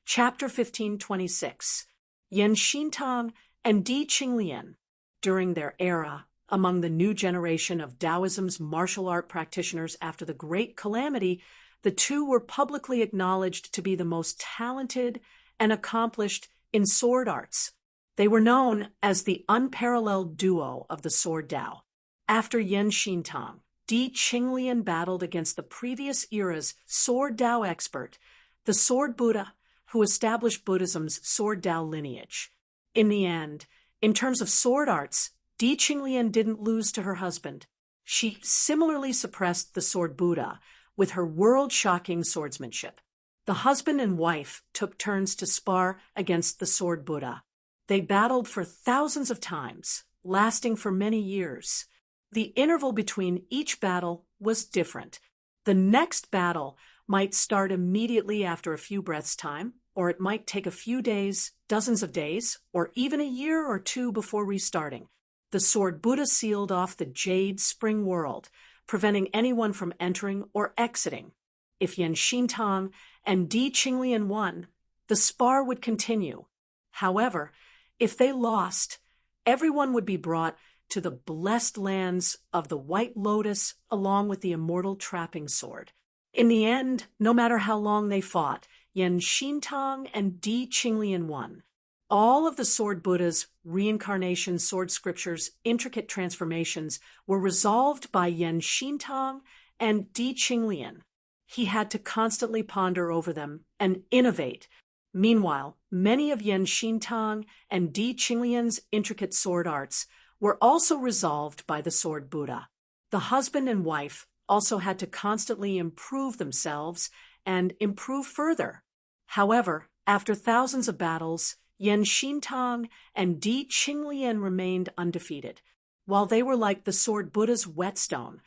Chapter 1526. Yan Xintang and Di Qinglian. During their era, among the new generation of Taoism's martial art practitioners after the Great Calamity, the two were publicly acknowledged to be the most talented and accomplished in sword arts. They were known as the unparalleled duo of the sword Tao. After Yan Xintang, Di Qinglian battled against the previous era's sword Tao expert, the sword Buddha, who established Buddhism's sword Tao lineage. In the end, in terms of sword arts, Di Qinglian didn't lose to her husband. She similarly suppressed the sword Buddha with her world-shocking swordsmanship. The husband and wife took turns to spar against the sword Buddha. They battled for thousands of times, lasting for many years. The interval between each battle was different. The next battle might start immediately after a few breaths' time, or it might take a few days, dozens of days, or even a year or two before restarting. The sword Buddha sealed off the jade spring world, preventing anyone from entering or exiting. If Yan Xintang and Di Qinglian won, the spar would continue. However, if they lost, everyone would be brought to the blessed lands of the White Lotus along with the immortal trapping sword. In the end, no matter how long they fought, Yan Xintang and Di Qinglian won. All of the sword Buddha's reincarnation sword scriptures' intricate transformations were resolved by Yan Xintang and Di Qinglian. He had to constantly ponder over them and innovate. Meanwhile, many of Yan Xintang and Di Qinglian's intricate sword arts were also resolved by the sword Buddha. The husband and wife also had to constantly improve themselves and improve further. However, after thousands of battles, Yan Xintang and Di Qinglian remained undefeated. While they were like the sword Buddha's whetstone,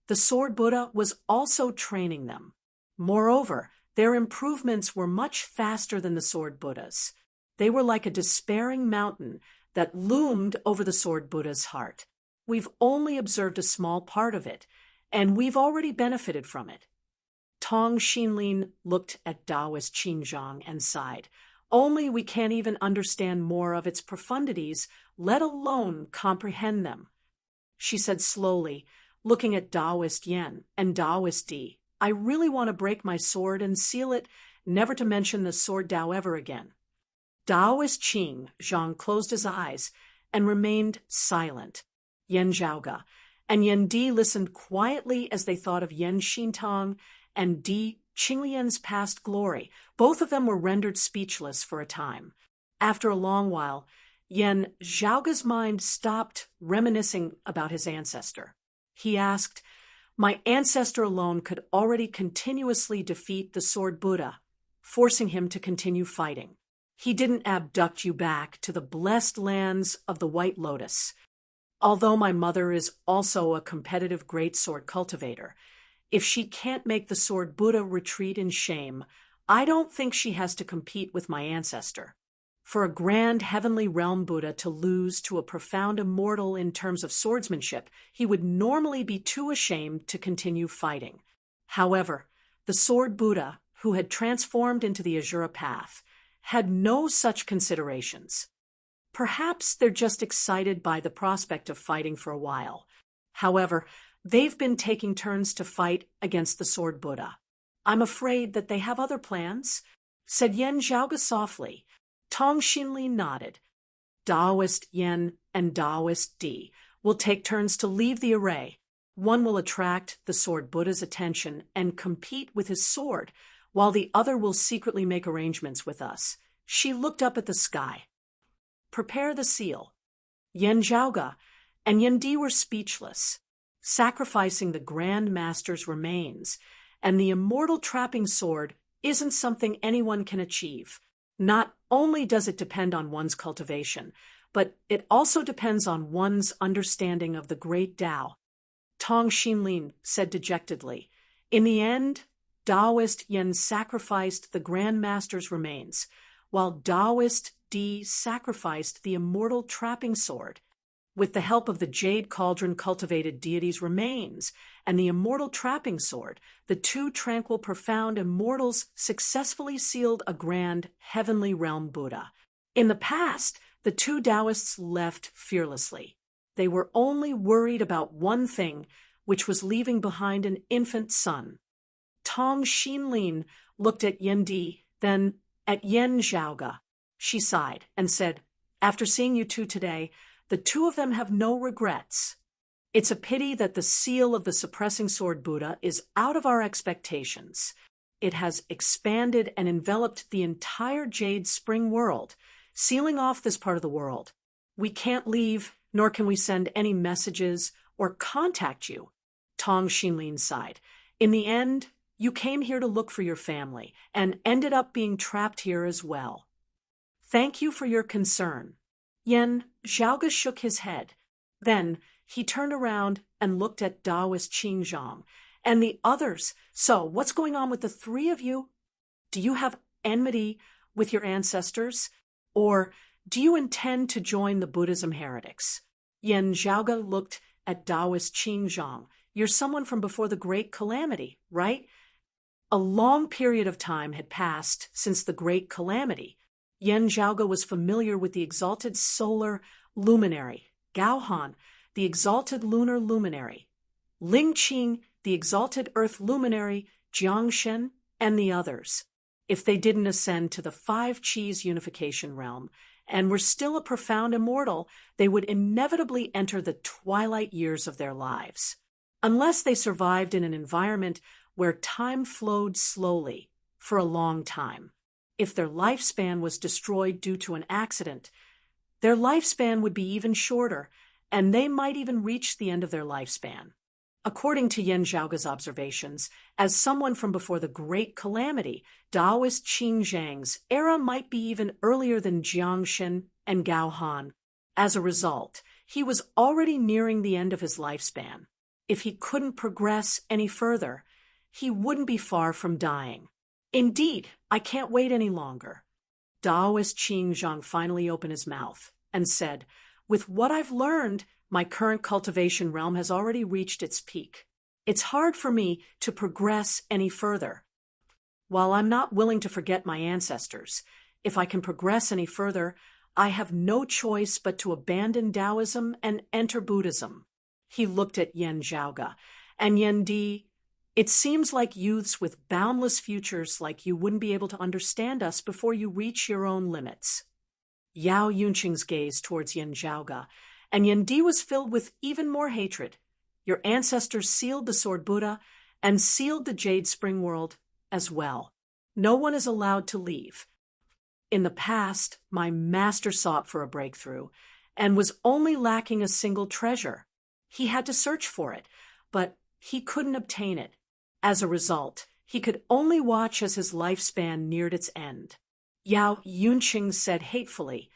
the sword Buddha was also training them. Moreover, their improvements were much faster than the sword Buddha's. They were like a despairing mountain that loomed over the sword Buddha's heart. We've only observed a small part of it, and we've already benefited from it. Tong Xinlin looked at Taoist Qinzhang and sighed. Only we can't even understand more of its profundities, let alone comprehend them. She said slowly, looking at Taoist Yan and Taoist Di, I really want to break my sword and seal it, never to mention the sword Tao ever again. Taoist Qing Zhang closed his eyes and remained silent. Yan Zhaoge and Yan Di listened quietly as they thought of Yan Xintang and Di Qinglian's past glory. Both of them were rendered speechless for a time. After a long while, Yan Zhaoge's mind stopped reminiscing about his ancestor. He asked, My ancestor alone could already continuously defeat the sword Buddha, forcing him to continue fighting. He didn't abduct you back to the blessed lands of the White Lotus. Although my mother is also a competitive greatsword cultivator, if she can't make the sword Buddha retreat in shame, I don't think she has to compete with my ancestor. For a grand heavenly realm Buddha to lose to a profound immortal in terms of swordsmanship, he would normally be too ashamed to continue fighting. However, the sword Buddha, who had transformed into the Azura path, had no such considerations. Perhaps they're just excited by the prospect of fighting for a while. However, they've been taking turns to fight against the sword Buddha. I'm afraid that they have other plans, said Yan Zhaoge softly. Tong Xinli nodded. Taoist Yan and Taoist Di will take turns to leave the array. One will attract the sword Buddha's attention and compete with his sword, while the other will secretly make arrangements with us. She looked up at the sky. Prepare the seal. Yan Zhaoge and Yan Di were speechless. Sacrificing the Grand Master's remains and the immortal trapping sword isn't something anyone can achieve. Not only does it depend on one's cultivation, but it also depends on one's understanding of the great Tao. Tong Xinlin said dejectedly, In the end, Taoist Yan sacrificed the Grand Master's remains, while Taoist Di sacrificed the immortal trapping sword. With the help of the jade cauldron cultivated deity's remains and the immortal trapping sword, the two tranquil, profound immortals successfully sealed a grand heavenly realm Buddha. In the past, the two Taoists left fearlessly. They were only worried about one thing, which was leaving behind an infant son. Tong Xinlin looked at Yen Di, then at Yen Zhaoge. She sighed and said, "After seeing you two today, the two of them have no regrets. It's a pity that the seal of the suppressing sword Buddha is out of our expectations. It has expanded and enveloped the entire Jade Spring world, sealing off this part of the world. We can't leave, nor can we send any messages or contact you." Tong Xinlin sighed. "In the end, you came here to look for your family and ended up being trapped here as well. Thank you for your concern." Yen Zhaoge shook his head. Then he turned around and looked at Taoist Qingzhong and the others. "So, what's going on with the three of you? Do you have enmity with your ancestors? Or do you intend to join the Buddhism heretics?" Yen Zhaoge looked at Taoist Qingzhong. "You're someone from before the Great Calamity, right?" A long period of time had passed since the Great Calamity. Yen Zhaoge was familiar with the exalted solar luminary, Gao Han, the exalted lunar luminary, Ling Qing, the exalted earth luminary, Jiang Shen, and the others. If they didn't ascend to the five Qis unification realm and were still a profound immortal, they would inevitably enter the twilight years of their lives. Unless they survived in an environment where time flowed slowly for a long time. If their lifespan was destroyed due to an accident, their lifespan would be even shorter, and they might even reach the end of their lifespan. According to Yen Zhaoge's observations, as someone from before the Great Calamity, Taoist Qingzhang's era might be even earlier than Jiangshen and Gao Han. As a result, he was already nearing the end of his lifespan. If he couldn't progress any further, he wouldn't be far from dying. "Indeed, I can't wait any longer." Taoist Qingzhang finally opened his mouth and said, "With what I've learned, my current cultivation realm has already reached its peak. It's hard for me to progress any further. While I'm not willing to forget my ancestors, if I can progress any further, I have no choice but to abandon Taoism and enter Buddhism." He looked at Yen Zhaoge and Yen Di. "It seems like youths with boundless futures like you wouldn't be able to understand us before you reach your own limits." Yao Yunqing's gaze towards Yen Zhaoge, and Yen Di was filled with even more hatred. "Your ancestors sealed the Sword Buddha and sealed the Jade Spring world as well. No one is allowed to leave. In the past, my master sought for a breakthrough and was only lacking a single treasure. He had to search for it, but he couldn't obtain it. As a result, he could only watch as his lifespan neared its end." Yao Yunqing said hatefully,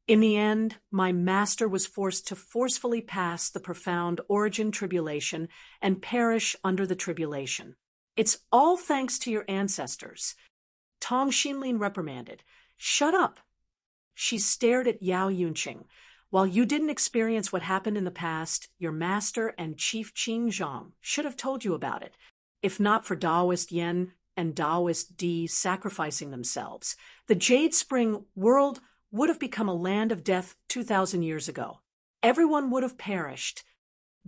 "In the end, my master was forced to forcefully pass the profound origin tribulation and perish under the tribulation. It's all thanks to your ancestors." Tong Xinlin reprimanded, "Shut up." She stared at Yao Yunqing. "While you didn't experience what happened in the past, your master and Chief Qingzhang should have told you about it. If not for Taoist Yen and Taoist Di sacrificing themselves, the Jade Spring world would have become a land of death 2,000 years ago. Everyone would have perished."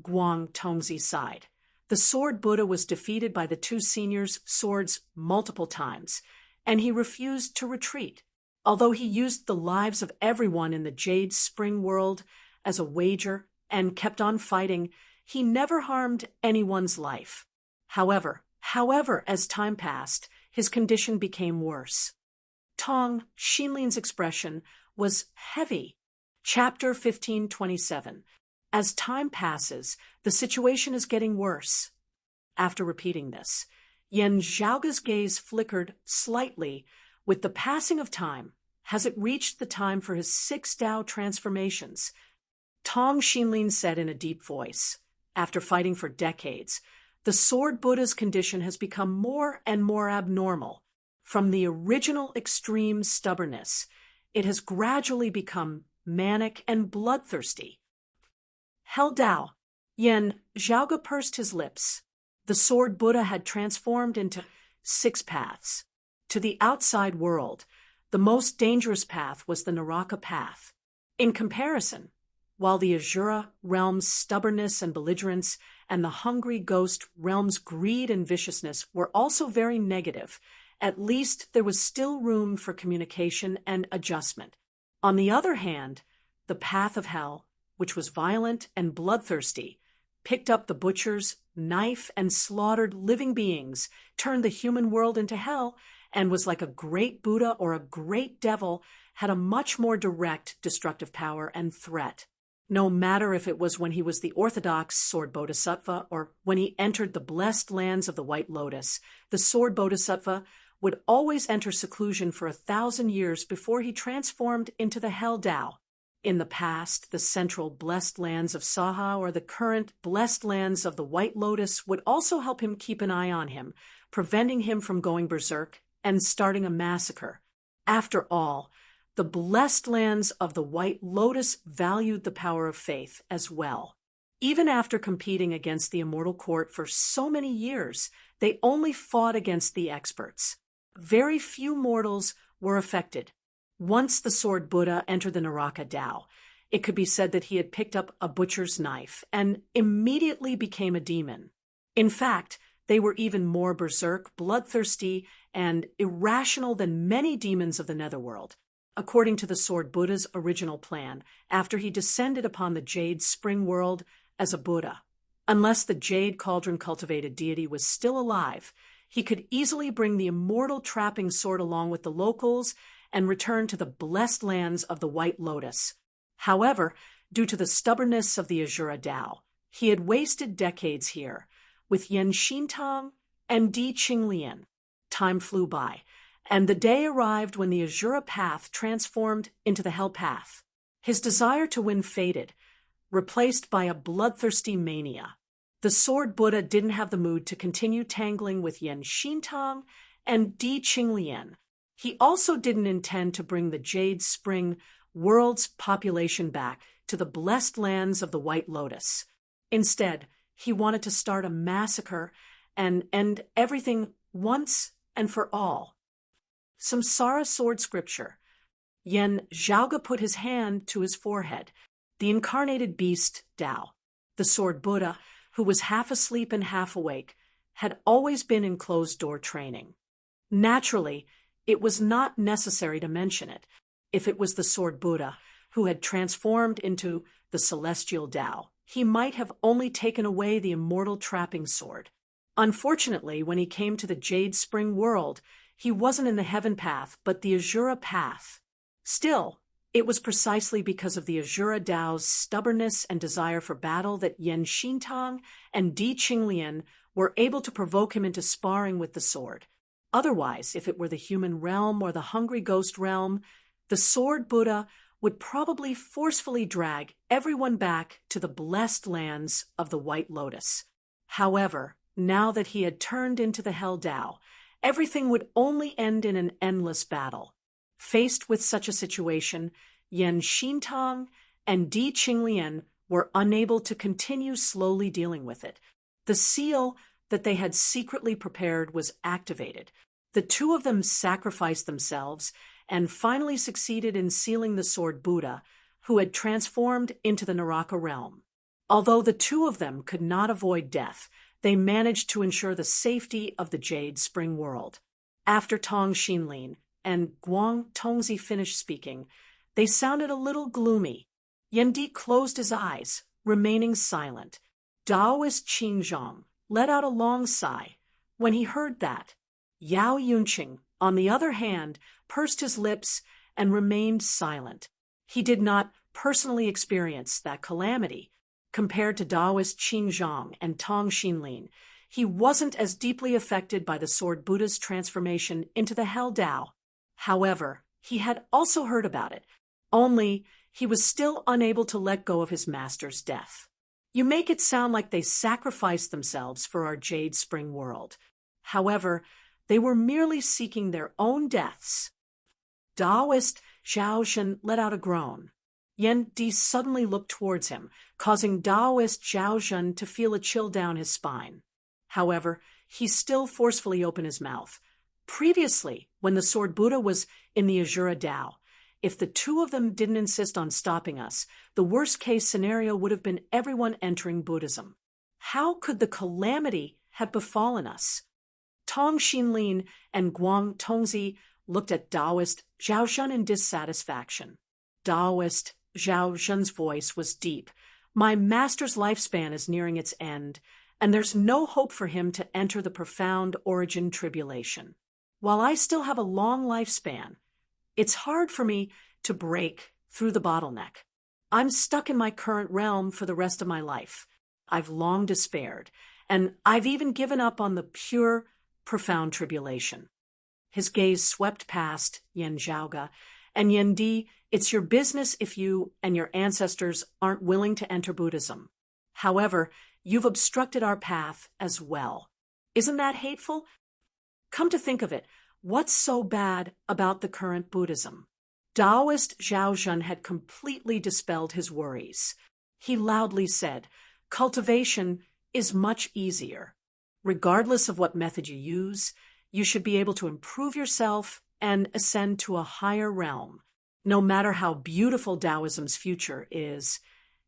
Guang Tongzi sighed. "The Sword Buddha was defeated by the two seniors' swords multiple times, and he refused to retreat. Although he used the lives of everyone in the Jade Spring world as a wager and kept on fighting, he never harmed anyone's life. However, as time passed, his condition became worse." Tong Xinlin's expression was heavy. Chapter 1527. As time passes, the situation is getting worse. After repeating this, Yen Zhaoge's gaze flickered slightly. With the passing of time, has it reached the time for his 6 Tao transformations? Tong Xinlin said in a deep voice, "After fighting for decades, the Sword Buddha's condition has become more and more abnormal. From the original extreme stubbornness, it has gradually become manic and bloodthirsty. Hell Dao. Yen Zhaoge pursed his lips. The sword Buddha had transformed into 6 paths. To the outside world, the most dangerous path was the Naraka path. In comparison, while the Asura realm's stubbornness and belligerence and the hungry ghost realm's greed and viciousness were also very negative, at least there was still room for communication and adjustment. On the other hand, the path of hell, which was violent and bloodthirsty, picked up the butcher's knife and slaughtered living beings, turned the human world into hell, and was like a great Buddha or a great devil, had a much more direct destructive power and threat. No matter if it was when he was the orthodox sword bodhisattva or when he entered the blessed lands of the White Lotus, the sword bodhisattva would always enter seclusion for 1,000 years before he transformed into the Hell Dao. In the past, the central blessed lands of Saha or the current blessed lands of the White Lotus would also help him keep an eye on him, preventing him from going berserk and starting a massacre. After all, the blessed lands of the White Lotus valued the power of faith as well. Even after competing against the Immortal Court for so many years, they only fought against the experts. Very few mortals were affected. Once the sword Buddha entered the Naraka Dao, it could be said that he had picked up a butcher's knife and immediately became a demon. In fact, they were even more berserk, bloodthirsty, and irrational than many demons of the netherworld. According to the sword Buddha's original plan, after he descended upon the Jade Spring world as a Buddha, unless the Jade Cauldron cultivated deity was still alive, he could easily bring the immortal trapping sword along with the locals and return to the blessed lands of the White Lotus. However, due to the stubbornness of the Asura Dao, he had wasted decades here with Yen Xintang and Di Qinglian. Time flew by, and the day arrived when the Asura path transformed into the Hell path. His desire to win faded, replaced by a bloodthirsty mania. The sword Buddha didn't have the mood to continue tangling with Yen Xintang and Di Qinglian. He also didn't intend to bring the Jade Spring world's population back to the blessed lands of the White Lotus. Instead, he wanted to start a massacre and end everything once and for all. Samsara sword scripture. Yen Zhaoge put his hand to his forehead. The incarnated beast, Tao, the sword Buddha, who was half asleep and half awake, had always been in closed-door training. Naturally, it was not necessary to mention it. If it was the sword Buddha who had transformed into the celestial Tao, he might have only taken away the immortal trapping sword. Unfortunately, when he came to the Jade Spring world, he wasn't in the heaven path, but the Asura path. Still, it was precisely because of the Asura Dao's stubbornness and desire for battle that Yen Xintang and Di Qinglian were able to provoke him into sparring with the sword. Otherwise, if it were the human realm or the hungry ghost realm, the sword Buddha would probably forcefully drag everyone back to the blessed lands of the White Lotus. However, now that he had turned into the Hell Dao, everything would only end in an endless battle. Faced with such a situation, Yen Xintang and Di Qinglian were unable to continue slowly dealing with it. The seal that they had secretly prepared was activated. The two of them sacrificed themselves and finally succeeded in sealing the sword Buddha, who had transformed into the Naraka realm. Although the two of them could not avoid death, they managed to ensure the safety of the Jade Spring world. After Tong Xinlin and Guang Tongzi finished speaking, they sounded a little gloomy. Yendi closed his eyes, remaining silent. Daoist Qingzhong let out a long sigh. When he heard that, Yao Yunqing, on the other hand, pursed his lips and remained silent. He did not personally experience that calamity. Compared to Daoist Qingzhong and Tong Xinlin, he wasn't as deeply affected by the sword Buddha's transformation into the Hell Dao. However, he had also heard about it, only he was still unable to let go of his master's death. You make it sound like they sacrificed themselves for our Jade Spring world. However, they were merely seeking their own deaths. Daoist Zhao Shen let out a groan. Yan Di suddenly looked towards him, causing Taoist Zhao Zhen to feel a chill down his spine. However, he still forcefully opened his mouth. Previously, when the Sword Buddha was in the Azura Tao, if the two of them didn't insist on stopping us, the worst-case scenario would have been everyone entering Buddhism. How could the calamity have befallen us? Tong Xinlin and Guang Tongzi looked at Taoist Zhao Zhen in dissatisfaction. Taoist Zhao Zhen's voice was deep. My master's lifespan is nearing its end, and there's no hope for him to enter the profound origin tribulation. While I still have a long lifespan, it's hard for me to break through the bottleneck. I'm stuck in my current realm for the rest of my life. I've long despaired, and I've even given up on the pure, profound tribulation. His gaze swept past Yan Zhaoga, and Yan Di, it's your business if you and your ancestors aren't willing to enter Buddhism. However, you've obstructed our path as well. Isn't that hateful? Come to think of it, what's so bad about the current Buddhism? Taoist Zhao Zhen had completely dispelled his worries. He loudly said, cultivation is much easier. Regardless of what method you use, you should be able to improve yourself and ascend to a higher realm. No matter how beautiful Taoism's future is,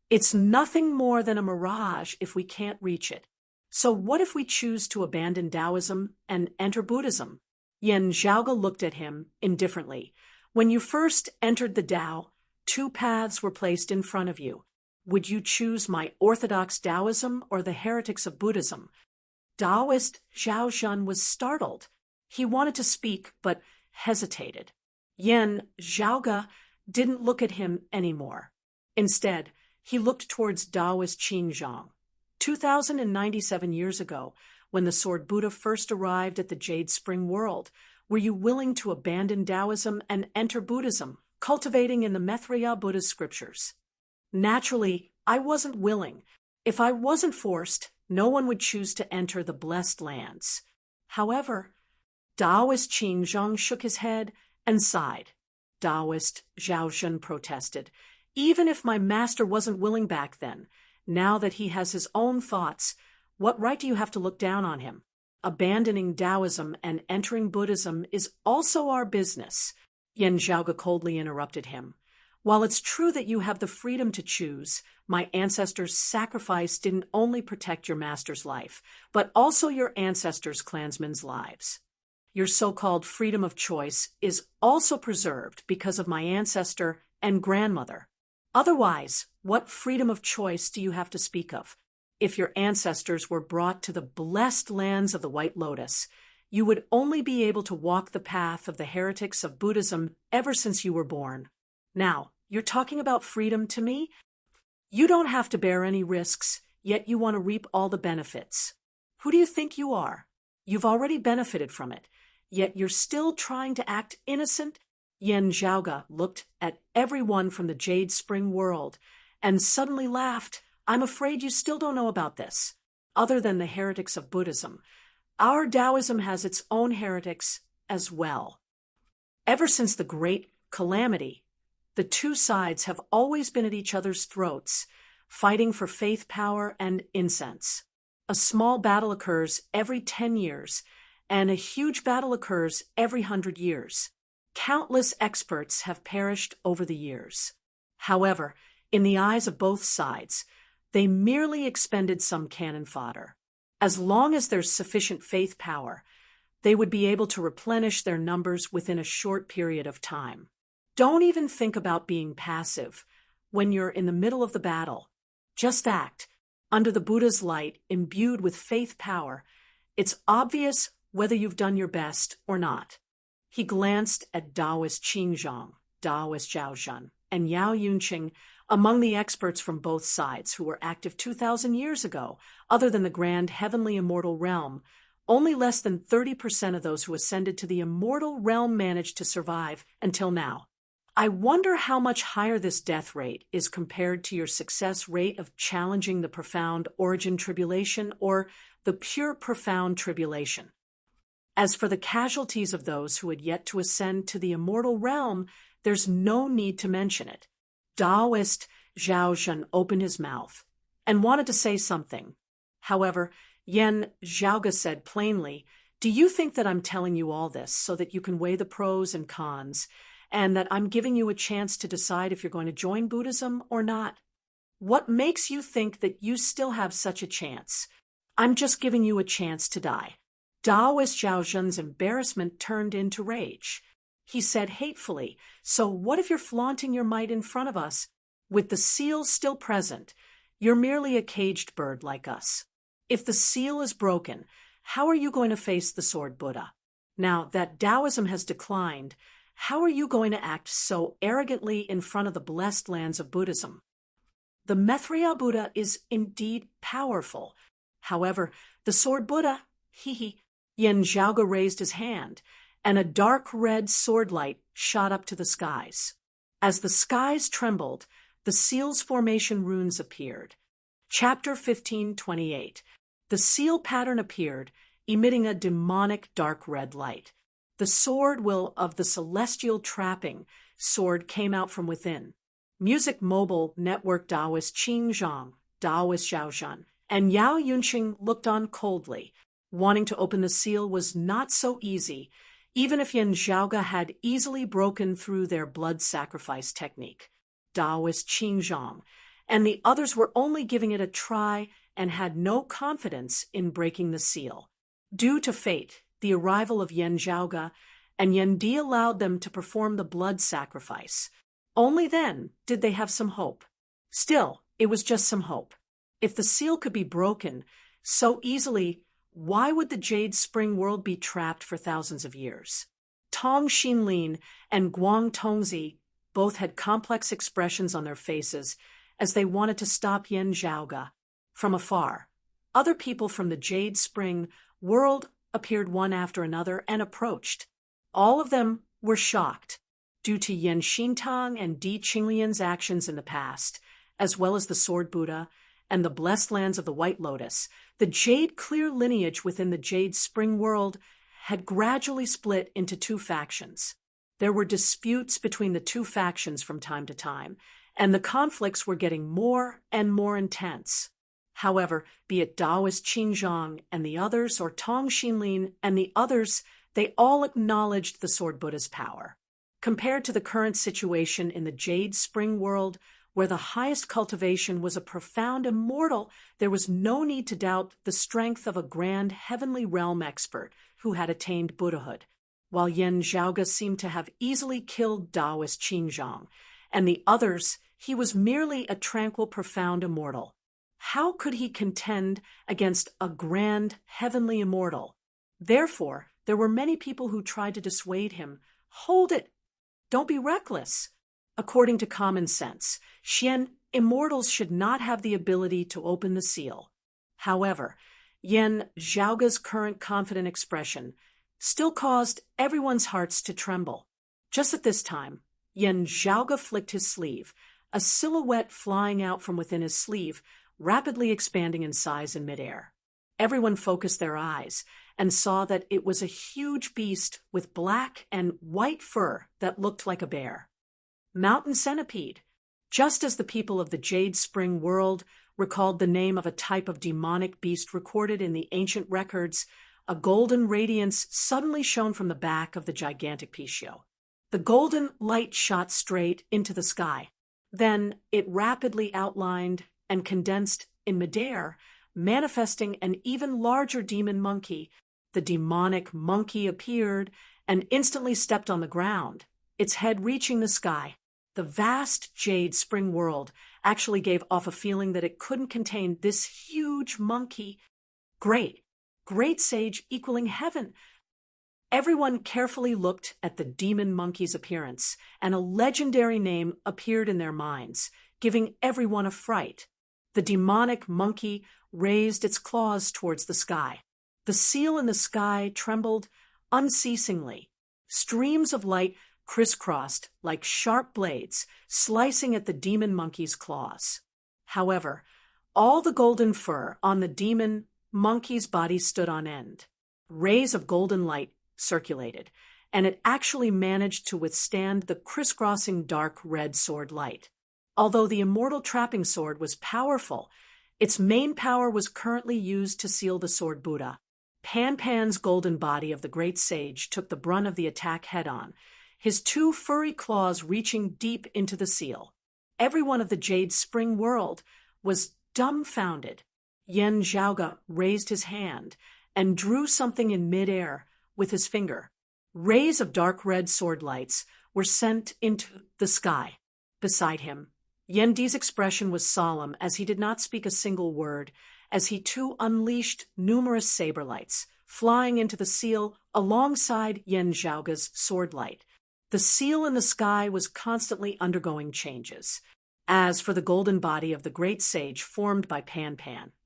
it's nothing more than a mirage if we can't reach it. So what if we choose to abandon Taoism and enter Buddhism? Yan Zhaoga looked at him indifferently. When you first entered the Tao, two paths were placed in front of you. Would you choose my orthodox Taoism or the heretics of Buddhism? Taoist Zhao Zhen was startled. He wanted to speak, but hesitated. Yan Zhaoga didn't look at him anymore. Instead, he looked towards Taoist Qinzhong. 2,097 years ago, when the Sword Buddha first arrived at the Jade Spring world, were you willing to abandon Taoism and enter Buddhism, cultivating in the Maitreya Buddha's scriptures? Naturally, I wasn't willing. If I wasn't forced, no one would choose to enter the blessed lands. However, Taoist Qinzhong shook his head and sighed. Taoist Zhao Zhen protested. Even if my master wasn't willing back then, now that he has his own thoughts, what right do you have to look down on him? Abandoning Taoism and entering Buddhism is also our business. Yan Zhaoga coldly interrupted him. While it's true that you have the freedom to choose, my ancestors' sacrifice didn't only protect your master's life, but also your ancestors' clansmen's lives. Your so-called freedom of choice is also preserved because of my ancestor and grandmother. Otherwise, what freedom of choice do you have to speak of? If your ancestors were brought to the blessed lands of the White Lotus, you would only be able to walk the path of the heretics of Buddhism ever since you were born. Now, you're talking about freedom to me? You don't have to bear any risks, yet you want to reap all the benefits. Who do you think you are? You've already benefited from it, yet you're still trying to act innocent? Yan Zhaoga looked at everyone from the Jade Spring world and suddenly laughed. I'm afraid you still don't know about this. Other than the heretics of Buddhism, our Taoism has its own heretics as well. Ever since the Great Calamity, the two sides have always been at each other's throats, fighting for faith power and incense. A small battle occurs every 10 years, and a huge battle occurs every 100 years. Countless experts have perished over the years. However, in the eyes of both sides, they merely expended some cannon fodder. As long as there's sufficient faith power, they would be able to replenish their numbers within a short period of time. Don't even think about being passive when you're in the middle of the battle. Just act. Under the Buddha's light, imbued with faith power, it's obvious whether you've done your best or not. He glanced at Taoist Qinzhong, Taoist Zhao Zhen, and Yao Yunqing, among the experts from both sides who were active 2,000 years ago. Other than the grand heavenly immortal realm, only less than 30% of those who ascended to the immortal realm managed to survive until now. I wonder how much higher this death rate is compared to your success rate of challenging the profound origin tribulation or the pure profound tribulation. As for the casualties of those who had yet to ascend to the immortal realm, there's no need to mention it. Taoist Zhao Zhen opened his mouth and wanted to say something. However, Yen Zhaoge said plainly, "Do you think that I'm telling you all this so that you can weigh the pros and cons, and that I'm giving you a chance to decide if you're going to join Buddhism or not? What makes you think that you still have such a chance? I'm just giving you a chance to die." Taoist Zhao Zhen's embarrassment turned into rage. He said hatefully, "So what if you're flaunting your might in front of us? With the seal still present, you're merely a caged bird like us. If the seal is broken, how are you going to face the Sword Buddha? Now that Taoism has declined, how are you going to act so arrogantly in front of the blessed lands of Buddhism? The Maitreya Buddha is indeed powerful. However, the Sword Buddha, Yen Zhaoge raised his hand, and a dark red sword light shot up to the skies. As the skies trembled, the seal's formation runes appeared. Chapter 15:28. The seal pattern appeared, emitting a demonic dark red light. The sword will of the celestial trapping sword came out from within. Music Mobile Network Taoist Qing Zhang, Taoist Zhao Zhen, and Yao Yunqing looked on coldly. Wanting to open the seal was not so easy, even if Yen Zhaoge had easily broken through their blood sacrifice technique. Taoist Qing Zhang and the others were only giving it a try and had no confidence in breaking the seal. Due to fate, the arrival of Yen Zhaoge and Yen Di allowed them to perform the blood sacrifice. Only then did they have some hope. Still, it was just some hope. If the seal could be broken so easily, why would the Jade Spring world be trapped for thousands of years? Tong Xinlin and Guang Tongzi both had complex expressions on their faces as they wanted to stop Yen Zhaoge. From afar, other people from the Jade Spring world appeared one after another and approached. All of them were shocked due to Yen Xintang and Di Qinglian's actions in the past, as well as the Sword Buddha and the blessed lands of the White Lotus. The Jade Clear lineage within the Jade Spring world had gradually split into two factions. There were disputes between the two factions from time to time, and the conflicts were getting more and more intense. However, be it Taoist Qin Zhang and the others, or Tong Xinlin and the others, they all acknowledged the Sword Buddha's power. Compared to the current situation in the Jade Spring world, where the highest cultivation was a profound immortal, there was no need to doubt the strength of a grand heavenly realm expert who had attained Buddhahood. While Yen Zhaoge seemed to have easily killed Taoist Qin Zhang and the others, he was merely a tranquil, profound immortal. How could he contend against a grand heavenly immortal? Therefore, there were many people who tried to dissuade him. Hold it! Don't be reckless. According to common sense, immortals should not have the ability to open the seal. However, Yen Zhaoge's current confident expression still caused everyone's hearts to tremble. Just at this time, Yen Zhaoge flicked his sleeve, a silhouette flying out from within his sleeve, rapidly expanding in size in midair. Everyone focused their eyes and saw that it was a huge beast with black and white fur that looked like a bear. Mountain centipede. Just as the people of the Jade Spring world recalled the name of a type of demonic beast recorded in the ancient records, a golden radiance suddenly shone from the back of the gigantic Pishio. The golden light shot straight into the sky. Then it rapidly outlined and condensed in midair, manifesting an even larger demon monkey. The demonic monkey appeared and instantly stepped on the ground, its head reaching the sky. The vast Jade Spring world actually gave off a feeling that it couldn't contain this huge monkey. Great sage equaling heaven. Everyone carefully looked at the demon monkey's appearance, and a legendary name appeared in their minds, giving everyone a fright. The demonic monkey raised its claws towards the sky. The seal in the sky trembled unceasingly. Streams of light crisscrossed like sharp blades, slicing at the demon monkey's claws. However, all the golden fur on the demon monkey's body stood on end. Rays of golden light circulated, and it actually managed to withstand the crisscrossing dark red sword light. Although the immortal trapping sword was powerful, its main power was currently used to seal the sword Buddha. Pan's golden body of the great sage took the brunt of the attack head-on, his two furry claws reaching deep into the seal. Everyone of the Jade Spring world was dumbfounded. Yen Zhaoge raised his hand and drew something in midair with his finger. Rays of dark red sword lights were sent into the sky. Beside him, Yen Di's expression was solemn as he did not speak a single word, as he too unleashed numerous saber lights, flying into the seal alongside Yen Zhaoge's sword light. The seal in the sky was constantly undergoing changes. As for the golden body of the great sage formed by Pan,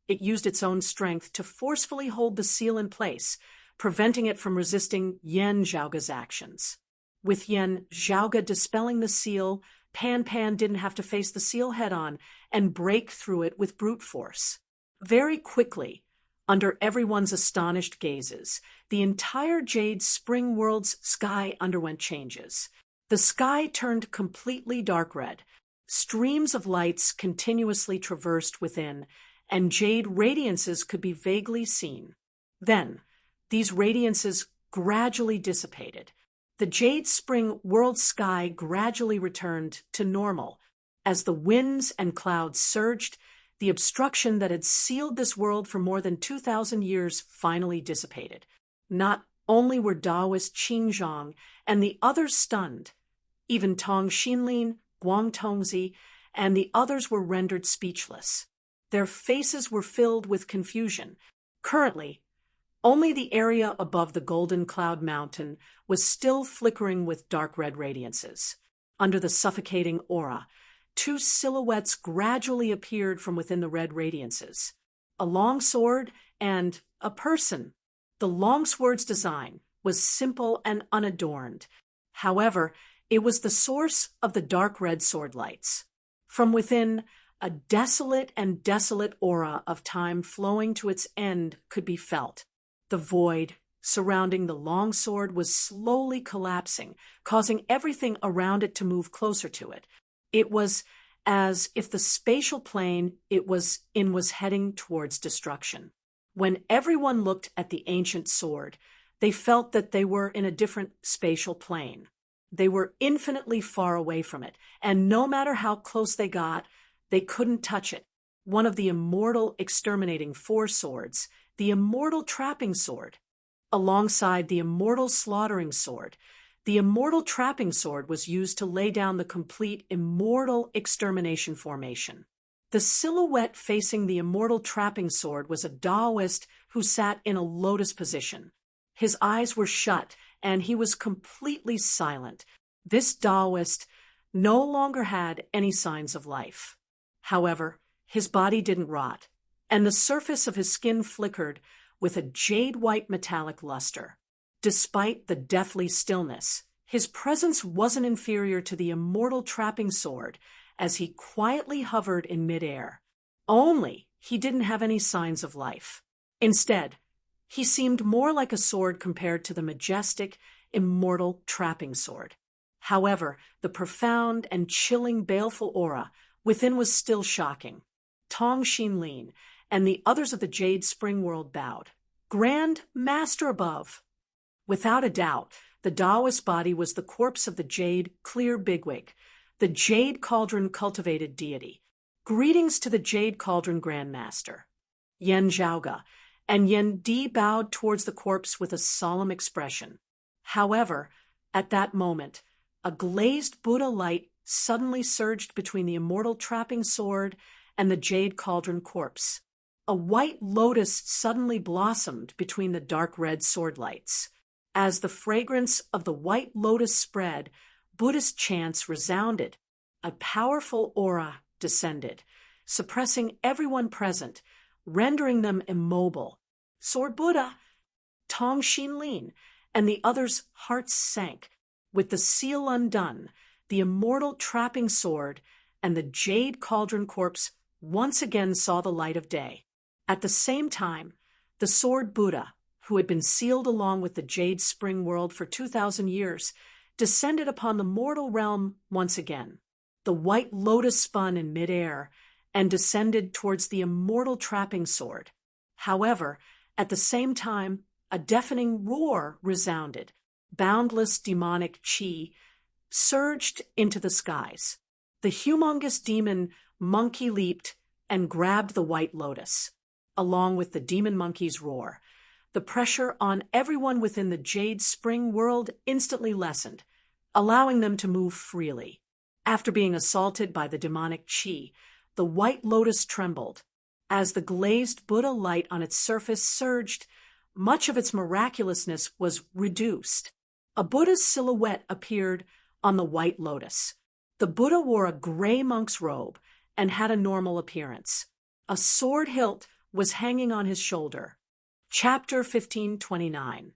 it used its own strength to forcefully hold the seal in place, preventing it from resisting Yen Zhaoge's actions. With Yen Zhaoge dispelling the seal, Pan didn't have to face the seal head-on and break through it with brute force. Very quickly, under everyone's astonished gazes, the entire Jade Spring world's sky underwent changes. The sky turned completely dark red. Streams of lights continuously traversed within, and jade radiances could be vaguely seen. Then, these radiances gradually dissipated. The Jade Spring world sky gradually returned to normal. As the winds and clouds surged, the obstruction that had sealed this world for more than 2,000 years finally dissipated. Not only were Daoist Qingzhong and the others stunned, even Tong Xinlin, Guang Tongzi, and the others were rendered speechless. Their faces were filled with confusion. Currently, only the area above the Golden Cloud Mountain was still flickering with dark red radiances. Under the suffocating aura, two silhouettes gradually appeared from within the red radiances. A longsword and a person. The longsword's design was simple and unadorned. However, it was the source of the dark red sword lights. From within, a desolate aura of time flowing to its end could be felt. The void surrounding the longsword was slowly collapsing, causing everything around it to move closer to it. It was as if the spatial plane it was in was heading towards destruction. When everyone looked at the ancient sword, they felt that they were in a different spatial plane. They were infinitely far away from it, and no matter how close they got, they couldn't touch it. One of the immortal exterminating four swords, the immortal trapping sword, alongside the immortal slaughtering sword, the immortal trapping sword was used to lay down the complete immortal extermination formation. The silhouette facing the immortal trapping sword was a Daoist who sat in a lotus position. His eyes were shut, and he was completely silent. This Daoist no longer had any signs of life. However, his body didn't rot, and the surface of his skin flickered with a jade-white metallic luster. Despite the deathly stillness, his presence wasn't inferior to the immortal trapping sword as he quietly hovered in midair. Only he didn't have any signs of life. Instead, he seemed more like a sword compared to the majestic, immortal trapping sword. However, the profound and chilling baleful aura within was still shocking. Tong Xinlin and the others of the Jade Spring world bowed. Grand Master above! Without a doubt, the Daoist body was the corpse of the Jade Clear Bigwig, the Jade Cauldron cultivated deity. Greetings to the Jade Cauldron Grand Master. Yen Zhaoge and Yen Di bowed towards the corpse with a solemn expression. However, at that moment, a glazed Buddha light suddenly surged between the immortal trapping sword and the Jade Cauldron corpse. A white lotus suddenly blossomed between the dark red sword lights. As the fragrance of the white lotus spread, Buddhist chants resounded. A powerful aura descended, suppressing everyone present, rendering them immobile. Sword Buddha, Tong Xinlin, and the others' hearts sank. With the seal undone, the immortal trapping sword and the Jade Cauldron corpse once again saw the light of day. At the same time, the sword Buddha, who had been sealed along with the Jade Spring world for 2,000 years, descended upon the mortal realm once again. The The white lotus spun in midair and descended towards the immortal trapping sword. However, at the same time, a deafening roar resounded. Boundless demonic chi surged into the skies. The humongous demon monkey leaped and grabbed the white lotus. Along with the demon monkey's roar, the pressure on everyone within the Jade Spring world instantly lessened, allowing them to move freely. After being assaulted by the demonic chi, the white lotus trembled. As the glazed Buddha light on its surface surged, much of its miraculousness was reduced. A Buddha's silhouette appeared on the white lotus. The Buddha wore a gray monk's robe and had a normal appearance. A sword hilt was hanging on his shoulder. Chapter 1529.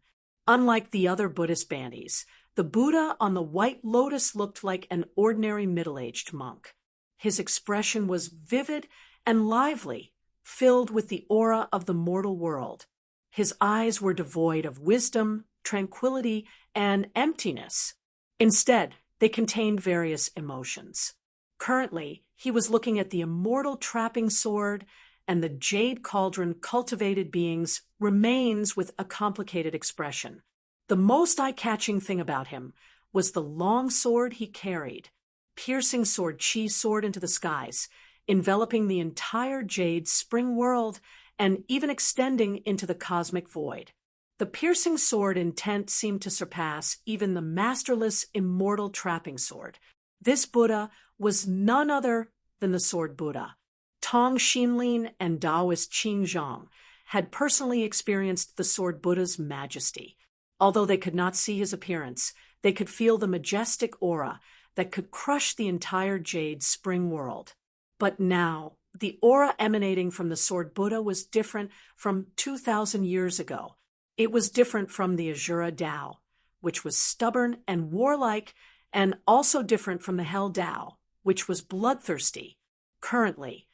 Unlike the other Buddhist bandis, the Buddha on the white lotus looked like an ordinary middle-aged monk. His expression was vivid and lively, filled with the aura of the mortal world. His eyes were devoid of wisdom, tranquility, and emptiness. Instead, they contained various emotions. Currently, he was looking at the immortal trapping sword, and the jade cauldron cultivated being's remains with a complicated expression. The most eye-catching thing about him was the long sword he carried, piercing sword chi soared into the skies, enveloping the entire Jade Spring world and even extending into the cosmic void. The piercing sword intent seemed to surpass even the masterless immortal trapping sword. This Buddha was none other than the Sword Buddha. Tong Xinlin and Taoist Qing Zhang had personally experienced the Sword Buddha's majesty. Although they could not see his appearance, they could feel the majestic aura that could crush the entire Jade Spring world. But now, the aura emanating from the Sword Buddha was different from 2,000 years ago. It was different from the Azura Tao, which was stubborn and warlike, and also different from the Hell Tao, which was bloodthirsty. Currently,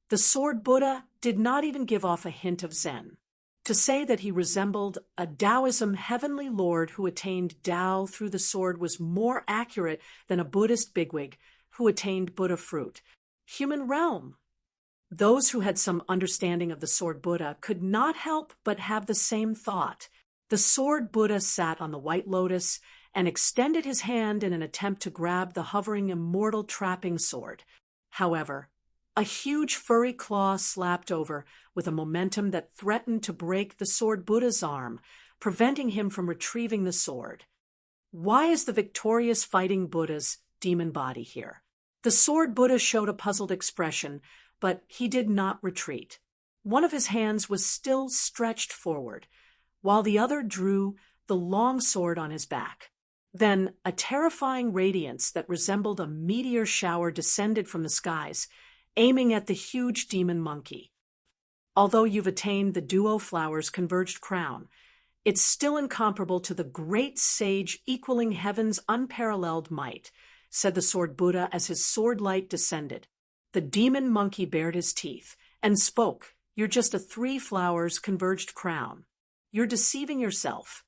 the Sword Buddha did not even give off a hint of Zen. To say that he resembled a Taoism heavenly lord who attained Tao through the sword was more accurate than a Buddhist bigwig who attained Buddha fruit. Human realm. Those who had some understanding of the Sword Buddha could not help but have the same thought. The Sword Buddha sat on the white lotus and extended his hand in an attempt to grab the hovering immortal trapping sword. However, a huge furry claw slapped over with a momentum that threatened to break the Sword Buddha's arm, preventing him from retrieving the sword. Why is the victorious fighting Buddha's demon body here? The Sword Buddha showed a puzzled expression, but he did not retreat. One of his hands was still stretched forward, while the other drew the long sword on his back. Then a terrifying radiance that resembled a meteor shower descended from the skies, aiming at the huge demon monkey. Although you've attained the duo flower's converged crown, it's still incomparable to the great sage equaling heaven's unparalleled might, said the Sword Buddha as his sword light descended. The demon monkey bared his teeth and spoke. You're just a 3 flowers converged crown. You're deceiving yourself.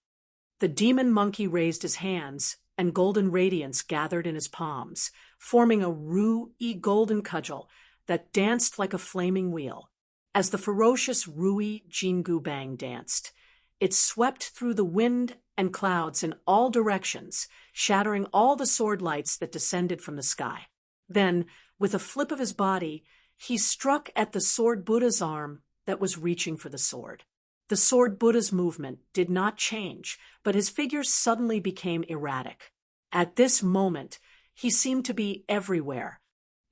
The demon monkey raised his hands, and golden radiance gathered in his palms, forming a Ru-y golden cudgel that danced like a flaming wheel. As the ferocious Ru-y Jingu Bang danced, it swept through the wind and clouds in all directions, shattering all the sword lights that descended from the sky. Then, with a flip of his body, he struck at the Sword Buddha's arm that was reaching for the sword. The Sword Buddha's movement did not change, but his figure suddenly became erratic. At this moment, he seemed to be everywhere.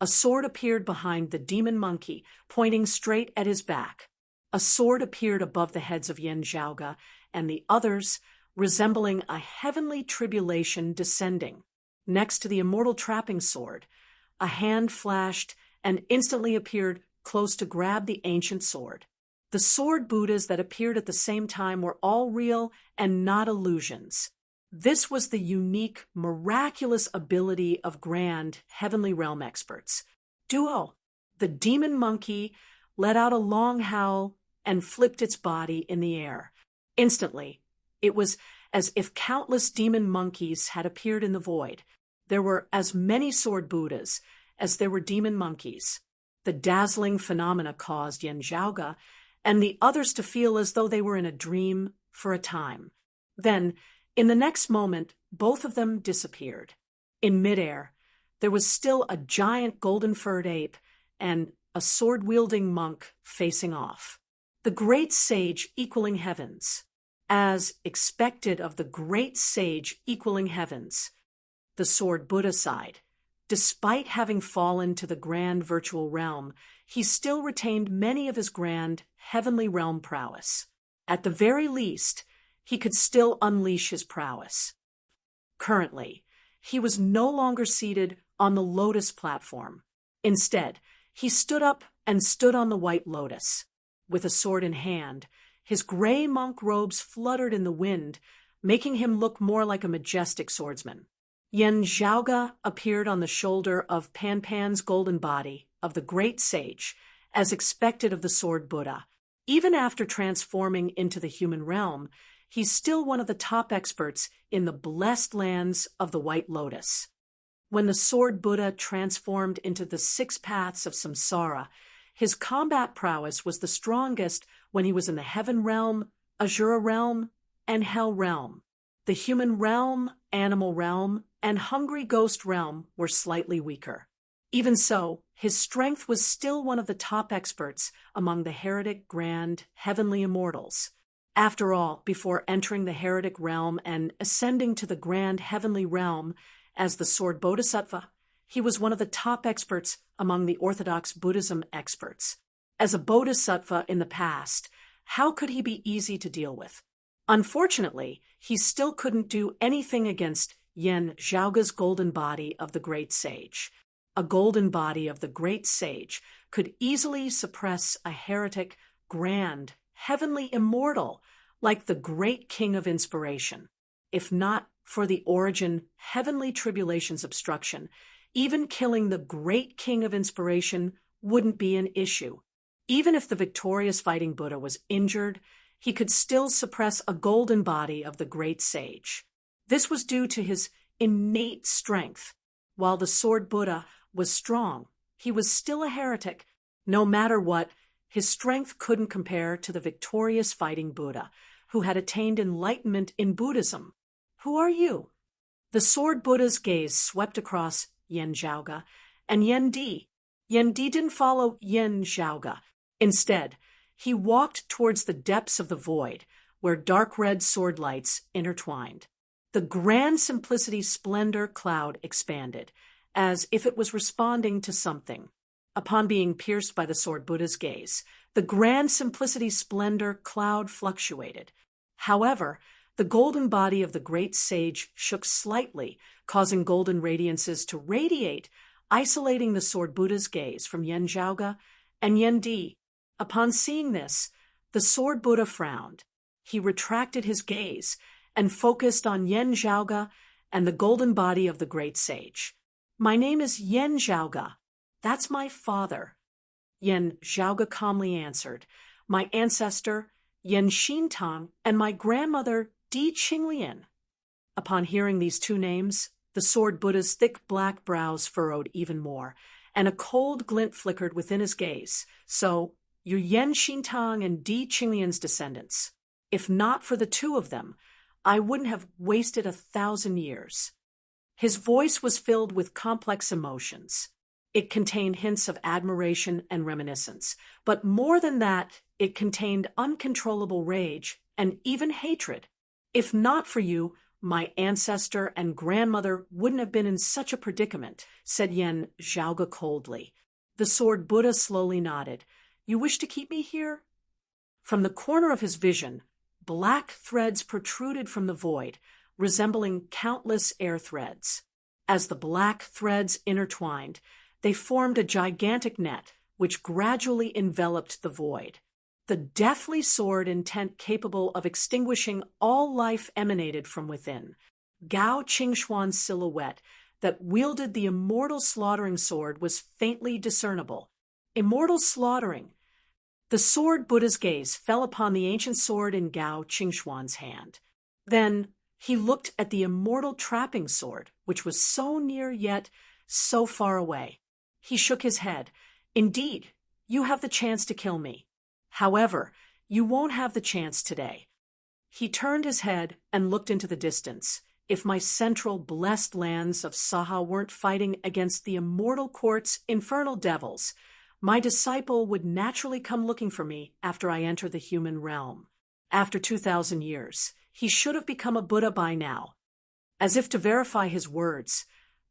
A sword appeared behind the demon monkey, pointing straight at his back. A sword appeared above the heads of Yen Zhaoga and the others, resembling a heavenly tribulation descending. Next to the immortal trapping sword, a hand flashed and instantly appeared close to grab the ancient sword. The Sword Buddhas that appeared at the same time were all real and not illusions. This was the unique, miraculous ability of grand, heavenly realm experts. Duo. The demon monkey let out a long howl and flipped its body in the air. Instantly, it was as if countless demon monkeys had appeared in the void. There were as many Sword Buddhas as there were demon monkeys. The dazzling phenomena caused Yen Zhaoge and the others to feel as though they were in a dream for a time. Then, in the next moment, both of them disappeared. In midair, there was still a giant golden-furred ape and a sword-wielding monk facing off. The great sage equaling heavens. As expected of the great sage equaling heavens, the sword Buddha sighed. Despite having fallen to the grand virtual realm, he still retained many of his grand heavenly realm prowess. At the very least, he could still unleash his prowess. Currently, he was no longer seated on the lotus platform. Instead, he stood up and stood on the white lotus. With a sword in hand, his gray monk robes fluttered in the wind, making him look more like a majestic swordsman. Yen Zhaoge appeared on the shoulder of Pan's golden body of the great sage, as expected of the sword Buddha. Even after transforming into the human realm, he's still one of the top experts in the blessed lands of the White Lotus. When the sword Buddha transformed into the 6 paths of samsara, his combat prowess was the strongest when he was in the heaven realm, Asura realm, and hell realm. The human realm, animal realm, and hungry ghost realm were slightly weaker. Even so, his strength was still one of the top experts among the heretic grand heavenly immortals. After all, before entering the heretic realm and ascending to the grand heavenly realm as the sword Bodhisattva, he was one of the top experts among the Orthodox Buddhism experts. As a Bodhisattva in the past, how could he be easy to deal with? Unfortunately, he still couldn't do anything against Yen Zhaoge's golden body of the great sage. A golden body of the great sage could easily suppress a heretic, grand, heavenly immortal like the great king of inspiration. If not for the origin heavenly tribulation's obstruction, even killing the great king of inspiration wouldn't be an issue. Even if the victorious fighting Buddha was injured, he could still suppress a golden body of the great sage. This was due to his innate strength. While the sword Buddha was strong, he was still a heretic. No matter what, his strength couldn't compare to the victorious fighting Buddha, who had attained enlightenment in Buddhism. Who are you? The sword Buddha's gaze swept across Yen Zhaoge and Yen Di. Yen Di didn't follow Yen Zhaoge. Instead, he walked towards the depths of the void, where dark red sword lights intertwined. The grand simplicity splendor cloud expanded, as if it was responding to something. Upon being pierced by the sword Buddha's gaze, the grand simplicity splendor cloud fluctuated. However, the golden body of the great sage shook slightly, causing golden radiances to radiate, isolating the sword Buddha's gaze from Yen Zhaoge and Yen Di. Upon seeing this, the sword Buddha frowned. He retracted his gaze and focused on Yen Zhaoge and the golden body of the great sage. My name is Yen Zhaoge. That's my father. Yen Zhaoge calmly answered. My ancestor, Yen Xintang, and my grandmother, Di Qinglian. Upon hearing these 2 names, the sword Buddha's thick black brows furrowed even more, and a cold glint flickered within his gaze. So, you're Yen Xintang and Di Qinglian's descendants. If not for the 2 of them, I wouldn't have wasted 1,000 years. His voice was filled with complex emotions. It contained hints of admiration and reminiscence, but more than that, it contained uncontrollable rage and even hatred. If not for you, my ancestor and grandmother wouldn't have been in such a predicament, said Yen Zhaoge coldly. The sword Buddha slowly nodded. You wish to keep me here? From the corner of his vision, black threads protruded from the void, resembling countless air threads. As the black threads intertwined, they formed a gigantic net, which gradually enveloped the void. The deathly sword intent capable of extinguishing all life emanated from within. Gao Qingxuan's silhouette that wielded the immortal slaughtering sword was faintly discernible. Immortal slaughtering. The sword Buddha's gaze fell upon the ancient sword in Gao Qingxuan's hand. Then he looked at the immortal trapping sword, which was so near yet so far away. He shook his head. Indeed, you have the chance to kill me. However, you won't have the chance today. He turned his head and looked into the distance. If my central blessed lands of Saha weren't fighting against the immortal court's infernal devils, my disciple would naturally come looking for me after I enter the human realm. After 2,000 years, he should have become a Buddha by now. As if to verify his words,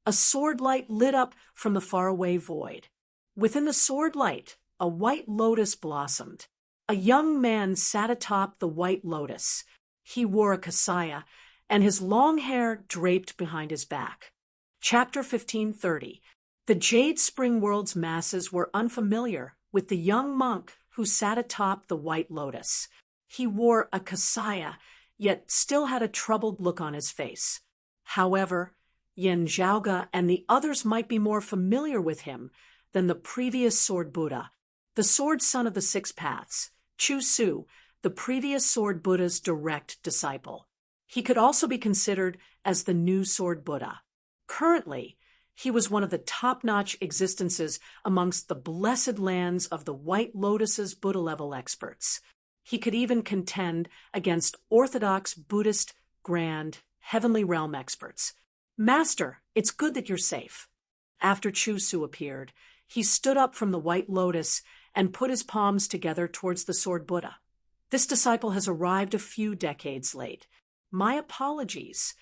a sword light lit up from the faraway void. Within the sword light, a white lotus blossomed. A young man sat atop the white lotus. He wore a kasaya, and his long hair draped behind his back. Chapter 1530. The Jade Spring World's masses were unfamiliar with the young monk who sat atop the white lotus. He wore a kasaya, yet still had a troubled look on his face. However, Yin Zhaoge and the others might be more familiar with him than the previous Sword Buddha, the Sword Son of the Six Paths, Chu Su, the previous Sword Buddha's direct disciple. He could also be considered as the new Sword Buddha. Currently, he was one of the top-notch existences amongst the blessed lands of the White Lotus's Buddha-level experts. He could even contend against orthodox Buddhist grand heavenly realm experts. Master, it's good that you're safe. After Chu Su appeared, he stood up from the White Lotus and put his palms together towards the Sword Buddha. This disciple has arrived a few decades late. My apologies.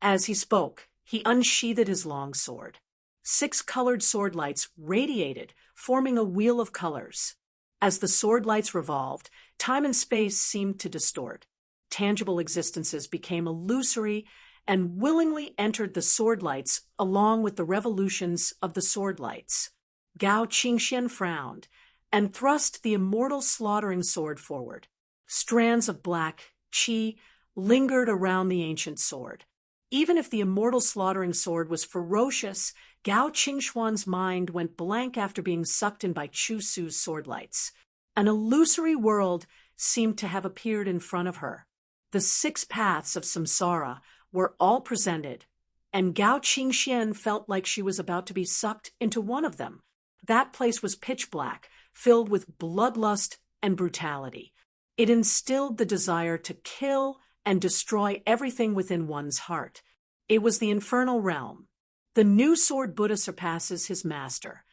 As he spoke, he unsheathed his long sword. 6 colored sword lights radiated, forming a wheel of colors. As the sword lights revolved, time and space seemed to distort. Tangible existences became illusory and willingly entered the sword lights along with the revolutions of the sword lights. Gao Qingxian frowned and thrust the immortal slaughtering sword forward. Strands of black qi lingered around the ancient sword. Even if the immortal slaughtering sword was ferocious, Gao Qingxuan's mind went blank after being sucked in by Chu Su's sword lights. An illusory world seemed to have appeared in front of her. The 6 paths of samsara were all presented, and Gao Qingxian felt like she was about to be sucked into one of them. That place was pitch black, filled with bloodlust and brutality. It instilled the desire to kill and destroy everything within one's heart. It was the infernal realm. The new Sword Buddha surpasses his master.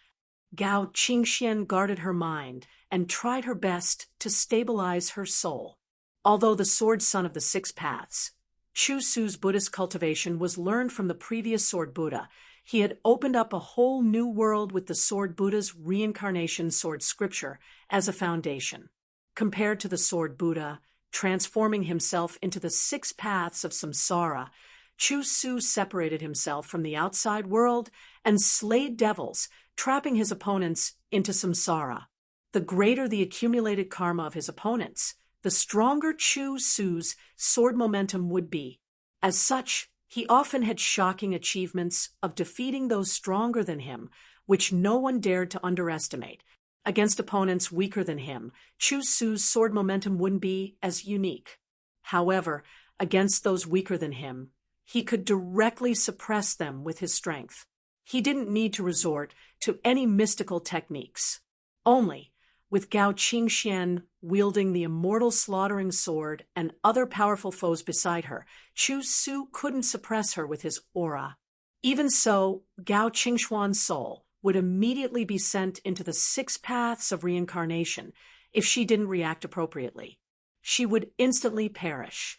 Gao Qingxian guarded her mind and tried her best to stabilize her soul. Although the Sword Son of the 6 Paths, Chu Su's Buddhist cultivation was learned from the previous Sword Buddha, he had opened up a whole new world with the Sword Buddha's reincarnation sword scripture as a foundation. Compared to the Sword Buddha, transforming himself into the 6 paths of samsara, Chu Su separated himself from the outside world and slayed devils, trapping his opponents into samsara. The greater the accumulated karma of his opponents, the stronger Chu Su's sword momentum would be. As such, he often had shocking achievements of defeating those stronger than him, which no one dared to underestimate. Against opponents weaker than him, Chu Su's sword momentum wouldn't be as unique. However, against those weaker than him, he could directly suppress them with his strength. He didn't need to resort to any mystical techniques. Only, with Gao Qingxian wielding the immortal slaughtering sword and other powerful foes beside her, Chu Su couldn't suppress her with his aura. Even so, Gao Qingxuan's soul would immediately be sent into the 6 paths of reincarnation if she didn't react appropriately. She would instantly perish.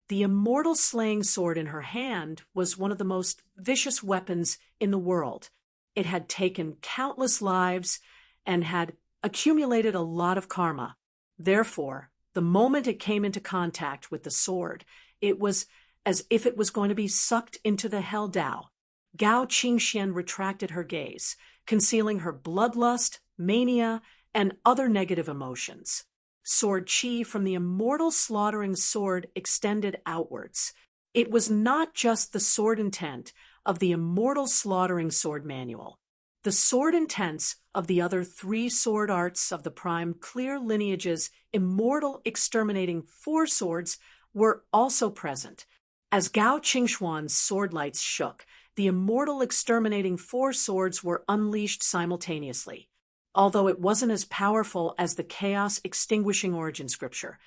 The immortal slaying sword in her hand was one of the most vicious weapons in the world. It had taken countless lives and had accumulated a lot of karma. Therefore, the moment it came into contact with the sword, it was as if it was going to be sucked into the hell Dao. Gao Qingxian retracted her gaze, concealing her bloodlust, mania, and other negative emotions. Sword qi from the immortal slaughtering sword extended outwards. It was not just the sword intent of the immortal slaughtering sword manual. The sword intents of the other 3 sword arts of the prime clear lineage's immortal exterminating 4 swords were also present. As Gao Qingxuan's sword lights shook, the immortal exterminating four swords were unleashed simultaneously. Although it wasn't as powerful as the chaos extinguishing origin scripture,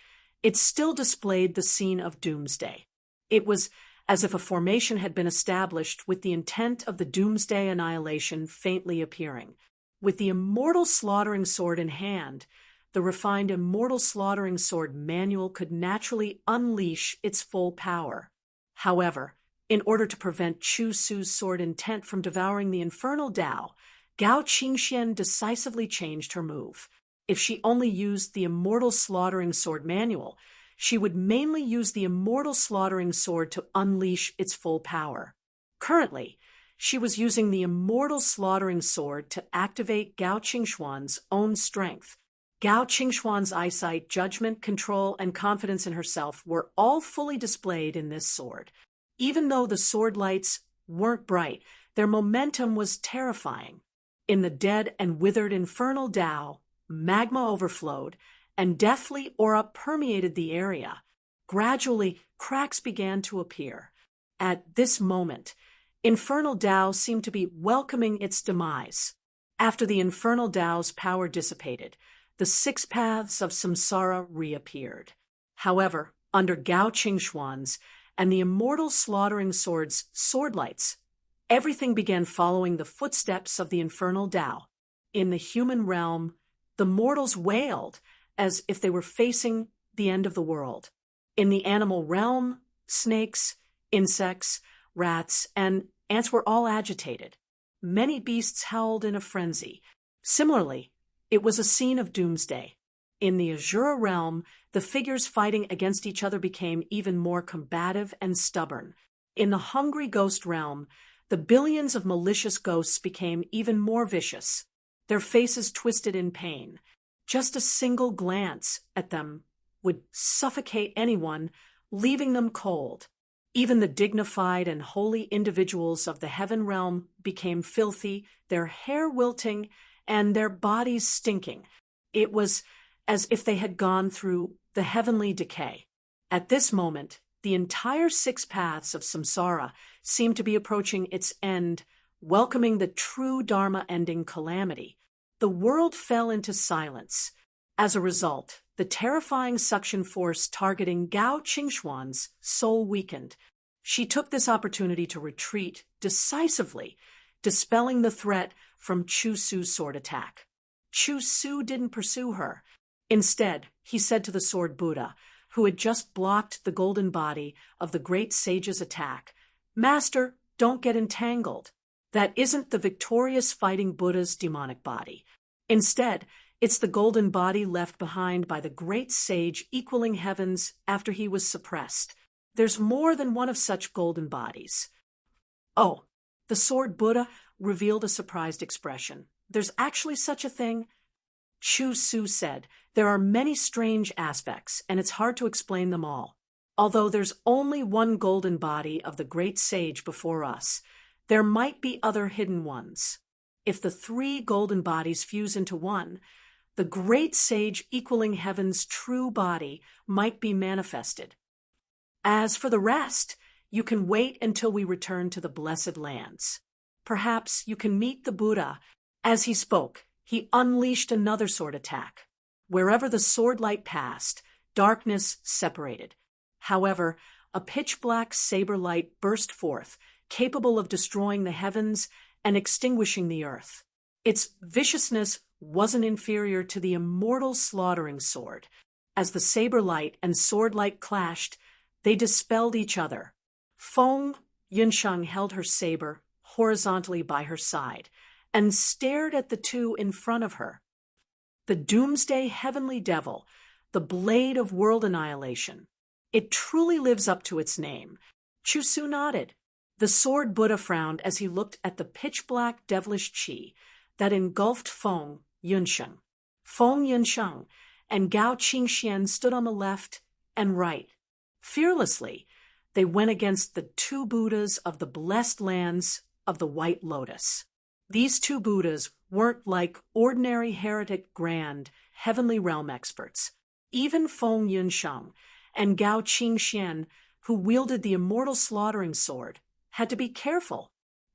it still displayed the scene of doomsday. It was as if a formation had been established with the intent of the doomsday annihilation faintly appearing. With the immortal slaughtering sword in hand, the refined immortal slaughtering sword manual could naturally unleash its full power. However, in order to prevent Chu Su's sword intent from devouring the infernal Tao, Gao Qingxian decisively changed her move. If she only used the immortal slaughtering sword manual, she would mainly use the immortal slaughtering sword to unleash its full power. Currently, she was using the immortal slaughtering sword to activate Gao Qingxuan's own strength. Gao Qingxuan's eyesight, judgment, control, and confidence in herself were all fully displayed in this sword. Even though the sword lights weren't bright, their momentum was terrifying. In the dead and withered infernal Tao, magma overflowed, and deathly aura permeated the area. Gradually, cracks began to appear. At this moment, infernal Tao seemed to be welcoming its demise. After the infernal Tao's power dissipated, the six paths of samsara reappeared. However, under Gao Qingxuan's and the immortal slaughtering sword's sword lights, everything began following the footsteps of the infernal Tao. In the human realm, the mortals wailed as if they were facing the end of the world. In the animal realm, snakes, insects, rats, and ants were all agitated. Many beasts howled in a frenzy. Similarly, it was a scene of doomsday. In the Azura realm, the figures fighting against each other became even more combative and stubborn. In the hungry ghost realm, the billions of malicious ghosts became even more vicious, their faces twisted in pain. Just a single glance at them would suffocate anyone, leaving them cold. Even the dignified and holy individuals of the heaven realm became filthy, their hair wilting and their bodies stinking. It was as if they had gone through the heavenly decay. At this moment, the entire six paths of samsara seemed to be approaching its end, welcoming the true Dharma-ending calamity. The world fell into silence. As a result, the terrifying suction force targeting Gao Qingxuan's soul weakened. She took this opportunity to retreat decisively, dispelling the threat from Chu Su's sword attack. Chu Su didn't pursue her. Instead, he said to the sword Buddha, who had just blocked the golden body of the great sage's attack, "Master, don't get entangled. That isn't the victorious fighting Buddha's demonic body. Instead, it's the golden body left behind by the great sage equaling heavens after he was suppressed. There's more than one of such golden bodies." "Oh," the sword Buddha revealed a surprised expression. "There's actually such a thing?" Chu Su said, "There are many strange aspects, and it's hard to explain them all. Although there's only one golden body of the great sage before us, there might be other hidden ones. If the three golden bodies fuse into one, the great sage equaling heaven's true body might be manifested. As for the rest, you can wait until we return to the blessed lands. Perhaps you can meet the Buddha." As he spoke, he unleashed another sword attack. Wherever the sword light passed, darkness separated. However, a pitch-black saber light burst forth, capable of destroying the heavens and extinguishing the earth. Its viciousness wasn't inferior to the immortal slaughtering sword. As the saber light and sword light clashed, they dispelled each other. Feng Yunsheng held her saber horizontally by her side and stared at the two in front of her. The doomsday heavenly devil, the blade of world annihilation. It truly lives up to its name. Chu Su nodded. The sword Buddha frowned as he looked at the pitch-black devilish chi that engulfed Feng Yunsheng. Feng Yunsheng and Gao Qingxian stood on the left and right. Fearlessly, they went against the two Buddhas of the blessed lands of the White Lotus. These two Buddhas weren't like ordinary heretic grand, heavenly realm experts. Even Feng Yunsheng and Gao Qingxian, who wielded the immortal slaughtering sword, had to be careful.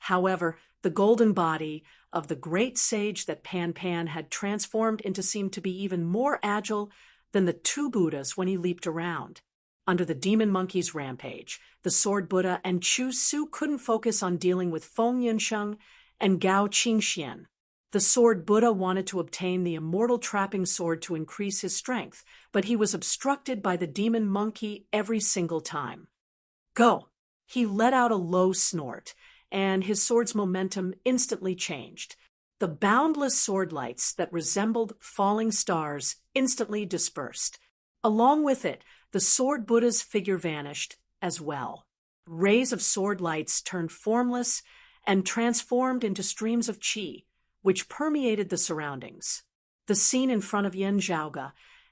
However, the golden body of the great sage that Pan Pan had transformed into seemed to be even more agile than the two Buddhas when he leaped around. Under the demon monkey's rampage, the sword Buddha and Chu Su couldn't focus on dealing with Feng Yunsheng and Gao Qingxian. The sword Buddha wanted to obtain the immortal trapping sword to increase his strength, but he was obstructed by the demon monkey every single time. Go! He let out a low snort, and his sword's momentum instantly changed. The boundless sword lights that resembled falling stars instantly dispersed. Along with it, the sword Buddha's figure vanished as well. Rays of sword lights turned formless and transformed into streams of qi, which permeated the surroundings. The scene in front of Yen Zhaoge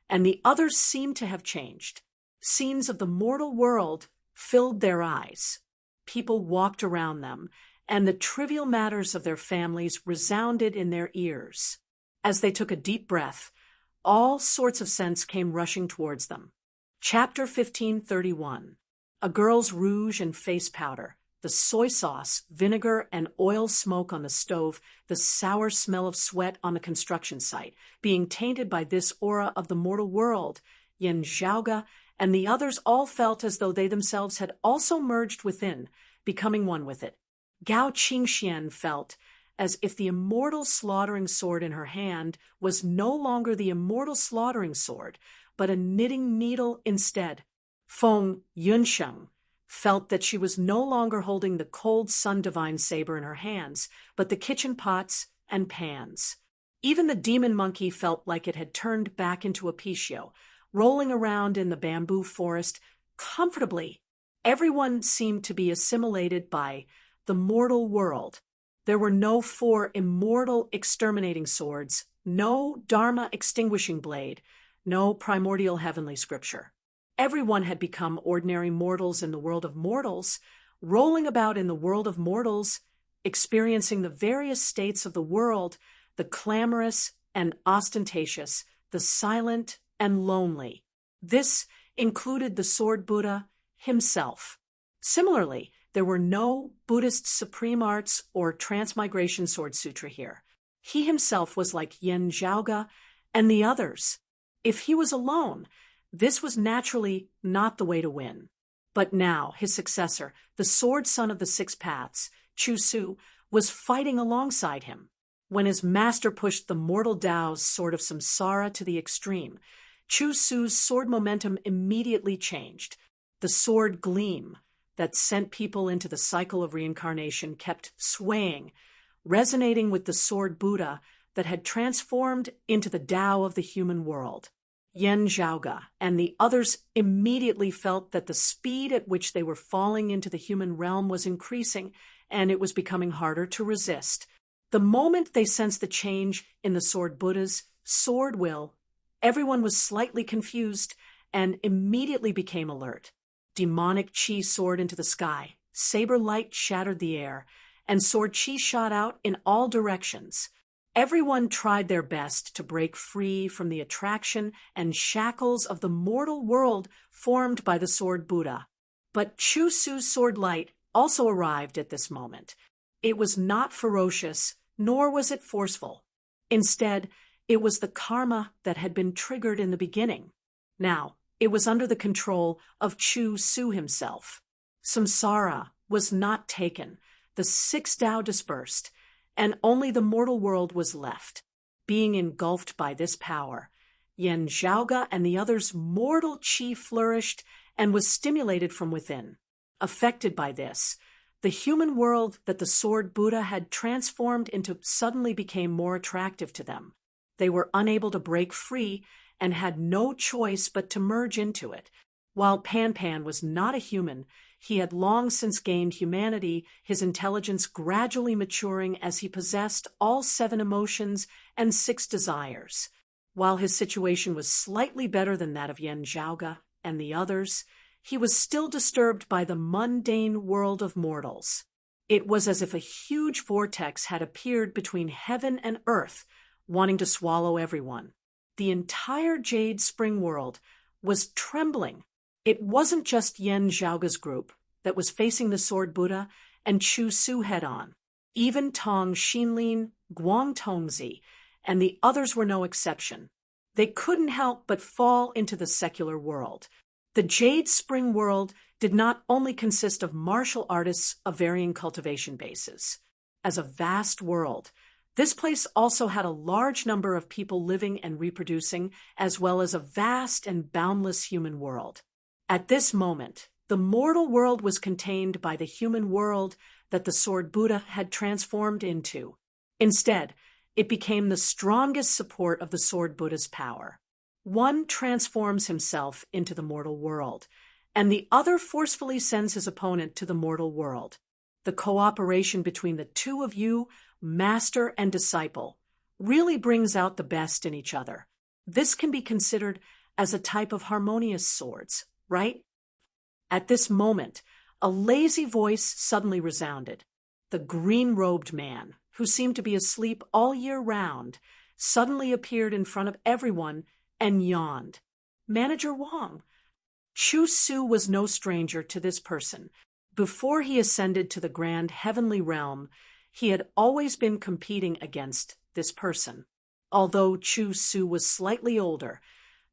and the others seemed to have changed. Scenes of the mortal world filled their eyes. People walked around them, and the trivial matters of their families resounded in their ears. As they took a deep breath, all sorts of scents came rushing towards them. Chapter 1531. A girl's rouge and face powder, the soy sauce, vinegar, and oil smoke on the stove, the sour smell of sweat on the construction site, being tainted by this aura of the mortal world, Yen Zhaoge and the others all felt as though they themselves had also merged within, becoming one with it. Gao Qingxian felt as if the immortal slaughtering sword in her hand was no longer the immortal slaughtering sword, but a knitting needle instead. Feng Yunsheng felt that she was no longer holding the cold sun divine saber in her hands, but the kitchen pots and pans. Even the demon monkey felt like it had turned back into a Pishio, rolling around in the bamboo forest comfortably. Everyone seemed to be assimilated by the mortal world. There were no 4 immortal exterminating swords, no Dharma extinguishing blade, no primordial heavenly scripture. Everyone had become ordinary mortals in the world of mortals, rolling about in the world of mortals, experiencing the various states of the world, the clamorous and ostentatious, the silent and lonely. This included the sword Buddha himself. Similarly, there were no Buddhist supreme arts or transmigration sword sutra here. He himself was like Yen Zhaoge and the others. If he was alone, this was naturally not the way to win. But now, his successor, the sword son of the 6 paths, Chu Su, was fighting alongside him. When his master pushed the mortal Tao's sword of samsara to the extreme, Chu Su's sword momentum immediately changed. The sword gleam that sent people into the cycle of reincarnation kept swaying, resonating with the sword Buddha that had transformed into the Tao of the human world. Yen Zhaoge and the others immediately felt that the speed at which they were falling into the human realm was increasing, and it was becoming harder to resist. The moment they sensed the change in the sword Buddha's sword will, everyone was slightly confused and immediately became alert. Demonic qi soared into the sky, saber light shattered the air, and sword qi shot out in all directions. Everyone tried their best to break free from the attraction and shackles of the mortal world formed by the sword Buddha. But Chu Su's sword light also arrived at this moment. It was not ferocious, nor was it forceful. Instead, it was the karma that had been triggered in the beginning. Now, it was under the control of Chu Su himself. Samsara was not taken. The 6 Tao dispersed, and only the mortal world was left. Being engulfed by this power, Yen Zhaoge and the others' mortal qi flourished and was stimulated from within. Affected by this, the human world that the sword Buddha had transformed into suddenly became more attractive to them. They were unable to break free and had no choice but to merge into it. While Pan Pan was not a human, he had long since gained humanity, his intelligence gradually maturing as he possessed all 7 emotions and 6 desires. While his situation was slightly better than that of Yen Zhaoge and the others, he was still disturbed by the mundane world of mortals. It was as if a huge vortex had appeared between heaven and earth, wanting to swallow everyone. The entire Jade Spring world was trembling. It wasn't just Yen Zhaoge's group that was facing the sword Buddha and Chu Su head-on. Even Tong Xinlin, Guang Tongzi, and the others were no exception. They couldn't help but fall into the secular world. The Jade Spring world did not only consist of martial artists of varying cultivation bases. As a vast world, this place also had a large number of people living and reproducing, as well as a vast and boundless human world. At this moment, the mortal world was contained by the human world that the Sword Buddha had transformed into. Instead, it became the strongest support of the Sword Buddha's power. One transforms himself into the mortal world, and the other forcefully sends his opponent to the mortal world. The cooperation between the two of you, master and disciple, really brings out the best in each other. This can be considered as a type of harmonious swords, right? At this moment, a lazy voice suddenly resounded. The green-robed man, who seemed to be asleep all year round, suddenly appeared in front of everyone and yawned. Manager Wang. Chu Su was no stranger to this person. Before he ascended to the grand heavenly realm, he had always been competing against this person. Although Chu Su was slightly older,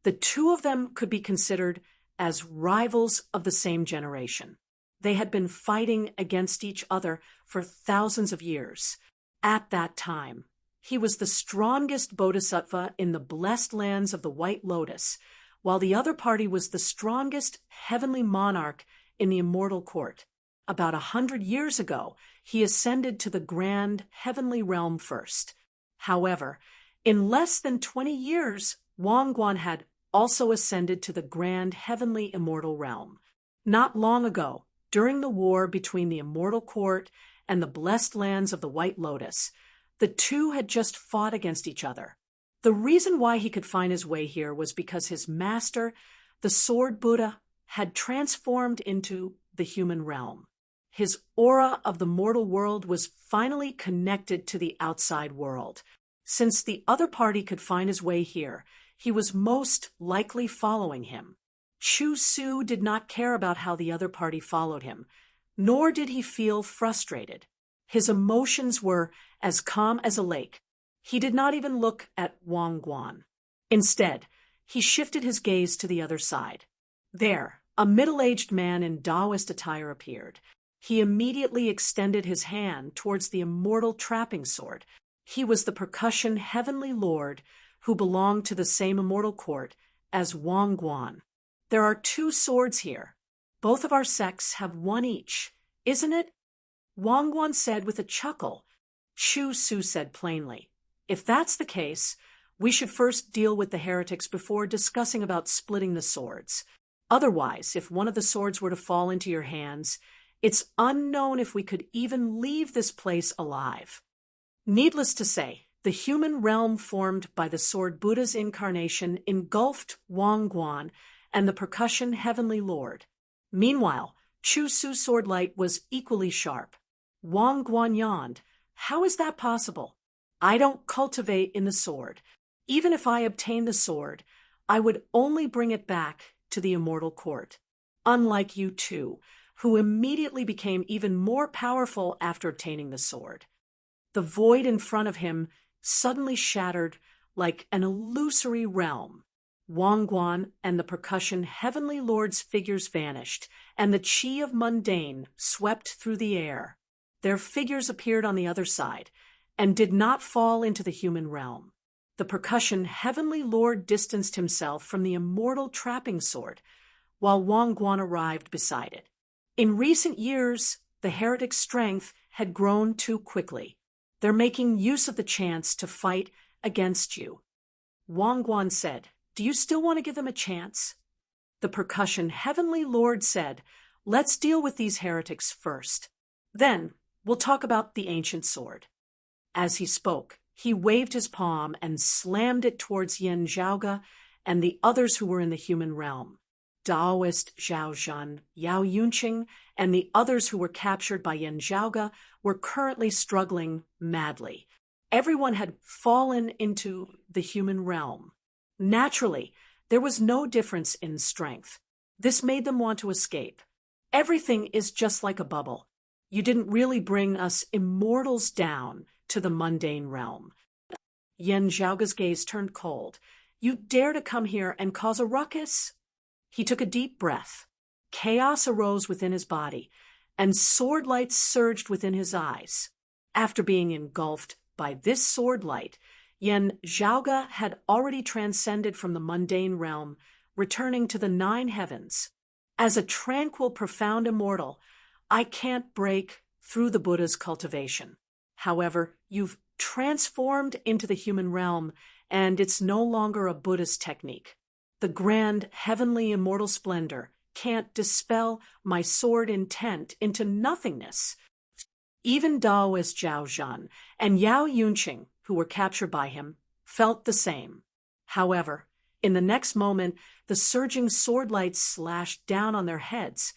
the two of them could be considered as rivals of the same generation. They had been fighting against each other for thousands of years. At that time, he was the strongest bodhisattva in the blessed lands of the White Lotus, while the other party was the strongest heavenly monarch in the immortal court. About 100 years ago, he ascended to the grand heavenly realm first. However, in less than 20 years, Wang Guan had also ascended to the grand heavenly immortal realm. Not long ago, during the war between the immortal court and the blessed lands of the White Lotus, the two had just fought against each other. The reason why he could find his way here was because his master, the Sword Buddha, had transformed into the human realm. His aura of the mortal world was finally connected to the outside world. Since the other party could find his way here, he was most likely following him. Chu Su did not care about how the other party followed him, nor did he feel frustrated. His emotions were as calm as a lake. He did not even look at Wang Guan. Instead, he shifted his gaze to the other side. There, a middle-aged man in Taoist attire appeared. He immediately extended his hand towards the immortal trapping sword. He was the percussion heavenly lord who belonged to the same immortal court as Wang Guan. There are two swords here. Both of our sects have one each, isn't it? Wang Guan said with a chuckle. Chu Su said plainly, if that's the case, we should first deal with the heretics before discussing about splitting the swords. Otherwise, if one of the swords were to fall into your hands, it's unknown if we could even leave this place alive. Needless to say, the human realm formed by the Sword Buddha's incarnation engulfed Wang Guan and the percussion heavenly lord. Meanwhile, Chu Su's sword light was equally sharp. Wang Guan yawned. How is that possible? I don't cultivate in the sword. Even if I obtain the sword, I would only bring it back to the immortal court. Unlike you two, who immediately became even more powerful after obtaining the sword. The void in front of him suddenly shattered like an illusory realm. Wang Guan and the percussion heavenly lord's figures vanished, and the chi of mundane swept through the air. Their figures appeared on the other side, and did not fall into the human realm. The percussion heavenly lord distanced himself from the immortal trapping sword, while Wang Guan arrived beside it. In recent years, the heretic's strength had grown too quickly. They're making use of the chance to fight against you. Wang Guan said, do you still want to give them a chance? The percussion heavenly lord said, let's deal with these heretics first. Then we'll talk about the ancient sword. As he spoke, he waved his palm and slammed it towards Yen Zhaoge and the others who were in the human realm. Taoist Zhao Zhan, Yao Yunqing, and the others who were captured by Yen Zhaoge were currently struggling madly. Everyone had fallen into the human realm. Naturally, there was no difference in strength. This made them want to escape. Everything is just like a bubble. You didn't really bring us immortals down to the mundane realm. Yen Zhaoge's gaze turned cold. You dare to come here and cause a ruckus? He took a deep breath. Chaos arose within his body, and sword lights surged within his eyes. After being engulfed by this sword light, Yen Zhaoge had already transcended from the mundane realm, returning to the 9 heavens. As a tranquil, profound immortal, I can't break through the Buddha's cultivation. However, you've transformed into the human realm, and it's no longer a Buddhist technique. The grand, heavenly, immortal splendor can't dispel my sword intent into nothingness. Even Daoist Zhao Zhan and Yao Yunqing, who were captured by him, felt the same. However, in the next moment, the surging sword lights slashed down on their heads,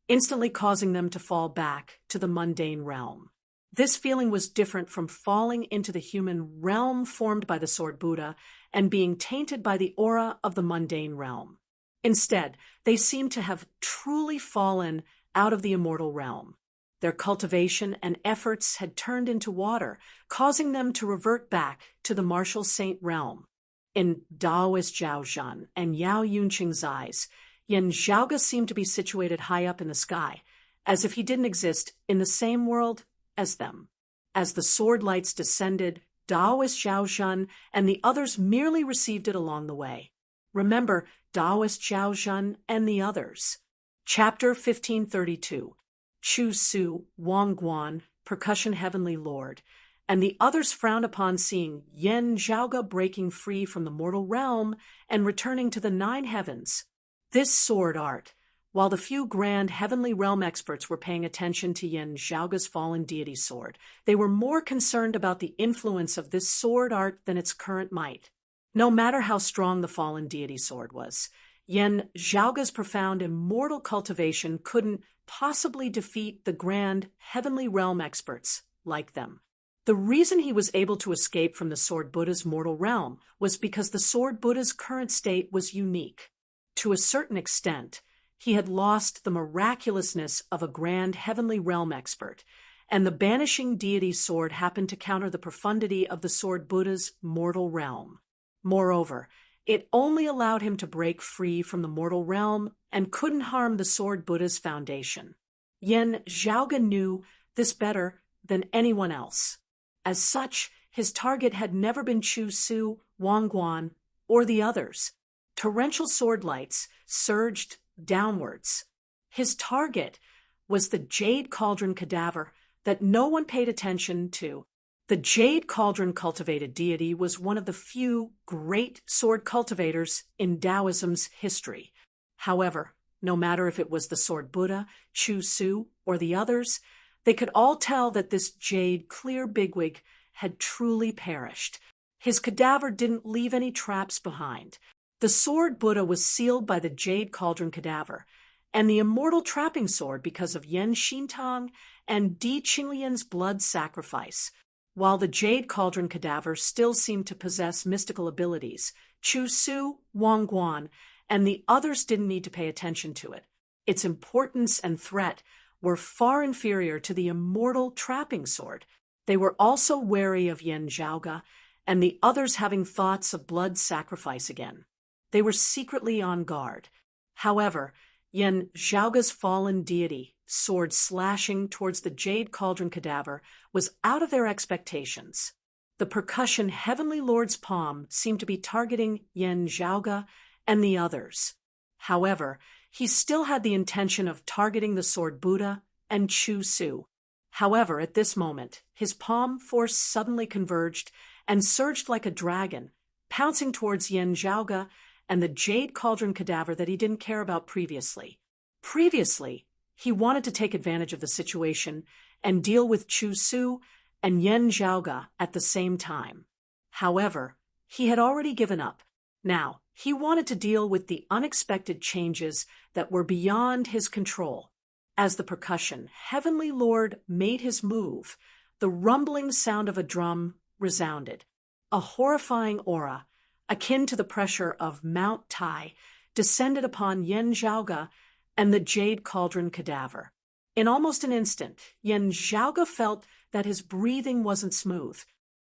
instantly causing them to fall back to the mundane realm. This feeling was different from falling into the human realm formed by the Sword Buddha and being tainted by the aura of the mundane realm. Instead, they seemed to have truly fallen out of the immortal realm. Their cultivation and efforts had turned into water, causing them to revert back to the martial saint realm. In Daoist Zhao Zhan and Yao Yunqing's eyes, Yen Zhaoge seemed to be situated high up in the sky, as if he didn't exist in the same world as them. As the sword lights descended, Daoist Zhao Zhan and the others merely received it along the way. Remember Daoist Zhao Zhan and the others. Chapter 1532. Chu Su, Wang Guan, Percussion Heavenly Lord, and the others frowned upon seeing Yen Zhaoge breaking free from the mortal realm and returning to the 9 heavens. This sword art, while the few grand heavenly realm experts were paying attention to Yen Zhaoge's fallen deity sword, they were more concerned about the influence of this sword art than its current might. No matter how strong the fallen deity sword was, Yen Zhaoge's profound immortal cultivation couldn't possibly defeat the grand heavenly realm experts like them. The reason he was able to escape from the Sword Buddha's mortal realm was because the Sword Buddha's current state was unique. To a certain extent, he had lost the miraculousness of a grand heavenly realm expert, and the banishing deity sword happened to counter the profundity of the Sword Buddha's mortal realm. Moreover, it only allowed him to break free from the mortal realm and couldn't harm the Sword Buddha's foundation. Yen Zhaoge knew this better than anyone else. As such, his target had never been Chu Su, Wang Guan, or the others. Torrential sword lights surged downwards. His target was the Jade Cauldron cadaver that no one paid attention to. The Jade Cauldron cultivated deity was one of the few great sword cultivators in Taoism's history. However, no matter if it was the Sword Buddha, Chu Su, or the others, they could all tell that this jade clear bigwig had truly perished. His cadaver didn't leave any traps behind. The Sword Buddha was sealed by the Jade Cauldron cadaver, and the immortal trapping sword because of Yen Xintang and Di Qinglian's blood sacrifice. While the Jade Cauldron cadaver still seemed to possess mystical abilities, Chu Su, Wang Guan, and the others didn't need to pay attention to it. Its importance and threat were far inferior to the immortal trapping sword. They were also wary of Yen Zhaoge and the others having thoughts of blood sacrifice again. They were secretly on guard. However, Yen Zhaoge's fallen deity, sword slashing towards the Jade Cauldron cadaver, was out of their expectations. The percussion Heavenly Lord's palm seemed to be targeting Yen Zhaoge and the others. However, he still had the intention of targeting the Sword Buddha and Chu Su. However, at this moment, his palm force suddenly converged and surged like a dragon, pouncing towards Yen Zhaoge and the Jade Cauldron cadaver that he didn't care about previously. Previously, he wanted to take advantage of the situation and deal with Chu Su and Yen Zhaoge at the same time. However, he had already given up. Now, he wanted to deal with the unexpected changes that were beyond his control. As the percussion Heavenly Lord made his move, the rumbling sound of a drum resounded. A horrifying aura, akin to the pressure of Mount Tai, descended upon Yen Zhaoge and the Jade Cauldron cadaver. In almost an instant, Yen Zhaoge felt that his breathing wasn't smooth.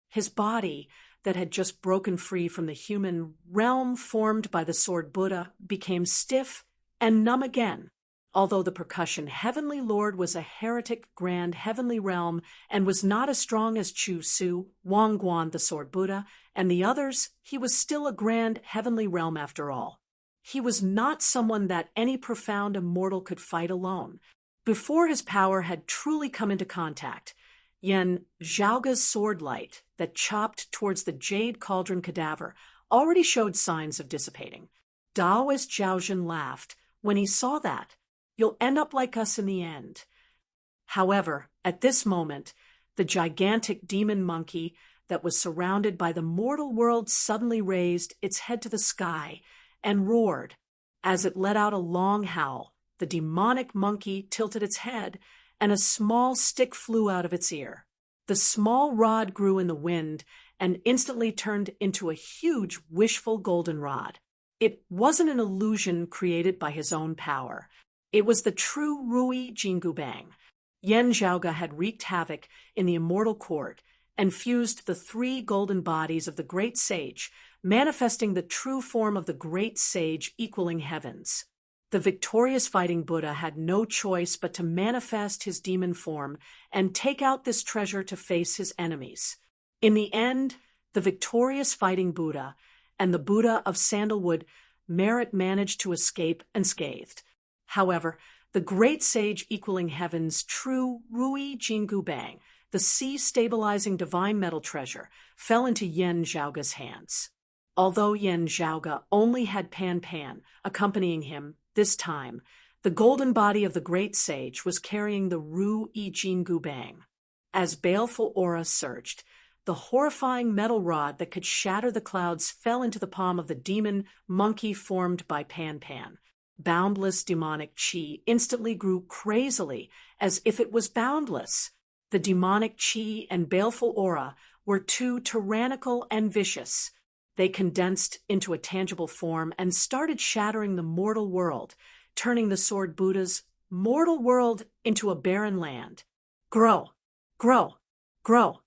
His body, that had just broken free from the human realm formed by the sword Buddha, became stiff and numb again. Although the percussion Heavenly Lord was a heretic grand heavenly realm and was not as strong as Chu Su, Wangguan the sword Buddha, and the others, he was still a grand heavenly realm after all. He was not someone that any profound immortal could fight alone. Before his power had truly come into contact, Yen Zhaoge's sword light that chopped towards the jade cauldron cadaver already showed signs of dissipating. Taoist Zhaojun laughed when he saw that. You'll end up like us in the end. However, at this moment, the gigantic demon monkey that was surrounded by the mortal world suddenly raised its head to the sky and roared. As it let out a long howl, the demonic monkey tilted its head, and a small stick flew out of its ear. The small rod grew in the wind and instantly turned into a huge, wishful goldenrod. It wasn't an illusion created by his own power. It was the true Rui Jingubang. Yen Zhaoge had wreaked havoc in the immortal court and fused the three golden bodies of the great sage, manifesting the true form of the great sage equaling heavens. The victorious fighting Buddha had no choice but to manifest his demon form and take out this treasure to face his enemies. In the end, the victorious fighting Buddha and the Buddha of Sandalwood Merit managed to escape unscathed. However, the great sage equaling heaven's true Rui Jingubang, the sea-stabilizing divine metal treasure, fell into Yen Zhaoge's hands. Although Yen Zhaoge only had Pan Pan accompanying him this time, the golden body of the great sage was carrying the Rui Jingubang. As baleful aura surged, the horrifying metal rod that could shatter the clouds fell into the palm of the demon monkey formed by Pan Pan. Boundless demonic chi instantly grew crazily as if it was boundless. The demonic chi and baleful aura were too tyrannical and vicious. They condensed into a tangible form and started shattering the mortal world, turning the sword Buddha's mortal world into a barren land. Grow, grow, grow.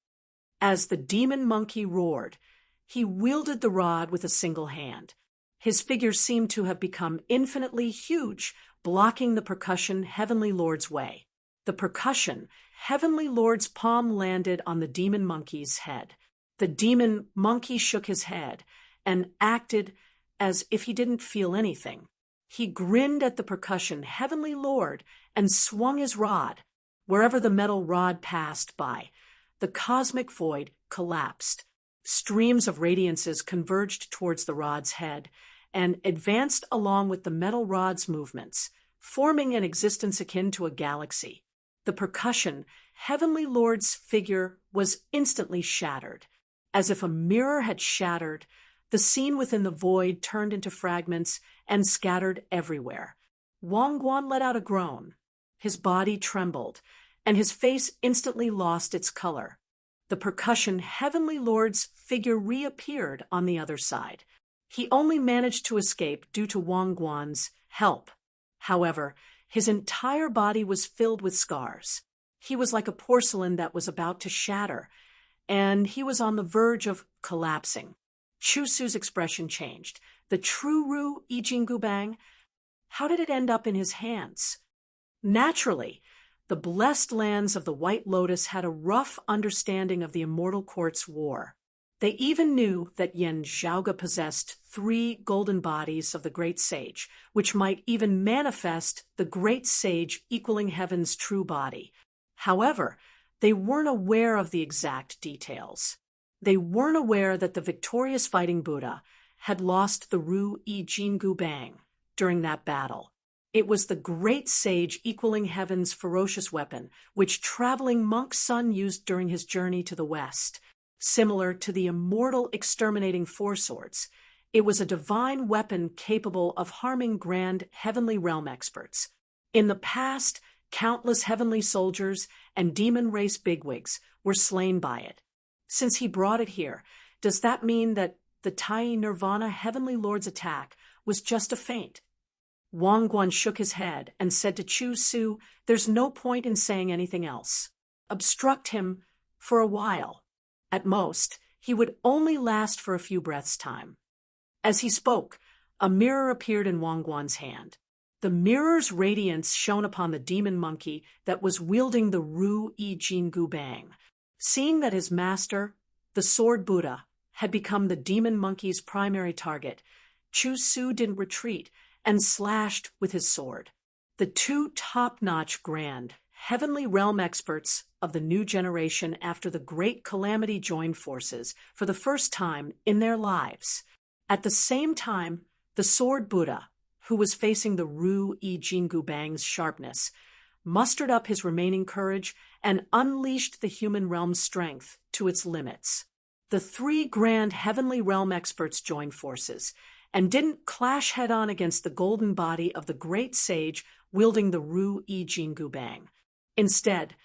As the demon monkey roared, he wielded the rod with a single hand. His figure seemed to have become infinitely huge, blocking the percussion Heavenly Lord's way. The percussion Heavenly Lord's palm landed on the demon monkey's head. The demon monkey shook his head and acted as if he didn't feel anything. He grinned at the percussion Heavenly Lord and swung his rod. Wherever the metal rod passed by, the cosmic void collapsed. Streams of radiances converged towards the rod's head and advanced along with the metal rod's movements, forming an existence akin to a galaxy. The percussion Heavenly Lord's figure was instantly shattered. As if a mirror had shattered, the scene within the void turned into fragments and scattered everywhere. Wangguan let out a groan. His body trembled, and his face instantly lost its color. The percussion Heavenly Lord's figure reappeared on the other side. He only managed to escape due to Wangguan's help. However, his entire body was filled with scars. He was like a porcelain that was about to shatter, and he was on the verge of collapsing. Chu Su's expression changed. The true Ru Jingubang, how did it end up in his hands? Naturally, the blessed lands of the White Lotus had a rough understanding of the immortal court's war. They even knew that Yen Zhaoge possessed 3 golden bodies of the great sage, which might even manifest the great sage equaling heaven's true body. However, they weren't aware of the exact details. They weren't aware that the victorious fighting Buddha had lost the Ru Jingubang during that battle. It was the great sage equaling heaven's ferocious weapon, which traveling monk Sun used during his journey to the west. Similar to the immortal exterminating four swords, it was a divine weapon capable of harming grand heavenly realm experts. In the past, countless heavenly soldiers and demon race bigwigs were slain by it. Since he brought it here, does that mean that the Tai Nirvana Heavenly Lord's attack was just a feint? Wang Guan shook his head and said to Chu Su, "There's no point in saying anything else. Obstruct him for a while. At most, he would only last for a few breaths' time." As he spoke, a mirror appeared in Wang Guan's hand. The mirror's radiance shone upon the demon monkey that was wielding the Ru Yi Jin Gu Bang. Seeing that his master, the Sword Buddha, had become the demon monkey's primary target, Chu Su didn't retreat and slashed with his sword. The two top-notch grand, heavenly realm experts of the new generation after the great calamity joined forces for the first time in their lives. At the same time, the Sword Buddha, who was facing the Ru Yi Jin Gu Bang's sharpness, mustered up his remaining courage and unleashed the human realm's strength to its limits. The three grand heavenly realm experts joined forces and didn't clash head-on against the golden body of the great sage wielding the Ru Yi Jin Gu Bang. Instead,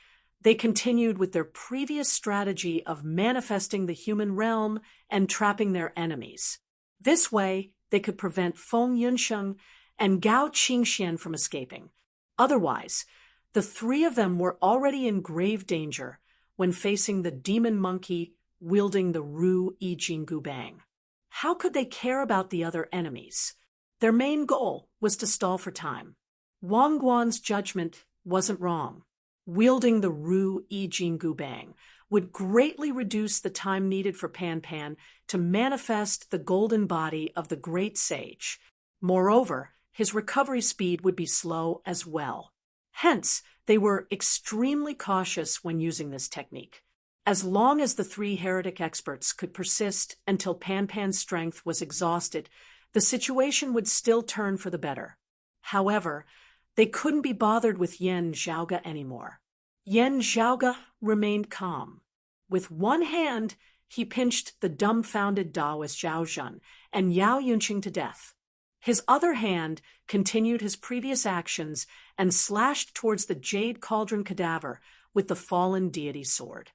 they continued with their previous strategy of manifesting the human realm and trapping their enemies. This way, they could prevent Feng Yunsheng and Gao Qingxian from escaping. Otherwise, the three of them were already in grave danger when facing the demon monkey wielding the Ru Yi Jin Gu Bang. How could they care about the other enemies? Their main goal was to stall for time. Wang Guan's judgment wasn't wrong. Wielding the Ru Yi Jin Gu Bang would greatly reduce the time needed for Pan Pan to manifest the golden body of the great sage. Moreover, his recovery speed would be slow as well. Hence, they were extremely cautious when using this technique. As long as the three heretic experts could persist until Pan Pan's strength was exhausted, the situation would still turn for the better. However, they couldn't be bothered with Yan Zhaoge anymore. Yan Zhaoge remained calm. With one hand, he pinched the dumbfounded Taoist Zhao Zhen and Yao Yunqing to death. His other hand continued his previous actions and slashed towards the jade cauldron cadaver with the fallen deity sword.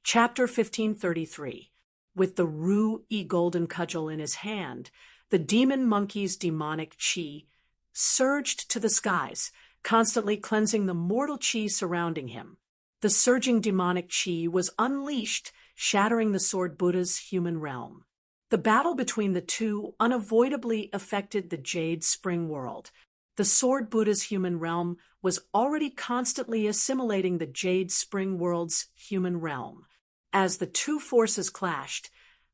Chapter 1533. With the Ru Yi golden cudgel in his hand, the demon monkey's demonic qi surged to the skies, constantly cleansing the mortal qi surrounding him. The surging demonic qi was unleashed, shattering the Sword Buddha's human realm. The battle between the two unavoidably affected the Jade Spring world. The Sword Buddha's human realm was already constantly assimilating the Jade Spring world's human realm. As the two forces clashed,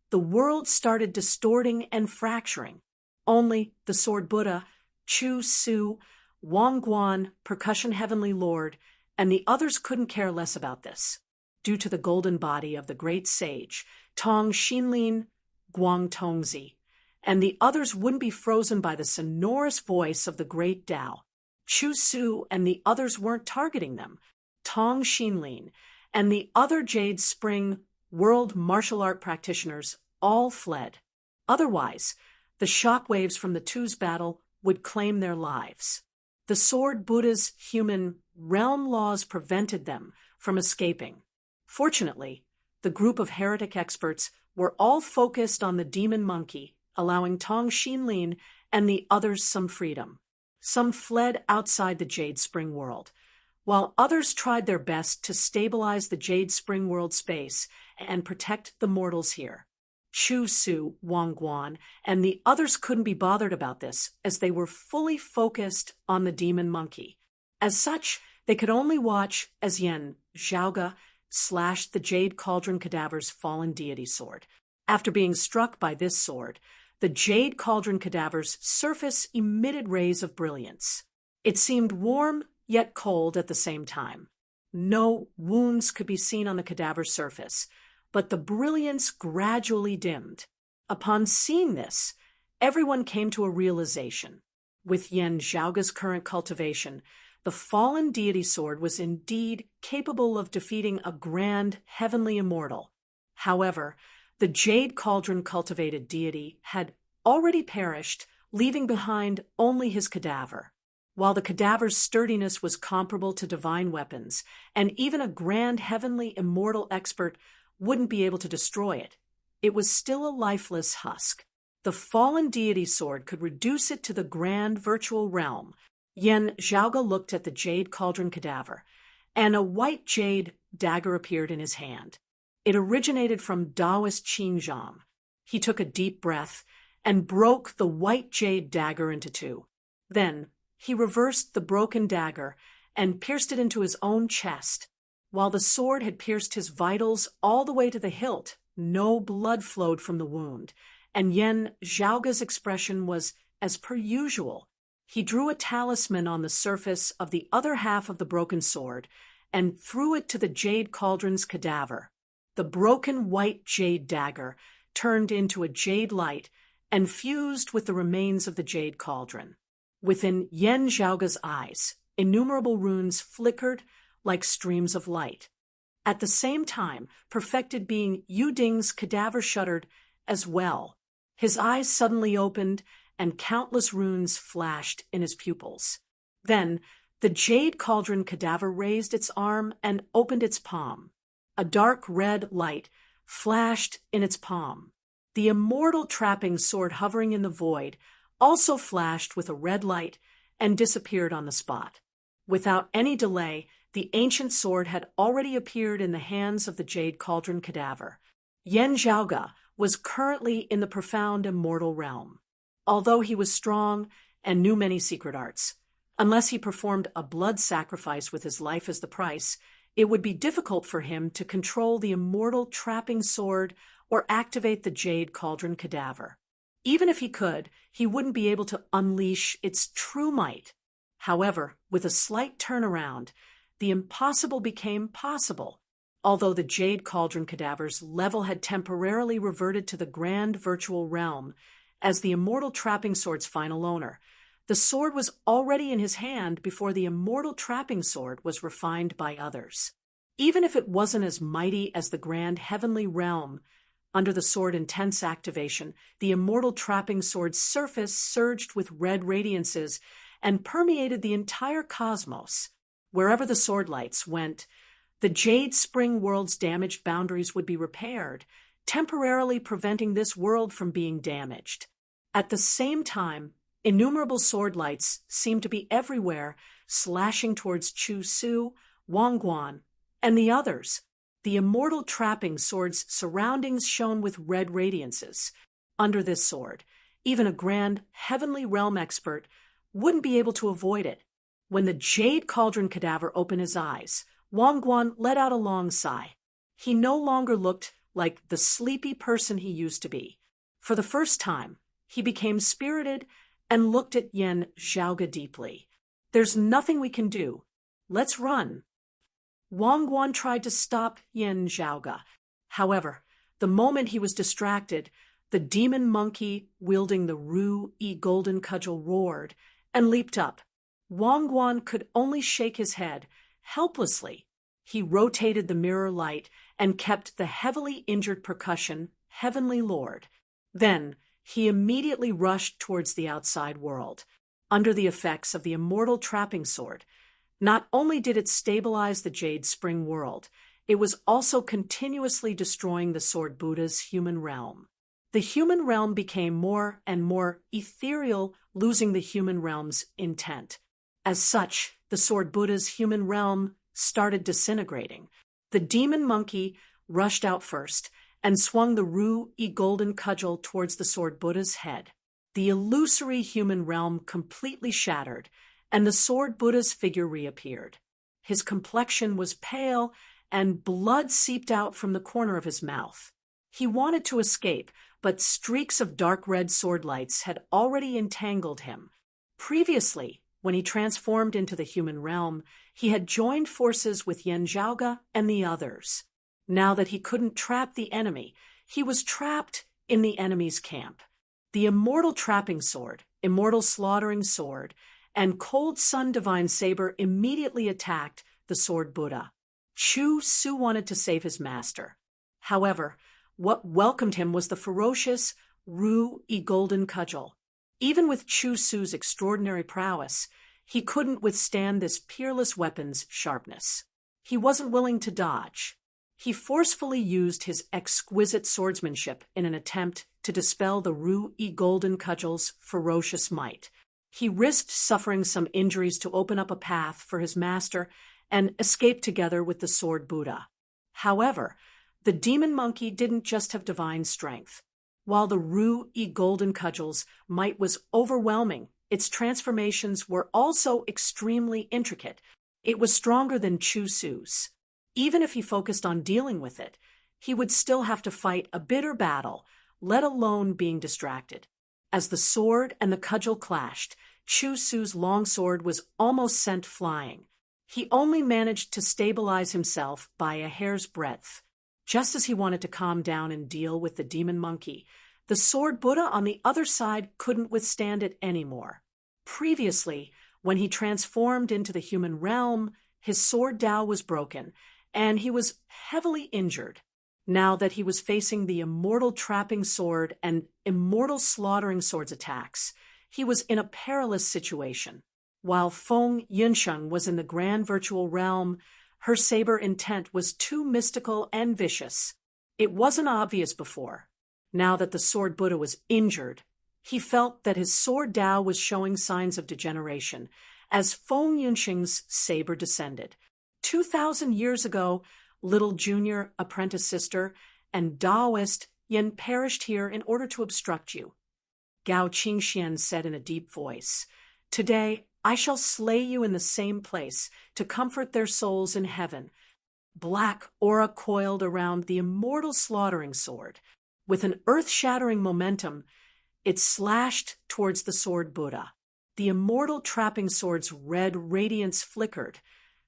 the world started distorting and fracturing. Only the Sword Buddha, Chu Su, Wang Guan, Percussion Heavenly Lord, and the others couldn't care less about this. Due to the golden body of the great sage, Tong Xinlin, Guang Tongzi, and the others wouldn't be frozen by the sonorous voice of the great Tao. Chu Su and the others weren't targeting them. Tong Xinlin and the other Jade Spring world martial art practitioners all fled. Otherwise, the shockwaves from the two's battle would claim their lives. The Sword Buddha's human realm laws prevented them from escaping. Fortunately, the group of heretic experts were all focused on the demon monkey, allowing Tong Xinlin and the others some freedom. Some fled outside the Jade Spring world, while others tried their best to stabilize the Jade Spring world space and protect the mortals here. Chu Su, Wang Guan, and the others couldn't be bothered about this, as they were fully focused on the demon monkey. As such, they could only watch as Yan Zhaoge slashed the jade cauldron cadaver's fallen deity sword. After being struck by this sword, the jade cauldron cadaver's surface emitted rays of brilliance. It seemed warm, yet cold at the same time. No wounds could be seen on the cadaver's surface, but the brilliance gradually dimmed. Upon seeing this, everyone came to a realization. With Yan Zhaoge's current cultivation, the fallen deity sword was indeed capable of defeating a grand heavenly immortal. However, the jade cauldron cultivated deity had already perished, leaving behind only his cadaver. While the cadaver's sturdiness was comparable to divine weapons, and even a grand heavenly immortal expert wouldn't be able to destroy it, it was still a lifeless husk. The fallen deity sword could reduce it to the grand virtual realm. Yen Zhaoge looked at the jade cauldron cadaver, and a white jade dagger appeared in his hand. It originated from Taoist Qinzhang. He took a deep breath and broke the white jade dagger into two. Then he reversed the broken dagger and pierced it into his own chest. While the sword had pierced his vitals all the way to the hilt, no blood flowed from the wound, and Yen Zhaoge's expression was as per usual. He drew a talisman on the surface of the other half of the broken sword and threw it to the jade cauldron's cadaver. The broken white jade dagger turned into a jade light and fused with the remains of the jade cauldron. Within Yen Zhaoge's eyes, innumerable runes flickered like streams of light. At the same time, perfected being Yu Ding's cadaver shuddered as well. His eyes suddenly opened, and countless runes flashed in his pupils. Then, the jade cauldron cadaver raised its arm and opened its palm. A dark red light flashed in its palm. The immortal trapping sword hovering in the void also flashed with a red light and disappeared on the spot. Without any delay, the ancient sword had already appeared in the hands of the jade cauldron cadaver. Yen Zhaoge was currently in the profound immortal realm. Although he was strong and knew many secret arts, unless he performed a blood sacrifice with his life as the price, it would be difficult for him to control the immortal trapping sword or activate the jade cauldron cadaver. Even if he could, he wouldn't be able to unleash its true might. However, with a slight turnaround, the impossible became possible. Although the jade cauldron cadaver's level had temporarily reverted to the grand virtual realm, as the immortal trapping sword's final owner, the sword was already in his hand before the immortal trapping sword was refined by others. Even if it wasn't as mighty as the grand heavenly realm, under the sword's intense activation, the immortal trapping sword's surface surged with red radiances and permeated the entire cosmos. Wherever the sword lights went, the Jade Spring world's damaged boundaries would be repaired, temporarily preventing this world from being damaged. At the same time, innumerable sword lights seemed to be everywhere, slashing towards Chu Su, Wang Guan, and the others. The immortal trapping sword's surroundings shone with red radiances. Under this sword, even a grand heavenly realm expert wouldn't be able to avoid it. When the jade cauldron cadaver opened his eyes, Wang Guan let out a long sigh. He no longer looked like the sleepy person he used to be. For the first time, he became spirited and looked at Yen Zhaoge deeply. "There's nothing we can do. Let's run." Wang Guan tried to stop Yen Zhaoge. However, the moment he was distracted, the demon monkey wielding the Ru-Yi golden cudgel roared and leaped up. Wang Guan could only shake his head, helplessly. He rotated the mirror light and kept the heavily injured percussion, Heavenly Lord. Then, he immediately rushed towards the outside world. Under the effects of the immortal trapping sword, not only did it stabilize the Jade Spring world, it was also continuously destroying the Sword Buddha's human realm. The human realm became more and more ethereal, losing the human realm's intent. As such, the Sword Buddha's human realm started disintegrating. The demon monkey rushed out first and swung the Ru-Yi golden cudgel towards the Sword Buddha's head. The illusory human realm completely shattered, and the Sword Buddha's figure reappeared. His complexion was pale, and blood seeped out from the corner of his mouth. He wanted to escape, but streaks of dark red sword lights had already entangled him. Previously, when he transformed into the human realm, he had joined forces with Yen Zhaoge and the others. Now that he couldn't trap the enemy, he was trapped in the enemy's camp. The immortal trapping sword, immortal slaughtering sword, and cold sun divine saber immediately attacked the Sword Buddha. Chu Su wanted to save his master. However, what welcomed him was the ferocious Ru-Yi golden cudgel. Even with Chu Su's extraordinary prowess, he couldn't withstand this peerless weapon's sharpness. He wasn't willing to dodge. He forcefully used his exquisite swordsmanship in an attempt to dispel the Ru-E golden cudgel's ferocious might. He risked suffering some injuries to open up a path for his master and escape together with the sword Buddha. However, the demon monkey didn't just have divine strength. While the Ru-E golden cudgel's might was overwhelming, its transformations were also extremely intricate. It was stronger than Chu Su's. Even if he focused on dealing with it, he would still have to fight a bitter battle, let alone being distracted. As the sword and the cudgel clashed, Chu Su's longsword was almost sent flying. He only managed to stabilize himself by a hair's breadth. Just as he wanted to calm down and deal with the demon monkey, the sword Buddha on the other side couldn't withstand it anymore. Previously, when he transformed into the human realm, his sword Dao was broken, and he was heavily injured. Now that he was facing the immortal trapping sword and immortal slaughtering sword's attacks, he was in a perilous situation. While Feng Yunsheng was in the grand virtual realm, her saber intent was too mystical and vicious. It wasn't obvious before. Now that the sword Buddha was injured, he felt that his sword Dao was showing signs of degeneration as Feng Yunsheng's saber descended. 2,000 years ago, little junior apprentice sister and Taoist Yin perished here in order to obstruct you. Gao Qingxian said in a deep voice, "Today, I shall slay you in the same place to comfort their souls in heaven." Black aura coiled around the immortal slaughtering sword. With an earth-shattering momentum, it slashed towards the sword Buddha. The immortal trapping sword's red radiance flickered,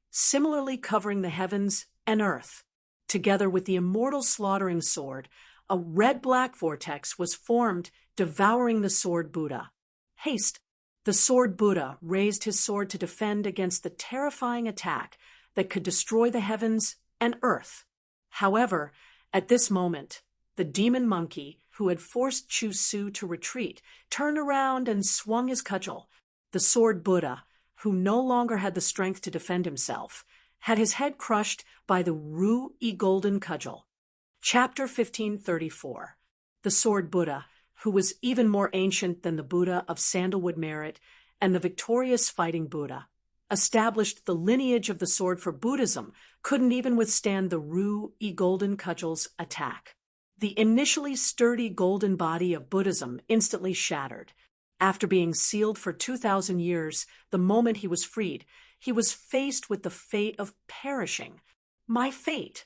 similarly covering the heavens and earth. Together with the immortal slaughtering sword, a red-black vortex was formed, devouring the sword Buddha. Haste! The sword Buddha raised his sword to defend against the terrifying attack that could destroy the heavens and earth. However, at this moment, the demon monkey, who had forced Chu Su to retreat, turned around and swung his cudgel. The sword Buddha, who no longer had the strength to defend himself, had his head crushed by the Ru-E golden cudgel. Chapter 1534. The sword Buddha, who was even more ancient than the Buddha of sandalwood merit and the victorious fighting Buddha, established the lineage of the sword for Buddhism, couldn't even withstand the Ru-E golden cudgel's attack. The initially sturdy golden body of Buddhism instantly shattered. After being sealed for 2,000 years, the moment he was freed, he was faced with the fate of perishing. My fate.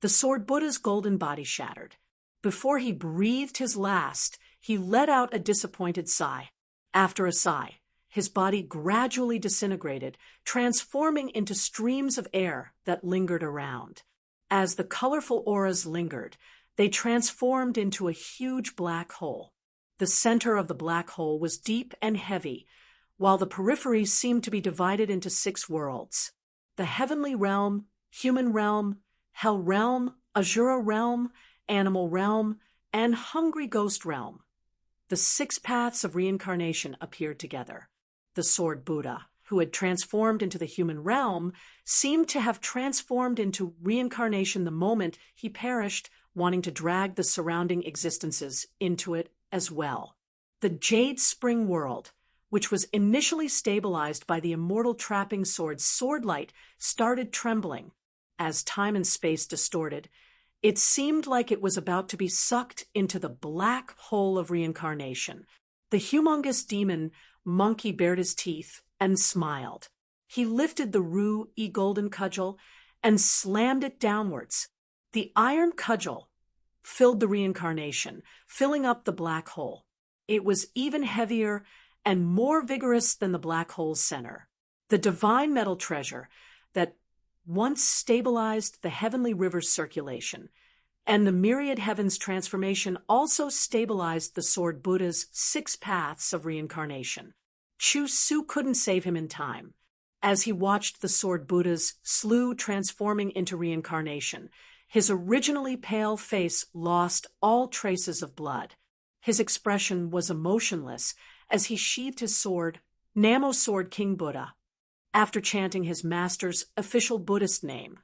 The sword Buddha's golden body shattered. Before he breathed his last, he let out a disappointed sigh. After a sigh, his body gradually disintegrated, transforming into streams of air that lingered around. As the colorful auras lingered, they transformed into a huge black hole. The center of the black hole was deep and heavy, while the periphery seemed to be divided into 6 worlds: the heavenly realm, human realm, hell realm, Azura realm, animal realm, and hungry ghost realm. The 6 paths of reincarnation appeared together. The sword Buddha, who had transformed into the human realm, seemed to have transformed into reincarnation the moment he perished, wanting to drag the surrounding existences into it as well. The Jade Spring world, which was initially stabilized by the immortal trapping sword's swordlight, started trembling. As time and space distorted, it seemed like it was about to be sucked into the black hole of reincarnation. The humongous demon monkey bared his teeth and smiled. He lifted the Ru-E golden cudgel and slammed it downwards. The iron cudgel filled the reincarnation, filling up the black hole. It was even heavier and more vigorous than the black hole's center. The divine metal treasure that once stabilized the heavenly river's circulation, and the myriad heavens transformation also stabilized the sword Buddha's 6 paths of reincarnation. Chu Su couldn't save him in time. As he watched the sword Buddha's slew transforming into reincarnation, his originally pale face lost all traces of blood. His expression was emotionless as he sheathed his sword, Namo Sword King Buddha. After chanting his master's official Buddhist name,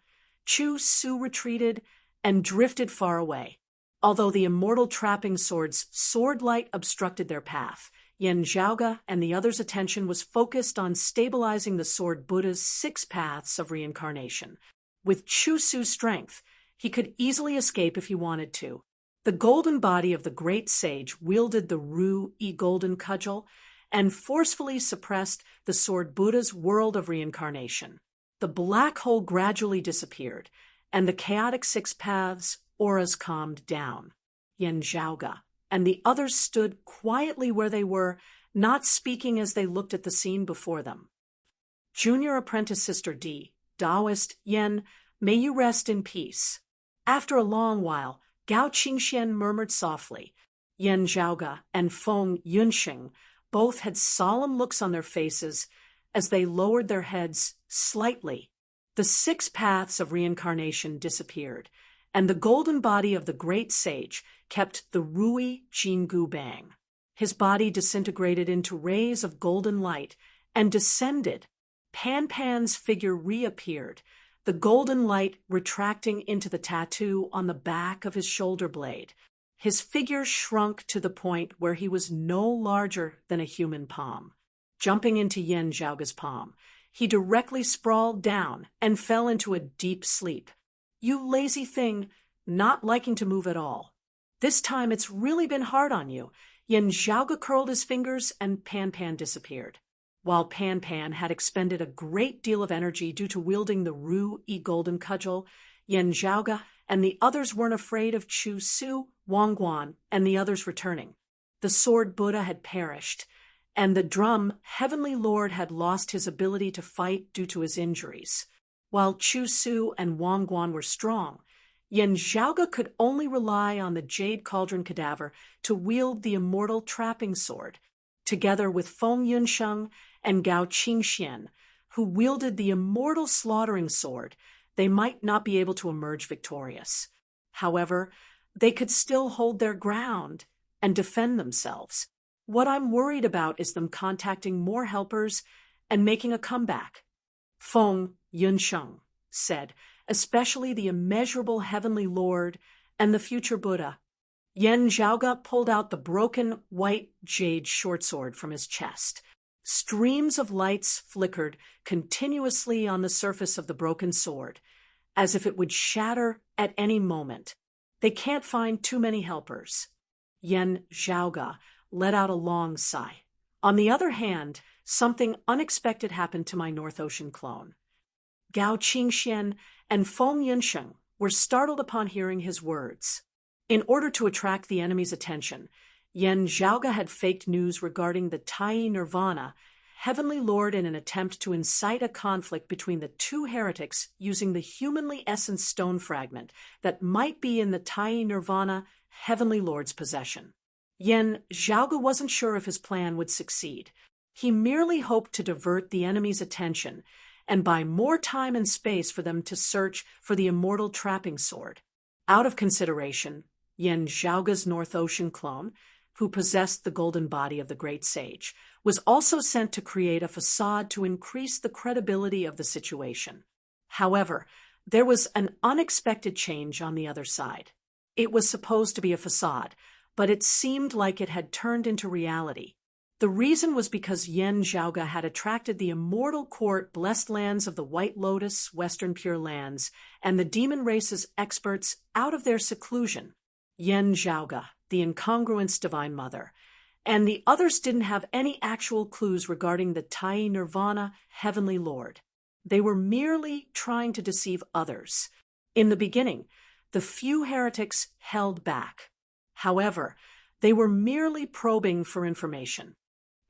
Chu Su retreated and drifted far away. Although the immortal trapping sword's sword light obstructed their path, Yen Zhaoge and the others' attention was focused on stabilizing the sword Buddha's 6 paths of reincarnation. With Chu Su's strength, he could easily escape if he wanted to. The golden body of the great sage wielded the Ru-Yi golden cudgel and forcefully suppressed the sword Buddha's world of reincarnation. The black hole gradually disappeared, and the chaotic 6 paths auras calmed down. Yen Zhaoge and the others stood quietly where they were, not speaking as they looked at the scene before them. Junior apprentice Sister D, Taoist Yen, may you rest in peace. After a long while, Gao Qingxian murmured softly. Yen Zhaoge and Feng Yunxing both had solemn looks on their faces as they lowered their heads slightly. The 6 paths of reincarnation disappeared, and the golden body of the great sage kept the Rui Jingu Bang. His body disintegrated into rays of golden light and descended. Pan Pan's figure reappeared, the golden light retracting into the tattoo on the back of his shoulder blade. His figure shrunk to the point where he was no larger than a human palm. Jumping into Yen Zhaoge's palm, he directly sprawled down and fell into a deep sleep. You lazy thing, not liking to move at all. This time it's really been hard on you. Yen Zhaoge curled his fingers and Pan Pan disappeared. While Pan Pan had expended a great deal of energy due to wielding the Ru-Yi golden cudgel, Yen Zhaoge and the others weren't afraid of Chu Su, Wang Guan, and the others returning. The sword Buddha had perished, and the drum Heavenly Lord had lost his ability to fight due to his injuries. While Chu Su and Wang Guan were strong, Yen Zhaoge could only rely on the Jade Cauldron cadaver to wield the immortal trapping sword, together with Feng Yunsheng and Gao Qingxian, who wielded the immortal slaughtering sword. They might not be able to emerge victorious. However, they could still hold their ground and defend themselves. What I'm worried about is them contacting more helpers and making a comeback. Feng Yunsheng said, especially the immeasurable Heavenly Lord and the future Buddha. Yen Zhaoge pulled out the broken white jade short sword from his chest. Streams of lights flickered continuously on the surface of the broken sword, as if it would shatter at any moment. They can't find too many helpers. Yen Zhaoge let out a long sigh. On the other hand, something unexpected happened to my North Ocean clone. Gao Qingxian and Feng Yunsheng were startled upon hearing his words. In order to attract the enemy's attention, Yen Zhaoge had faked news regarding the Tai Nirvana, Heavenly Lord, in an attempt to incite a conflict between the 2 heretics using the humanly essenced stone fragment that might be in the Tai Nirvana, Heavenly Lord's possession. Yen Zhaoge wasn't sure if his plan would succeed. He merely hoped to divert the enemy's attention and buy more time and space for them to search for the immortal trapping sword. Out of consideration, Yen Zhaoge's North Ocean clone, who possessed the golden body of the great sage, was also sent to create a facade to increase the credibility of the situation. However, there was an unexpected change on the other side. It was supposed to be a facade, but it seemed like it had turned into reality. The reason was because Yen Zhaoge had attracted the immortal court blessed lands of the White Lotus, Western Pure Lands, and the demon race's experts out of their seclusion. Yen Zhaoge, the incongruence Divine Mother, and the others didn't have any actual clues regarding the Tai Nirvana, Heavenly Lord. They were merely trying to deceive others. In the beginning, the few heretics held back. However, they were merely probing for information.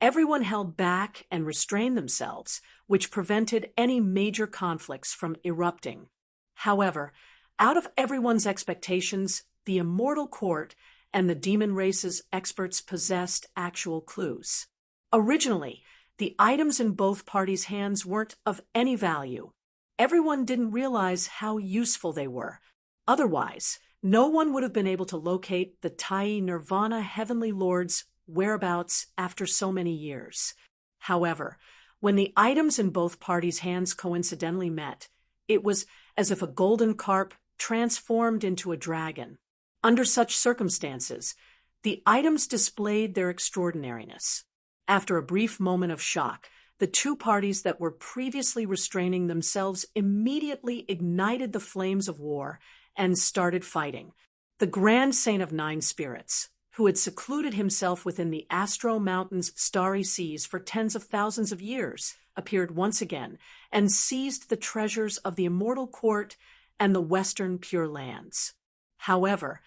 Everyone held back and restrained themselves, which prevented any major conflicts from erupting. However, out of everyone's expectations, the immortal court and the demon race's experts possessed actual clues. Originally, the items in both parties' hands weren't of any value. Everyone didn't realize how useful they were. Otherwise, no one would have been able to locate the Tai Nirvana Heavenly Lord's whereabouts after so many years. However, when the items in both parties' hands coincidentally met, It was as if a golden carp transformed into a dragon. Under such circumstances, the items displayed their extraordinariness. After a brief moment of shock, the two parties that were previously restraining themselves immediately ignited the flames of war and started fighting. The Grand Saint of Nine Spirits, who had secluded himself within the Astro Mountain's starry seas for tens of thousands of years, appeared once again and seized the treasures of the Immortal Court and the Western Pure Lands. However,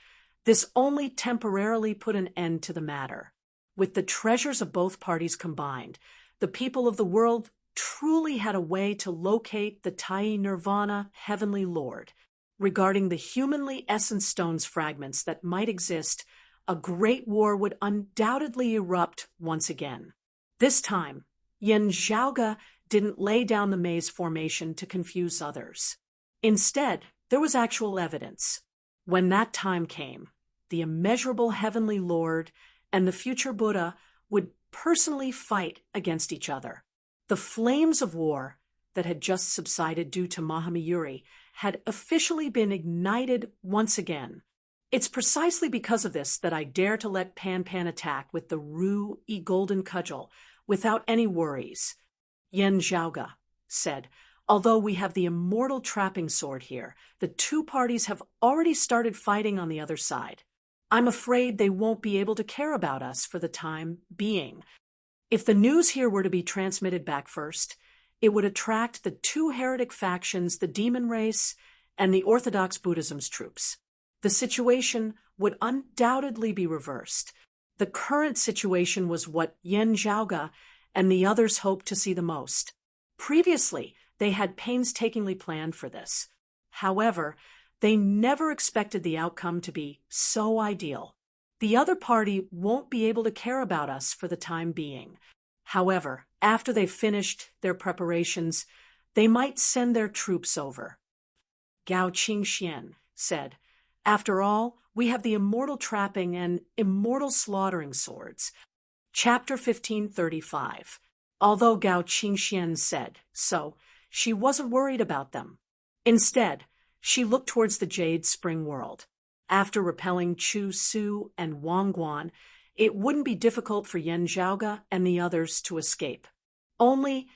this only temporarily put an end to the matter. With the treasures of both parties combined, the people of the world truly had a way to locate the Tai Nirvana Heavenly Lord. Regarding the humanly essence stones fragments that might exist, a great war would undoubtedly erupt once again. This time, Yen Zhaoge didn't lay down the maze formation to confuse others. Instead, there was actual evidence. When that time came, the immeasurable Heavenly Lord and the future Buddha would personally fight against each other. The flames of war that had just subsided due to Mahamayuri had officially been ignited once again. It's precisely because of this that I dare to let Pan Pan attack with the Ru-E Golden Cudgel without any worries. Yen Zhaoge said, although we have the immortal trapping sword here, the two parties have already started fighting on the other side. I'm afraid they won't be able to care about us for the time being. If the news here were to be transmitted back first, it would attract the two heretic factions, the demon race and the Orthodox Buddhism's troops. The situation would undoubtedly be reversed. The current situation was what Yen Zhaoge and the others hoped to see the most. Previously, they had painstakingly planned for this. However, they never expected the outcome to be so ideal. The other party won't be able to care about us for the time being. However, after they've finished their preparations, they might send their troops over. Gao Qingxian said, after all, we have the immortal trapping and immortal slaughtering swords. Chapter 1535. Although Gao Qingxian said so, she wasn't worried about them. Instead, she looked towards the Jade Spring World. After repelling Chu Su and Wang Guan, it wouldn't be difficult for Yen Zhaoge and the others to escape. Only,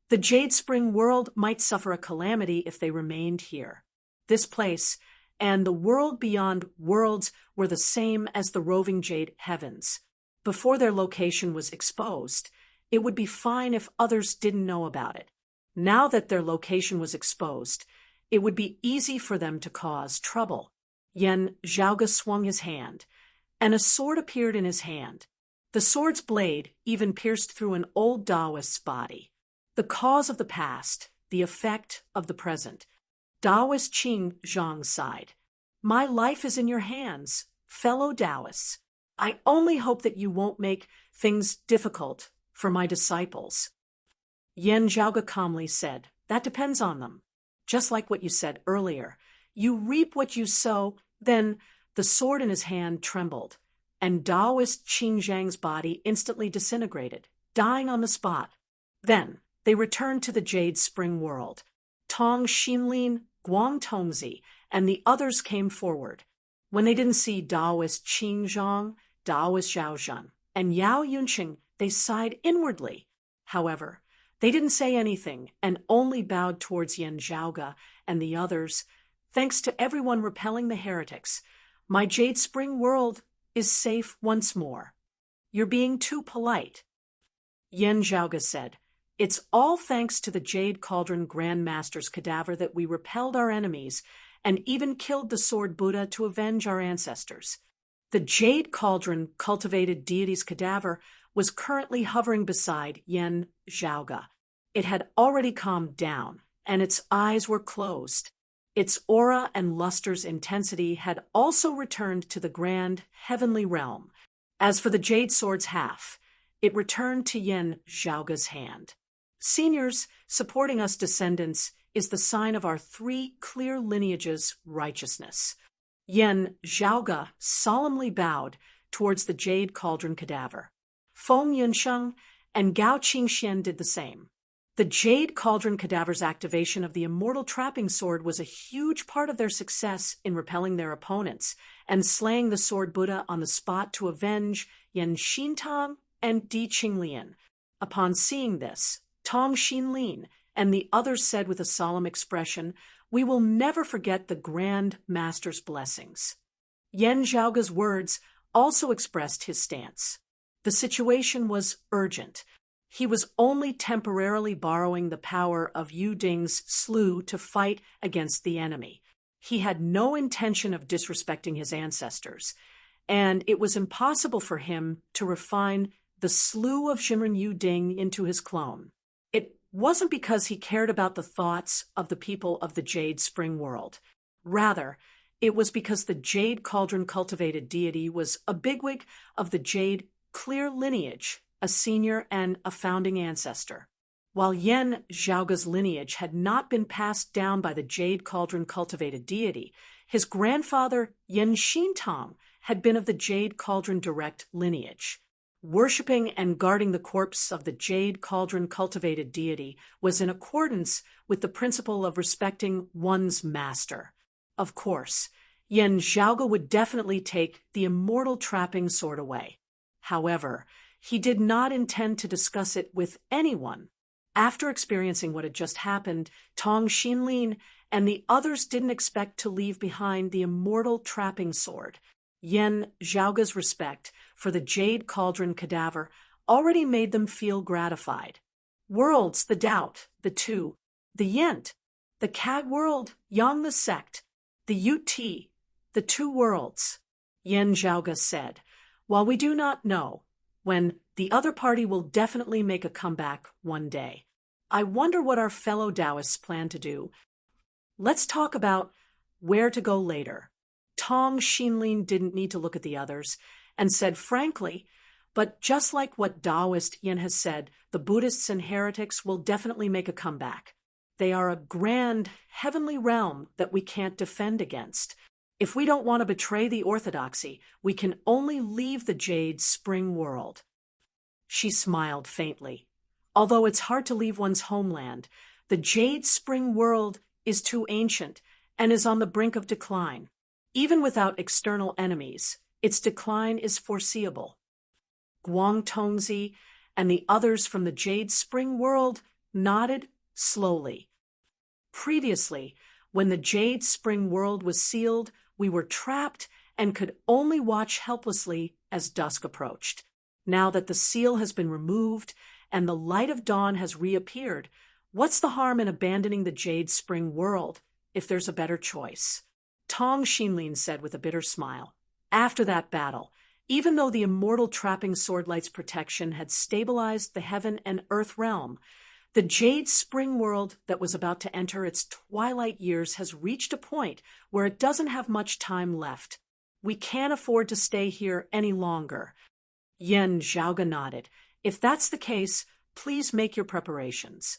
the Jade Spring World might suffer a calamity if they remained here. This place, and the world beyond worlds, were the same as the roving Jade Heavens. Before their location was exposed, it would be fine if others didn't know about it. Now that their location was exposed, it would be easy for them to cause trouble. Yen Zhaoge swung his hand, and a sword appeared in his hand. The sword's blade even pierced through an old Taoist's body. The cause of the past, the effect of the present. Taoist Qing Zhang sighed. My life is in your hands, fellow Taoists. I only hope that you won't make things difficult for my disciples. Yen Zhaoge calmly said, that depends on them. Just like what you said earlier, you reap what you sow. Then the sword in his hand trembled, and Taoist Qing Zhang's body instantly disintegrated, dying on the spot. Then they returned to the Jade Spring World. Tong Xinlin, Guang Tongzi, and the others came forward. When they didn't see Taoist Qing Zhang, Taoist Zhao Zhen, and Yao Yunqing, they sighed inwardly. However, they didn't say anything and only bowed towards Yen Zhaoge and the others. Thanks to everyone repelling the heretics, my Jade Spring World is safe once more. You're being too polite. Yen Zhaoge said, it's all thanks to the Jade Cauldron Grand Master's cadaver that we repelled our enemies and even killed the Sword Buddha to avenge our ancestors. The Jade Cauldron cultivated deity's cadaver was currently hovering beside Yen Zhaoge. It had already calmed down, and its eyes were closed. Its aura and luster's intensity had also returned to the grand heavenly realm. As for the Jade Sword's half, it returned to Yen Zhaoge's hand. Seniors, supporting us descendants, is the sign of our three clear lineages' righteousness. Yen Zhaoge solemnly bowed towards the Jade Cauldron cadaver. Feng Yunsheng and Gao Qingxian did the same. The Jade Cauldron Cadaver's activation of the immortal trapping sword was a huge part of their success in repelling their opponents and slaying the Sword Buddha on the spot to avenge Yan Xintang and Di Qinglian. Upon seeing this, Tong Xinlin and the others said with a solemn expression, "We will never forget the Grand Master's blessings." Yan Zhaoge's words also expressed his stance. The situation was urgent. He was only temporarily borrowing the power of Yu Ding's slew to fight against the enemy. He had no intention of disrespecting his ancestors, and it was impossible for him to refine the slew of Shinran Yu Ding into his clone. It wasn't because he cared about the thoughts of the people of the Jade Spring world. Rather, it was because the Jade Cauldron cultivated deity was a bigwig of the Jade Clear lineage, a senior and a founding ancestor. While Yan Zhaoge's lineage had not been passed down by the Jade Cauldron cultivated deity, his grandfather Yan Xintang had been of the Jade Cauldron direct lineage. Worshipping and guarding the corpse of the Jade Cauldron cultivated deity was in accordance with the principle of respecting one's master. Of course, Yan Zhaoge would definitely take the immortal trapping sword away. However, he did not intend to discuss it with anyone. After experiencing what had just happened, Tong Xinlin and the others didn't expect to leave behind the immortal trapping sword. Yan Zhaoge's respect for the Jade Cauldron cadaver already made them feel gratified. Worlds, the doubt, the two, the Yent, the Cad world, Yang the sect, the Yut, the two worlds. Yan Zhaoge said, "While we do not know when the other party will definitely make a comeback one day, I wonder what our fellow Taoists plan to do. Let's talk about where to go later." Tong Xinlin didn't need to look at the others and said frankly, "But just like what Taoist Yin has said, the Buddhists and heretics will definitely make a comeback. They are a grand, heavenly realm that we can't defend against. If we don't want to betray the orthodoxy, we can only leave the Jade Spring world." She smiled faintly. Although it's hard to leave one's homeland, the Jade Spring world is too ancient and is on the brink of decline. Even without external enemies, its decline is foreseeable. Guang Tongzi and the others from the Jade Spring world nodded slowly. Previously, when the Jade Spring world was sealed, we were trapped and could only watch helplessly as dusk approached. Now that the seal has been removed and the light of dawn has reappeared, what's the harm in abandoning the Jade Spring world if there's a better choice? Tong Xinlin said with a bitter smile. After that battle, even though the immortal trapping swordlight's protection had stabilized the heaven and earth realm, the Jade Spring world that was about to enter its twilight years has reached a point where it doesn't have much time left. We can't afford to stay here any longer. Yan Zhaoge nodded. If that's the case, please make your preparations.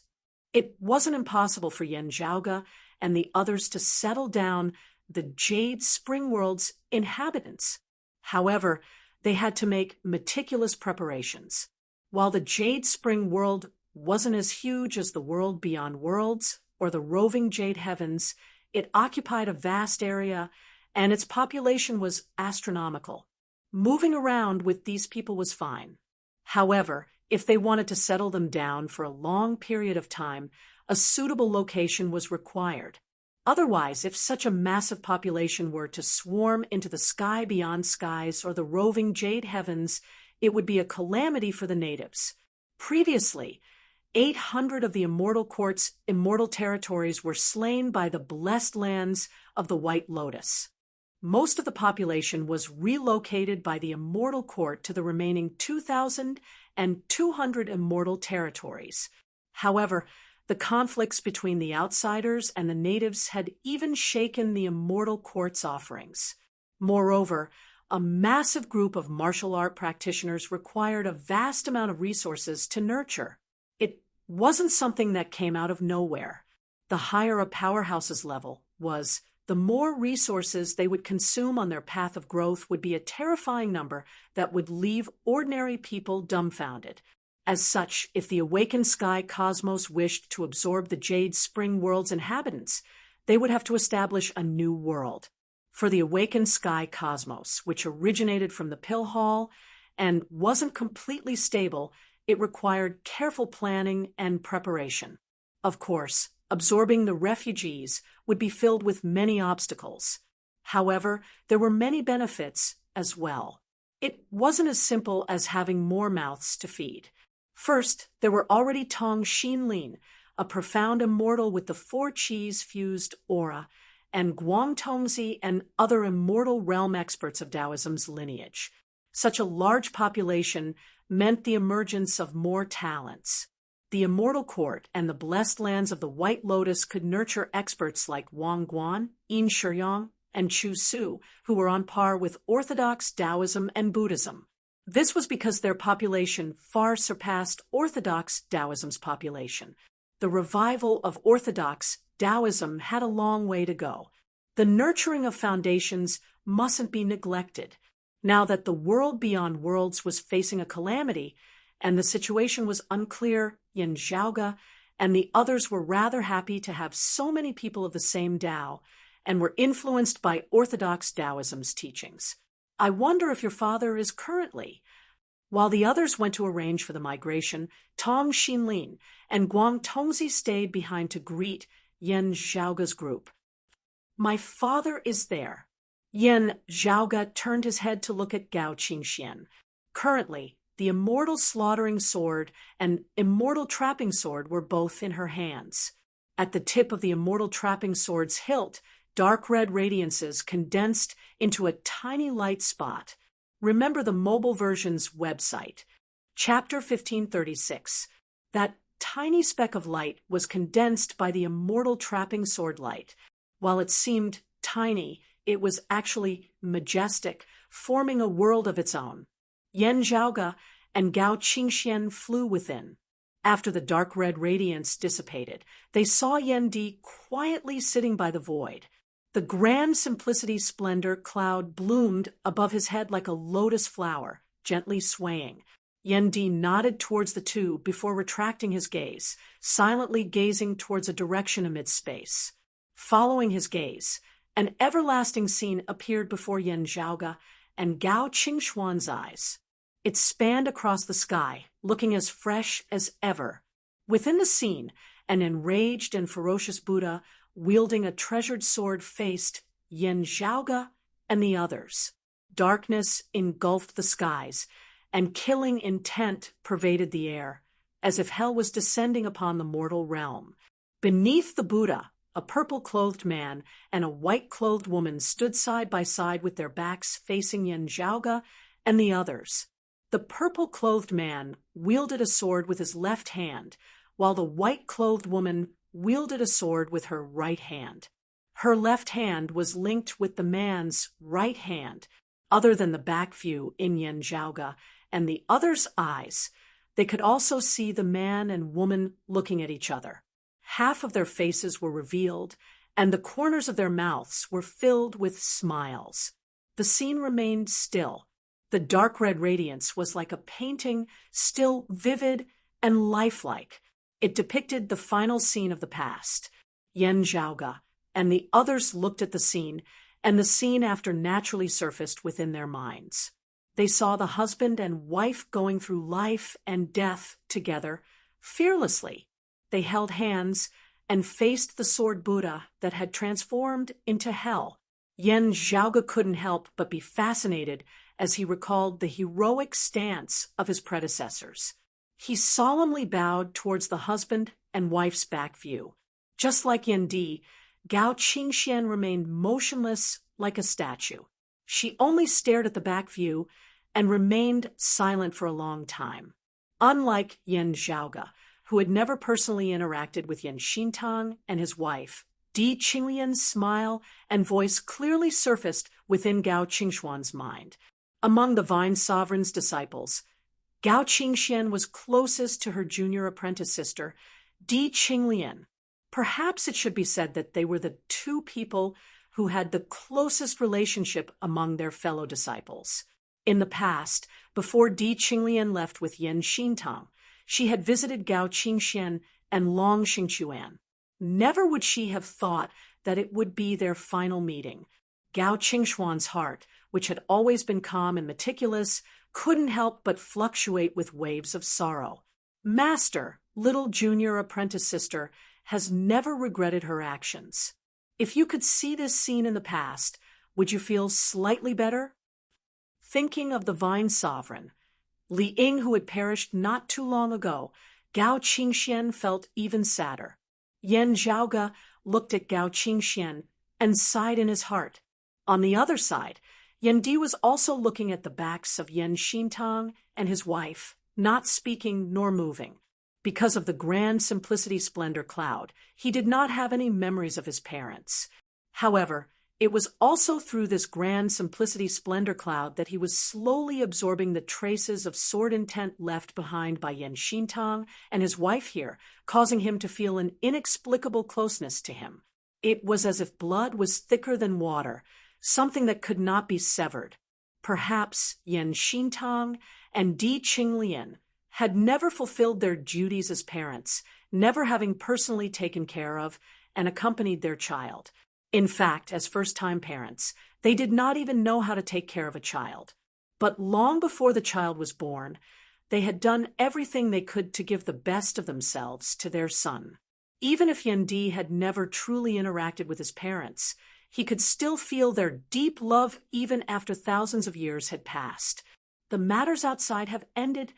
It wasn't impossible for Yan Zhaoge and the others to settle down the Jade Spring world's inhabitants. However, they had to make meticulous preparations. While the Jade Spring world wasn't as huge as the world beyond worlds or the roving Jade Heavens, it occupied a vast area, and its population was astronomical. Moving around with these people was fine. However, if they wanted to settle them down for a long period of time, a suitable location was required. Otherwise, if such a massive population were to swarm into the sky beyond skies or the roving Jade Heavens, it would be a calamity for the natives. Previously, 800 of the Immortal Court's immortal territories were slain by the blessed lands of the White Lotus. Most of the population was relocated by the Immortal Court to the remaining 2,200 immortal territories. However, the conflicts between the outsiders and the natives had even shaken the Immortal Court's offerings. Moreover, a massive group of martial art practitioners required a vast amount of resources to nurture. It wasn't something that came out of nowhere. The higher a powerhouse's level was, the more resources they would consume on their path of growth would be a terrifying number that would leave ordinary people dumbfounded. As such, if the awakened sky cosmos wished to absorb the Jade Spring world's inhabitants, they would have to establish a new world. For the awakened sky cosmos, which originated from the Pill Hall and wasn't completely stable, it required careful planning and preparation. Of course, absorbing the refugees would be filled with many obstacles. However, there were many benefits as well. It wasn't as simple as having more mouths to feed. First, there were already Tong Xinlin, a profound immortal with the four qis fused aura, and Guang Tongzi and other immortal realm experts of Taoism's lineage. Such a large population meant the emergence of more talents. The immortal court and the blessed lands of the White Lotus could nurture experts like Wang Guan, Yin Shiyang, and Chu Su, who were on par with orthodox Taoism and Buddhism. This was because their population far surpassed orthodox Taoism's population. The revival of orthodox Taoism had a long way to go. The nurturing of foundations mustn't be neglected. Now that the world beyond worlds was facing a calamity, and the situation was unclear, Yin Zhaoge and the others were rather happy to have so many people of the same Tao, and were influenced by orthodox Taoism's teachings. I wonder if your father is currently. While the others went to arrange for the migration, Tong Xinlin and Guang Tongzi stayed behind to greet Yin Zhaoge's group. My father is there. Yin Zhaoge turned his head to look at Gao Qingxian. Currently, the immortal slaughtering sword and immortal trapping sword were both in her hands. At the tip of the immortal trapping sword's hilt, dark red radiances condensed into a tiny light spot. Remember the mobile version's website. Chapter 1536. That tiny speck of light was condensed by the immortal trapping sword light. While it seemed tiny, it was actually majestic, forming a world of its own. Yin Zhaoge and Gao Qingxian flew within. After the dark red radiance dissipated, they saw Yen Di quietly sitting by the void. The grand simplicity splendor cloud bloomed above his head like a lotus flower, gently swaying. Yen Di nodded towards the two before retracting his gaze, silently gazing towards a direction amid space. Following his gaze, an everlasting scene appeared before Yin Zhaoge and Gao Qingxuan's eyes. It spanned across the sky, looking as fresh as ever. Within the scene, an enraged and ferocious Buddha, wielding a treasured sword, faced Yin Zhaoge and the others. Darkness engulfed the skies, and killing intent pervaded the air, as if hell was descending upon the mortal realm. Beneath the Buddha, a purple-clothed man and a white-clothed woman stood side by side with their backs facing Yin Zhaoge and the others. The purple-clothed man wielded a sword with his left hand, while the white-clothed woman wielded a sword with her right hand. Her left hand was linked with the man's right hand. Other than the back view in Yin Zhaoge and the others' eyes, they could also see the man and woman looking at each other. Half of their faces were revealed, and the corners of their mouths were filled with smiles. The scene remained still. The dark red radiance was like a painting, still vivid and lifelike. It depicted the final scene of the past. Yin Zhaoge and the others looked at the scene, and the scene after naturally surfaced within their minds. They saw the husband and wife going through life and death together, fearlessly. They held hands and faced the sword Buddha that had transformed into hell. Yin Zhaoge couldn't help but be fascinated as he recalled the heroic stance of his predecessors. He solemnly bowed towards the husband and wife's back view. Just like Yen Di, Gao Qingxian remained motionless like a statue. She only stared at the back view and remained silent for a long time. Unlike Yin Zhaoge, who had never personally interacted with Yin Xintang and his wife, Di Qinglian's smile and voice clearly surfaced within Gao Qingxuan's mind. Among the Vine Sovereign's disciples, Gao Qingxian was closest to her junior apprentice sister, Di Qinglian. Perhaps it should be said that they were the two people who had the closest relationship among their fellow disciples. In the past, before Di Qinglian left with Yin Xintang, she had visited Gao Qingxian and Long Xingchuan. Never would she have thought that it would be their final meeting. Gao Qingxuan's heart, which had always been calm and meticulous, couldn't help but fluctuate with waves of sorrow. Master, little junior apprentice sister, has never regretted her actions. If you could see this scene in the past, would you feel slightly better? Thinking of the Vine Sovereign, Li Ying, who had perished not too long ago, Gao Qingxian felt even sadder. Yan Zhaoge looked at Gao Qingxian and sighed in his heart. On the other side, Yan Di was also looking at the backs of Yan Xintang and his wife, not speaking nor moving. Because of the grand simplicity splendor cloud, he did not have any memories of his parents. However, it was also through this grand simplicity splendor cloud that he was slowly absorbing the traces of sword intent left behind by Yan Xintang and his wife here, causing him to feel an inexplicable closeness to him. It was as if blood was thicker than water, something that could not be severed. Perhaps Yan Xintang and Di Qinglian had never fulfilled their duties as parents, never having personally taken care of and accompanied their child. In fact, as first-time parents, they did not even know how to take care of a child. But long before the child was born, they had done everything they could to give the best of themselves to their son. Even if Yan Di had never truly interacted with his parents, he could still feel their deep love even after thousands of years had passed. The matters outside have ended.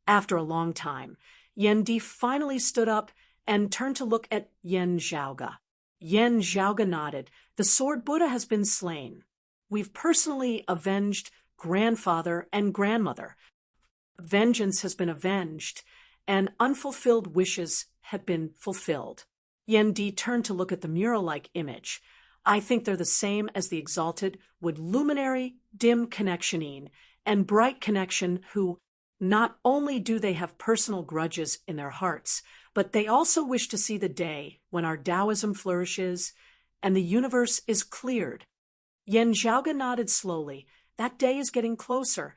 After a long time, Yan Di finally stood up and turned to look at Yan Zhaoge. Yan Zhaoge nodded. The Sword Buddha has been slain. We've personally avenged grandfather and grandmother. Vengeance has been avenged, and unfulfilled wishes have been fulfilled. Yan Di turned to look at the mural-like image. I think they're the same as the exalted with luminary, dim connectionine, and bright connection who not only do they have personal grudges in their hearts, but they also wish to see the day when our Taoism flourishes and the universe is cleared. Yan Zhaoge nodded slowly. That day is getting closer.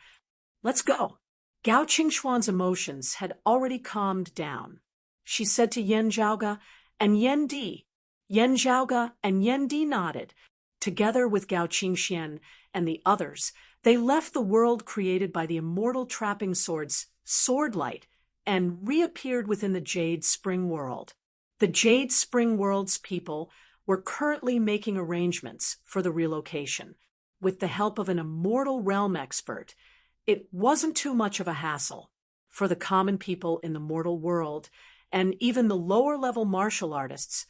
Let's go. Gao Qingxuan's emotions had already calmed down. She said to Yan Zhaoge and Yan Di. Yan Zhaoge and Yan Di nodded. Together with Gao Qingxian and the others, they left the world created by the immortal trapping sword's swordlight and reappeared within the Jade Spring World. The Jade Spring World's people were currently making arrangements for the relocation. With the help of an immortal realm expert, it wasn't too much of a hassle. For the common people in the mortal world, and even the lower-level martial artists,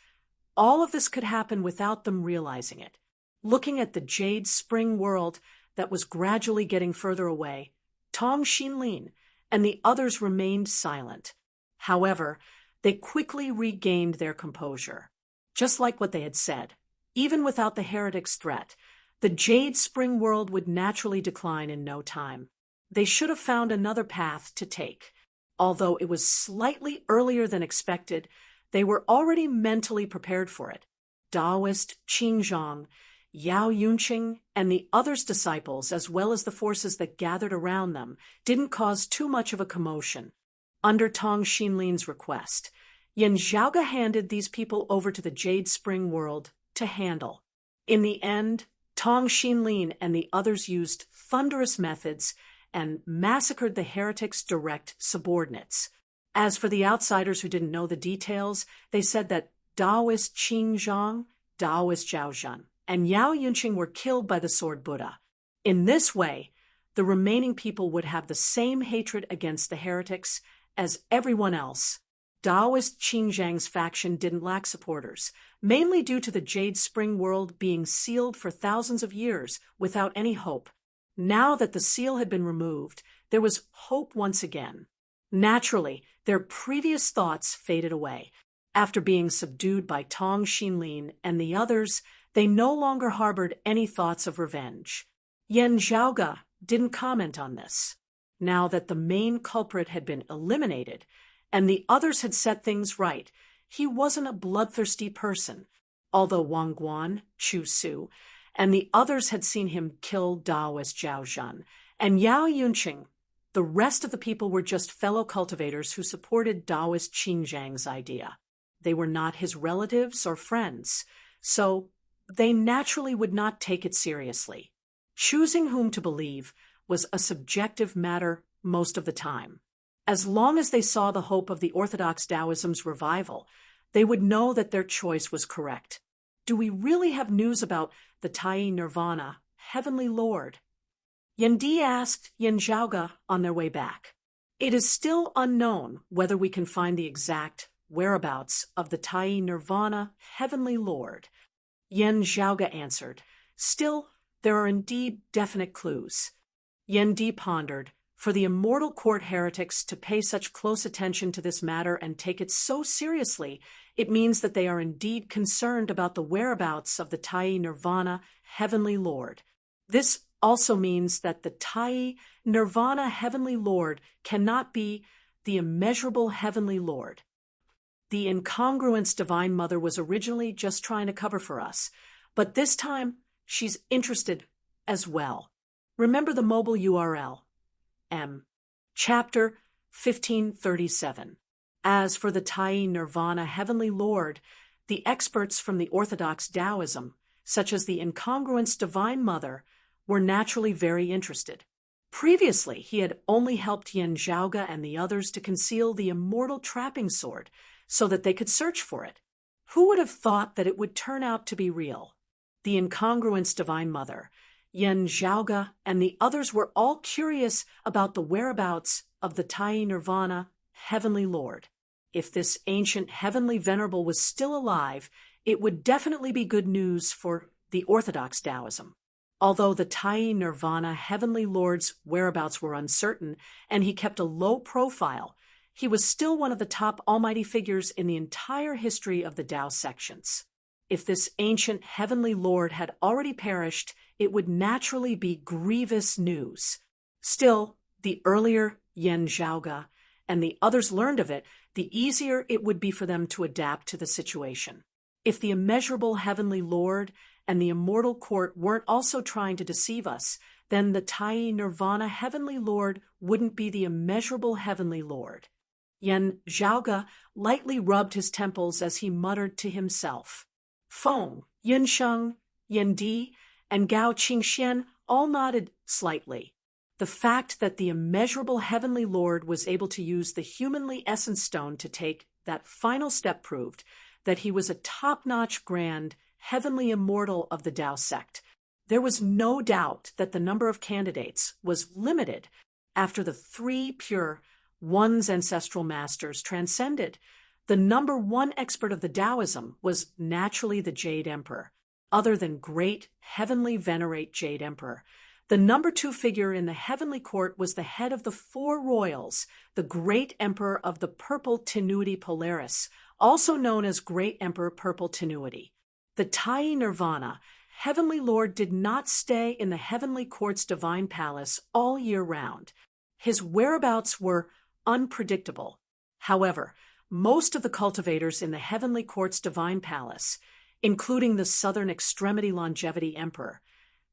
all of this could happen without them realizing it. Looking at the Jade Spring World that was gradually getting further away, Tong Xinlin and the others remained silent. However, they quickly regained their composure. Just like what they had said, even without the heretic's threat, the Jade Spring World would naturally decline in no time. They should have found another path to take. Although it was slightly earlier than expected, they were already mentally prepared for it. Taoist Qingzhong, Yao Yunqing, and the others' disciples, as well as the forces that gathered around them, didn't cause too much of a commotion. Under Tong Xinlin's request, Yan Zhaoge handed these people over to the Jade Spring World to handle. In the end, Tong Xinlin and the others used thunderous methods and massacred the heretics' direct subordinates. As for the outsiders who didn't know the details, they said that Taoist Qingzhong, Taoist Zhaozhan, and Yao Yunqing were killed by the Sword Buddha. In this way, the remaining people would have the same hatred against the heretics as everyone else. Taoist Qingzhang's faction didn't lack supporters, mainly due to the Jade Spring World being sealed for thousands of years without any hope. Now that the seal had been removed, there was hope once again. Naturally, their previous thoughts faded away. After being subdued by Tong Xinlin and the others, they no longer harbored any thoughts of revenge. Yan Zhaoge didn't comment on this. Now that the main culprit had been eliminated, and the others had set things right, he wasn't a bloodthirsty person. Although Wang Guan, Chu Su, and the others had seen him kill Taoist Zhaozhan and Yao Yunqing, The rest of the people were just fellow cultivators who supported Taoist Xinjiang's idea. They were not his relatives or friends, so they naturally would not take it seriously. Choosing whom to believe was a subjective matter most of the time. As long as they saw the hope of the Orthodox Taoism's revival, they would know that their choice was correct. Do we really have news about the Tai Nirvana, Heavenly Lord? Yendi asked Yin Zhaoge on their way back. It is still unknown whether we can find the exact whereabouts of the Tai Nirvana, Heavenly Lord. Yin Zhaoge answered, still, there are indeed definite clues. Yendi pondered, for the immortal court heretics to pay such close attention to this matter and take it so seriously, it means that they are indeed concerned about the whereabouts of the Tai Nirvana, Heavenly Lord. This also means that the Tai Nirvana, Heavenly Lord cannot be the immeasurable Heavenly Lord. The incongruence Divine Mother was originally just trying to cover for us, but this time she's interested as well. Remember the mobile URL. Chapter 1537. As for the Tai Nirvana, Heavenly Lord, the experts from the Orthodox Taoism, such as the incongruence Divine Mother, were naturally very interested. Previously, he had only helped Yin Zhaoge and the others to conceal the immortal trapping sword so that they could search for it. Who would have thought that it would turn out to be real? The incongruence Divine Mother, Yin Zhaoge, and the others were all curious about the whereabouts of the Tai Nirvana, Heavenly Lord. If this ancient heavenly venerable was still alive, it would definitely be good news for the Orthodox Taoism. Although the Tai Nirvana, Heavenly Lord's whereabouts were uncertain, and he kept a low profile, he was still one of the top almighty figures in the entire history of the Tao sections. If this ancient Heavenly Lord had already perished, it would naturally be grievous news. Still, the earlier Yin Zhaoge and the others learned of it, the easier it would be for them to adapt to the situation. If the immeasurable Heavenly Lord and the immortal court weren't also trying to deceive us, then the Tai Nirvana, Heavenly Lord wouldn't be the immeasurable Heavenly Lord. Yin Zhaoge lightly rubbed his temples as he muttered to himself. Feng, Yin Sheng, Yin Di, and Gao Qingxian all nodded slightly. The fact that the immeasurable Heavenly Lord was able to use the humanly essence stone to take that final step proved that he was a top-notch grand, heavenly immortal of the Tao sect. There was no doubt that the number of candidates was limited after the three pure one's ancestral masters transcended. The number one expert of the Taoism was naturally the Jade Emperor, other than great heavenly venerate Jade Emperor. The number two figure in the heavenly court was the head of the four royals, the great emperor of the Purple Tenuity Polaris, also known as Great Emperor Purple Tenuity. The Tai Nirvana, Heavenly Lord, did not stay in the heavenly court's divine palace all year round. His whereabouts were unpredictable. However, most of the cultivators in the heavenly court's divine palace, including the southern extremity longevity emperor,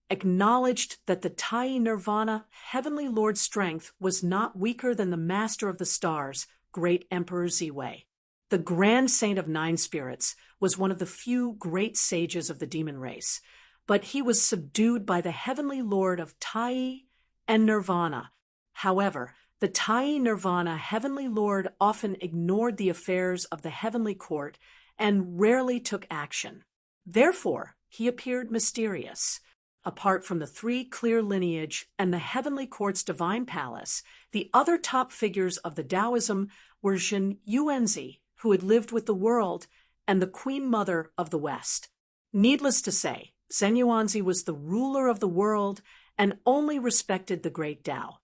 acknowledged that the Tai Nirvana, Heavenly Lord's strength was not weaker than the Master of the Stars, Great Emperor Ziwei. The Grand Saint of Nine Spirits was one of the few great sages of the demon race, but he was subdued by the Heavenly Lord of Tai and Nirvana. However, the Tai Nirvana, Heavenly Lord, often ignored the affairs of the heavenly court and rarely took action. Therefore, he appeared mysterious. Apart from the three clear lineage and the heavenly court's divine palace, the other top figures of the Taoism were Zhen Yuanzi, who had lived with the world, and the Queen Mother of the West. Needless to say, Zhen Yuanzi was the ruler of the world and only respected the great Tao.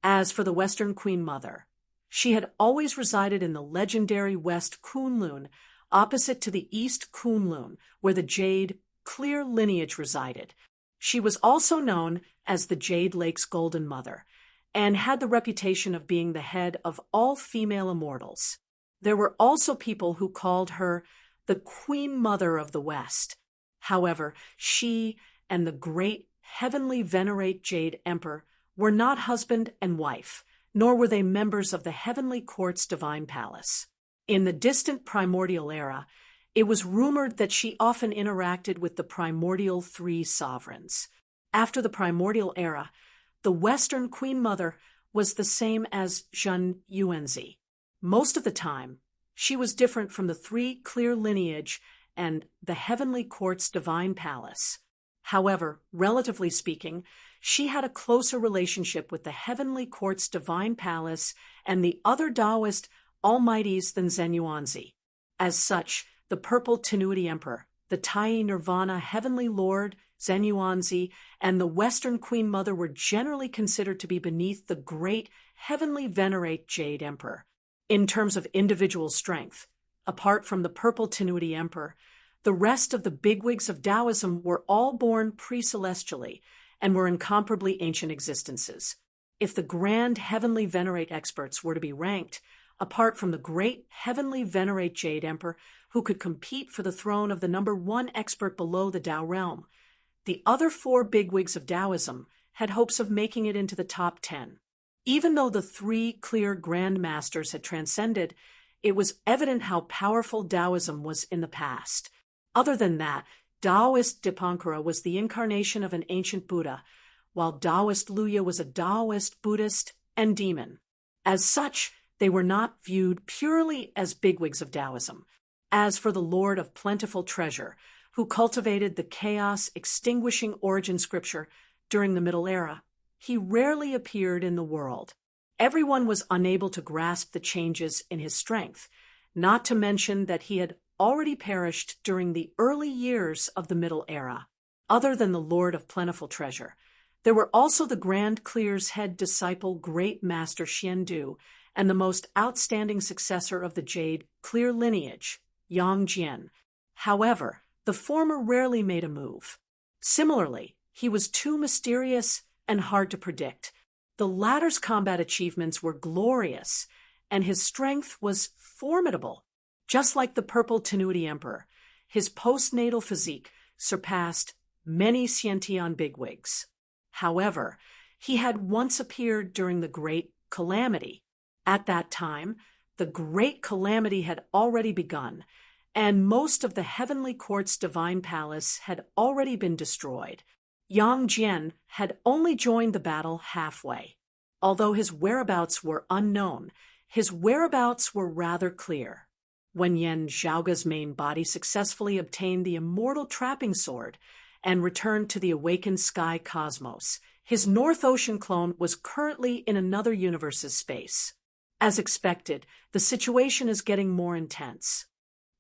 As for the Western Queen Mother, she had always resided in the legendary West Kunlun, opposite to the East Kunlun, where the Jade clear lineage resided. She was also known as the Jade Lake's Golden Mother, and had the reputation of being the head of all female immortals. There were also people who called her the Queen Mother of the West. However, she and the great heavenly venerate Jade Emperor were not husband and wife. nor were they members of the heavenly court's divine palace. In the distant primordial era, it was rumored that she often interacted with the primordial three sovereigns. After the primordial era, the Western Queen Mother was the same as Zhen Yuanzi. Most of the time, she was different from the three clear lineage and the heavenly court's divine palace. However, relatively speaking, she had a closer relationship with the heavenly court's divine palace and the other Taoist almighties than Zhen Yuanzi. As such, the Purple Tenuity Emperor, the Tai Nirvana Heavenly Lord, Zhen Yuanzi, and the Western Queen Mother were generally considered to be beneath the great Heavenly Venerate Jade Emperor. In terms of individual strength, apart from the Purple Tenuity Emperor, the rest of the bigwigs of Taoism were all born pre-celestially and were incomparably ancient existences. If the grand Heavenly Venerate experts were to be ranked, apart from the great Heavenly Venerate Jade Emperor, who could compete for the throne of the number one expert below the Tao realm, the other four bigwigs of Taoism had hopes of making it into the top 10. Even though the three clear Grand Masters had transcended, it was evident how powerful Taoism was in the past. Other than that, Taoist Dipankara was the incarnation of an ancient Buddha, while Taoist Luya was a Taoist Buddhist and demon. As such, they were not viewed purely as bigwigs of Taoism. As for the Lord of Plentiful Treasure, who cultivated the chaos-extinguishing origin scripture during the Middle Era, he rarely appeared in the world. Everyone was unable to grasp the changes in his strength, not to mention that he had already perished during the early years of the Middle Era. Other than the Lord of Plentiful Treasure, there were also the Grand Clear's head disciple Great Master Xiandu and the most outstanding successor of the Jade Clear lineage, Yang Jian. However, the former rarely made a move. Similarly, he was too mysterious and hard to predict. The latter's combat achievements were glorious, and his strength was formidable. Just like the Purple Tenuity Emperor, his postnatal physique surpassed many Xiantian bigwigs. However, he had once appeared during the Great Calamity. At that time, the Great Calamity had already begun, and most of the Heavenly Court's divine palace had already been destroyed. Yang Jian had only joined the battle halfway. Although his whereabouts were unknown, his whereabouts were rather clear. When Yan Zhaoge's main body successfully obtained the immortal trapping sword and returned to the awakened sky cosmos, his North Ocean clone was currently in another universe's space. As expected, the situation is getting more intense.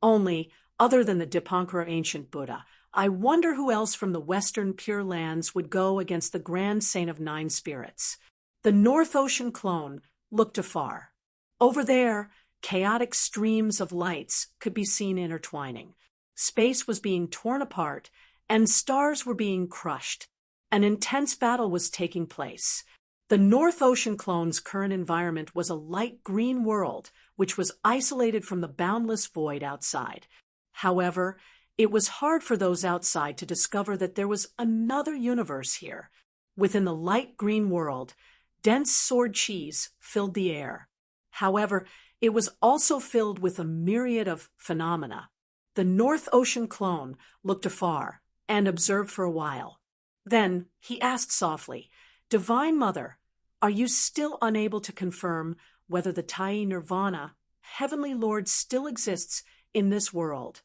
Only, other than the Dipankara ancient Buddha, I wonder who else from the Western Pure Lands would go against the Grand Saint of Nine Spirits. The North Ocean clone looked afar. Over there, chaotic streams of lights could be seen intertwining. Space was being torn apart, and stars were being crushed. An intense battle was taking place. The North Ocean clone's current environment was a light green world, which was isolated from the boundless void outside. However, it was hard for those outside to discover that there was another universe here. Within the light green world, dense sword cheese filled the air. However, it was also filled with a myriad of phenomena. The North Ocean clone looked afar and observed for a while. Then he asked softly, "Divine Mother, are you still unable to confirm whether the Tai Nirvana, Heavenly Lord, still exists in this world?"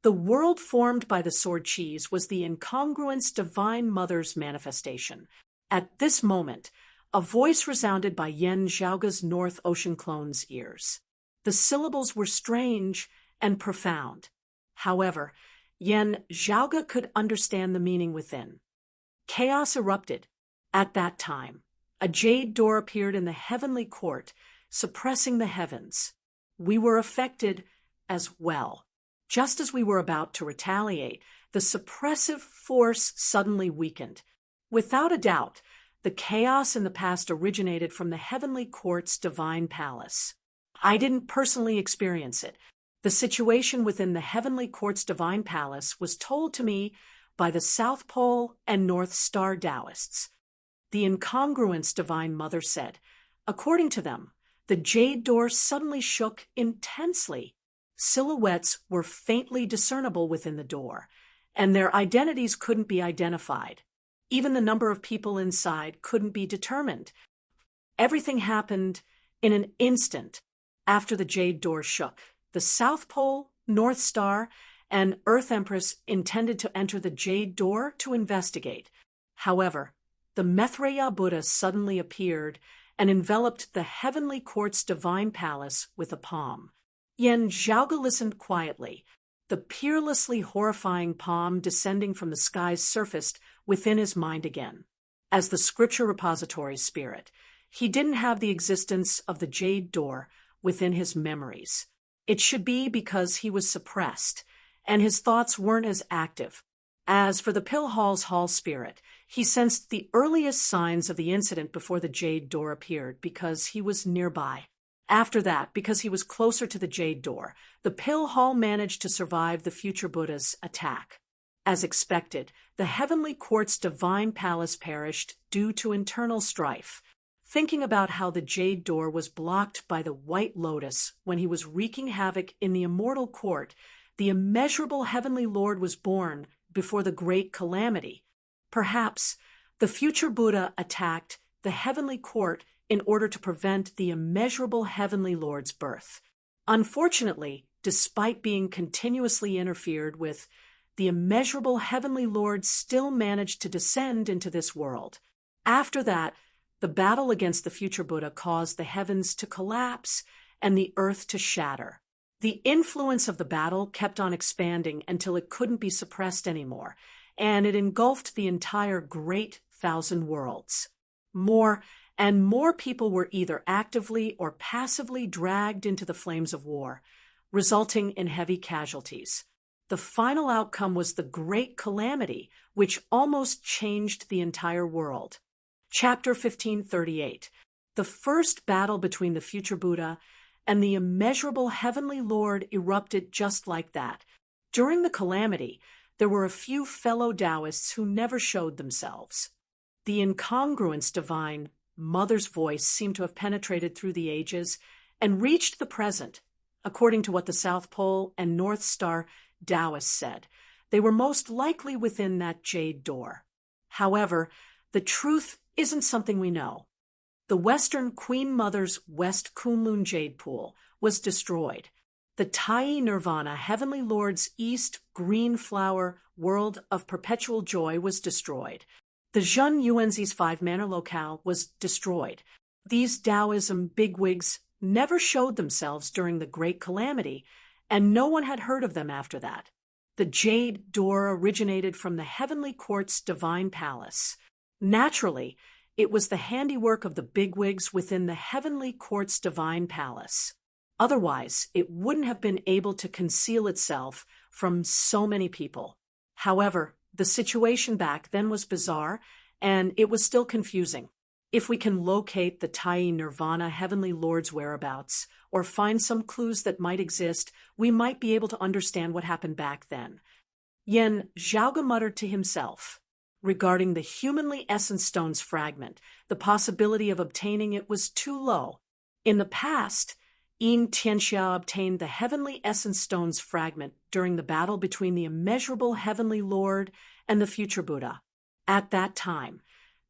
The world formed by the sword cheese was the incongruence Divine Mother's manifestation. At this moment, a voice resounded by Yan Zhaoge's North Ocean clone's ears. The syllables were strange and profound. However, Yan Zhaoge could understand the meaning within. Chaos erupted. At that time, a jade door appeared in the heavenly court, suppressing the heavens. We were affected as well. Just as we were about to retaliate, the suppressive force suddenly weakened. Without a doubt, the chaos in the past originated from the heavenly court's divine palace. I didn't personally experience it. The situation within the heavenly court's divine palace was told to me by the South Pole and North Star Taoists. The incongruence Divine Mother said, According to them, the jade door suddenly shook intensely. Silhouettes were faintly discernible within the door, and their identities couldn't be identified. Even the number of people inside couldn't be determined. Everything happened in an instant after the jade door shook. The South Pole, North Star, and Earth Empress intended to enter the jade door to investigate. However, the Maitreya Buddha suddenly appeared and enveloped the heavenly court's divine palace with a palm. Yen Zhaoge listened quietly. The peerlessly horrifying palm descending from the skies surfaced within his mind again. As the scripture repository spirit, he didn't have the existence of the jade door within his memories. It should be because he was suppressed, and his thoughts weren't as active. As for the Pill Hall's hall spirit, he sensed the earliest signs of the incident before the jade door appeared because he was nearby. After that, because he was closer to the jade door, the Pill Hall managed to survive the future Buddha's attack. As expected, the heavenly court's divine palace perished due to internal strife. Thinking about how the jade door was blocked by the white lotus when he was wreaking havoc in the immortal court, the immeasurable heavenly lord was born before the great calamity. Perhaps the future Buddha attacked the heavenly court in order to prevent the immeasurable heavenly lord's birth. Unfortunately, despite being continuously interfered with, the immeasurable heavenly lord still managed to descend into this world. After that, the battle against the future Buddha caused the heavens to collapse and the earth to shatter. The influence of the battle kept on expanding until it couldn't be suppressed anymore, and it engulfed the entire great thousand worlds. More and more people were either actively or passively dragged into the flames of war, resulting in heavy casualties. The final outcome was the Great Calamity, which almost changed the entire world. Chapter 1538. The first battle between the future Buddha and the immeasurable heavenly lord erupted just like that. During the calamity, there were a few fellow Taoists who never showed themselves. The incongruence divine mother's voice seemed to have penetrated through the ages and reached the present. According to what the South Pole and North Star Taoists said, they were most likely within that jade door. However, the truth isn't something we know. The Western Queen Mother's West Kunlun Jade Pool was destroyed. The Tai Nirvana Heavenly Lord's East Green Flower World of Perpetual Joy was destroyed. The Zhen Yuanzi's five-manner locale was destroyed. These Taoism bigwigs never showed themselves during the Great Calamity, and no one had heard of them after that. The jade door originated from the heavenly court's divine palace. Naturally, it was the handiwork of the bigwigs within the heavenly court's divine palace. Otherwise, it wouldn't have been able to conceal itself from so many people. However, the situation back then was bizarre, and it was still confusing. If we can locate the Tai Nirvana Heavenly Lord's whereabouts, or find some clues that might exist, we might be able to understand what happened back then. Yen Zhaoge muttered to himself. Regarding the humanly essence stone's fragment, the possibility of obtaining it was too low. In the past, Yin Tianxia obtained the heavenly essence stone's fragment during the battle between the immeasurable heavenly lord and the future Buddha. At that time,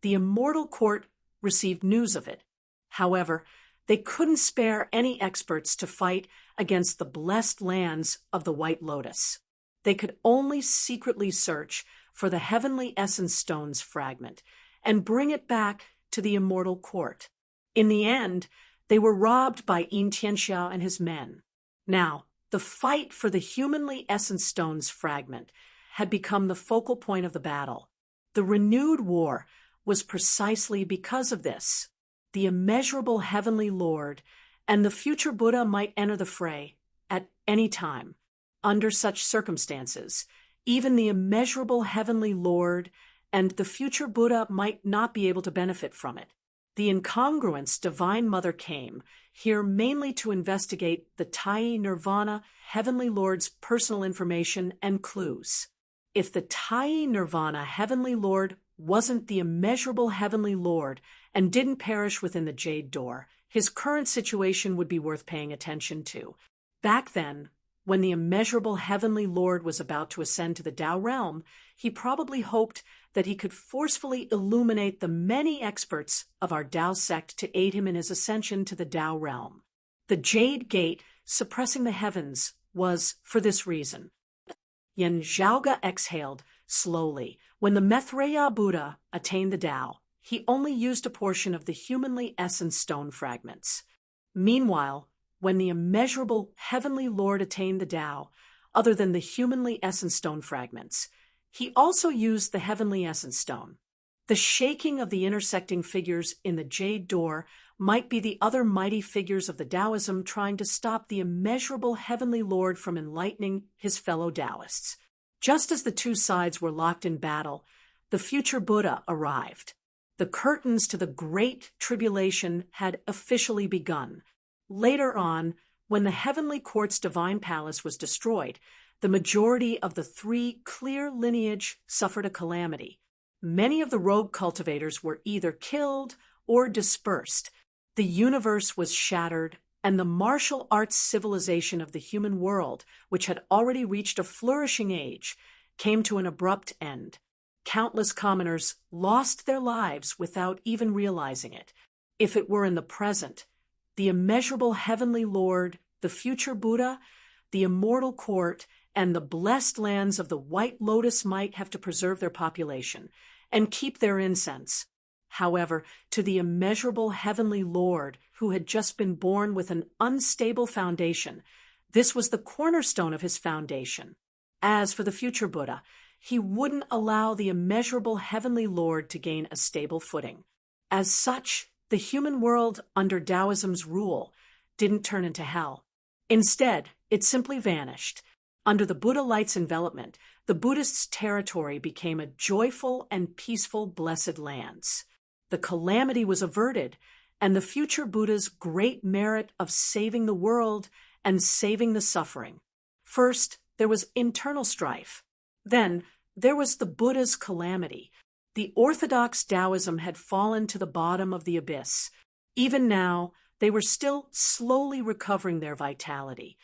the immortal court received news of it. However, they couldn't spare any experts to fight against the blessed lands of the White Lotus. They could only secretly search for the heavenly essence stone's fragment and bring it back to the immortal court. In the end, they were robbed by Yin Tianxia and his men. Now, the fight for the humanly essence stone's fragment had become the focal point of the battle. The renewed war was precisely because of this. The immeasurable heavenly lord and the future Buddha might enter the fray at any time. Under such circumstances, even the immeasurable heavenly lord and the future Buddha might not be able to benefit from it. The incongruence Divine Mother came here mainly to investigate the Tai Nirvana Heavenly Lord's personal information and clues. If the Tai Nirvana Heavenly Lord wasn't the immeasurable Heavenly Lord and didn't perish within the Jade Door, his current situation would be worth paying attention to. Back then, when the immeasurable heavenly Lord was about to ascend to the Tao realm, he probably hoped that he could forcefully illuminate the many experts of our Tao sect to aid him in his ascension to the Tao realm. The Jade Gate, suppressing the heavens, was for this reason. Yen Zhaoge exhaled slowly. When the Maitreya Buddha attained the Tao, he only used a portion of the humanly essenced stone fragments. Meanwhile, when the immeasurable heavenly Lord attained the Tao, other than the humanly essenced stone fragments, he also used the heavenly essence stone. The shaking of the intersecting figures in the Jade Door might be the other mighty figures of the Taoism trying to stop the immeasurable heavenly Lord from enlightening his fellow Taoists. Just as the two sides were locked in battle, the future Buddha arrived. The curtains to the Great Tribulation had officially begun. Later on, when the heavenly court's divine palace was destroyed, the majority of the three clear lineage suffered a calamity. Many of the rogue cultivators were either killed or dispersed. The universe was shattered, and the martial arts civilization of the human world, which had already reached a flourishing age, came to an abrupt end. Countless commoners lost their lives without even realizing it. If it were in the present, the immeasurable heavenly Lord, the future Buddha, the immortal court, and the blessed lands of the White Lotus might have to preserve their population and keep their incense. However, to the immeasurable heavenly Lord, who had just been born with an unstable foundation, this was the cornerstone of his foundation. As for the future Buddha, he wouldn't allow the immeasurable heavenly Lord to gain a stable footing. As such, the human world under Taoism's rule didn't turn into hell. Instead, it simply vanished. Under the Buddha light's envelopment, the Buddhists' territory became a joyful and peaceful blessed lands. The calamity was averted, and the future Buddha's great merit of saving the world and saving the suffering. First, there was internal strife. Then, there was the Buddha's calamity. The orthodox Taoism had fallen to the bottom of the abyss. Even now, they were still slowly recovering their vitality.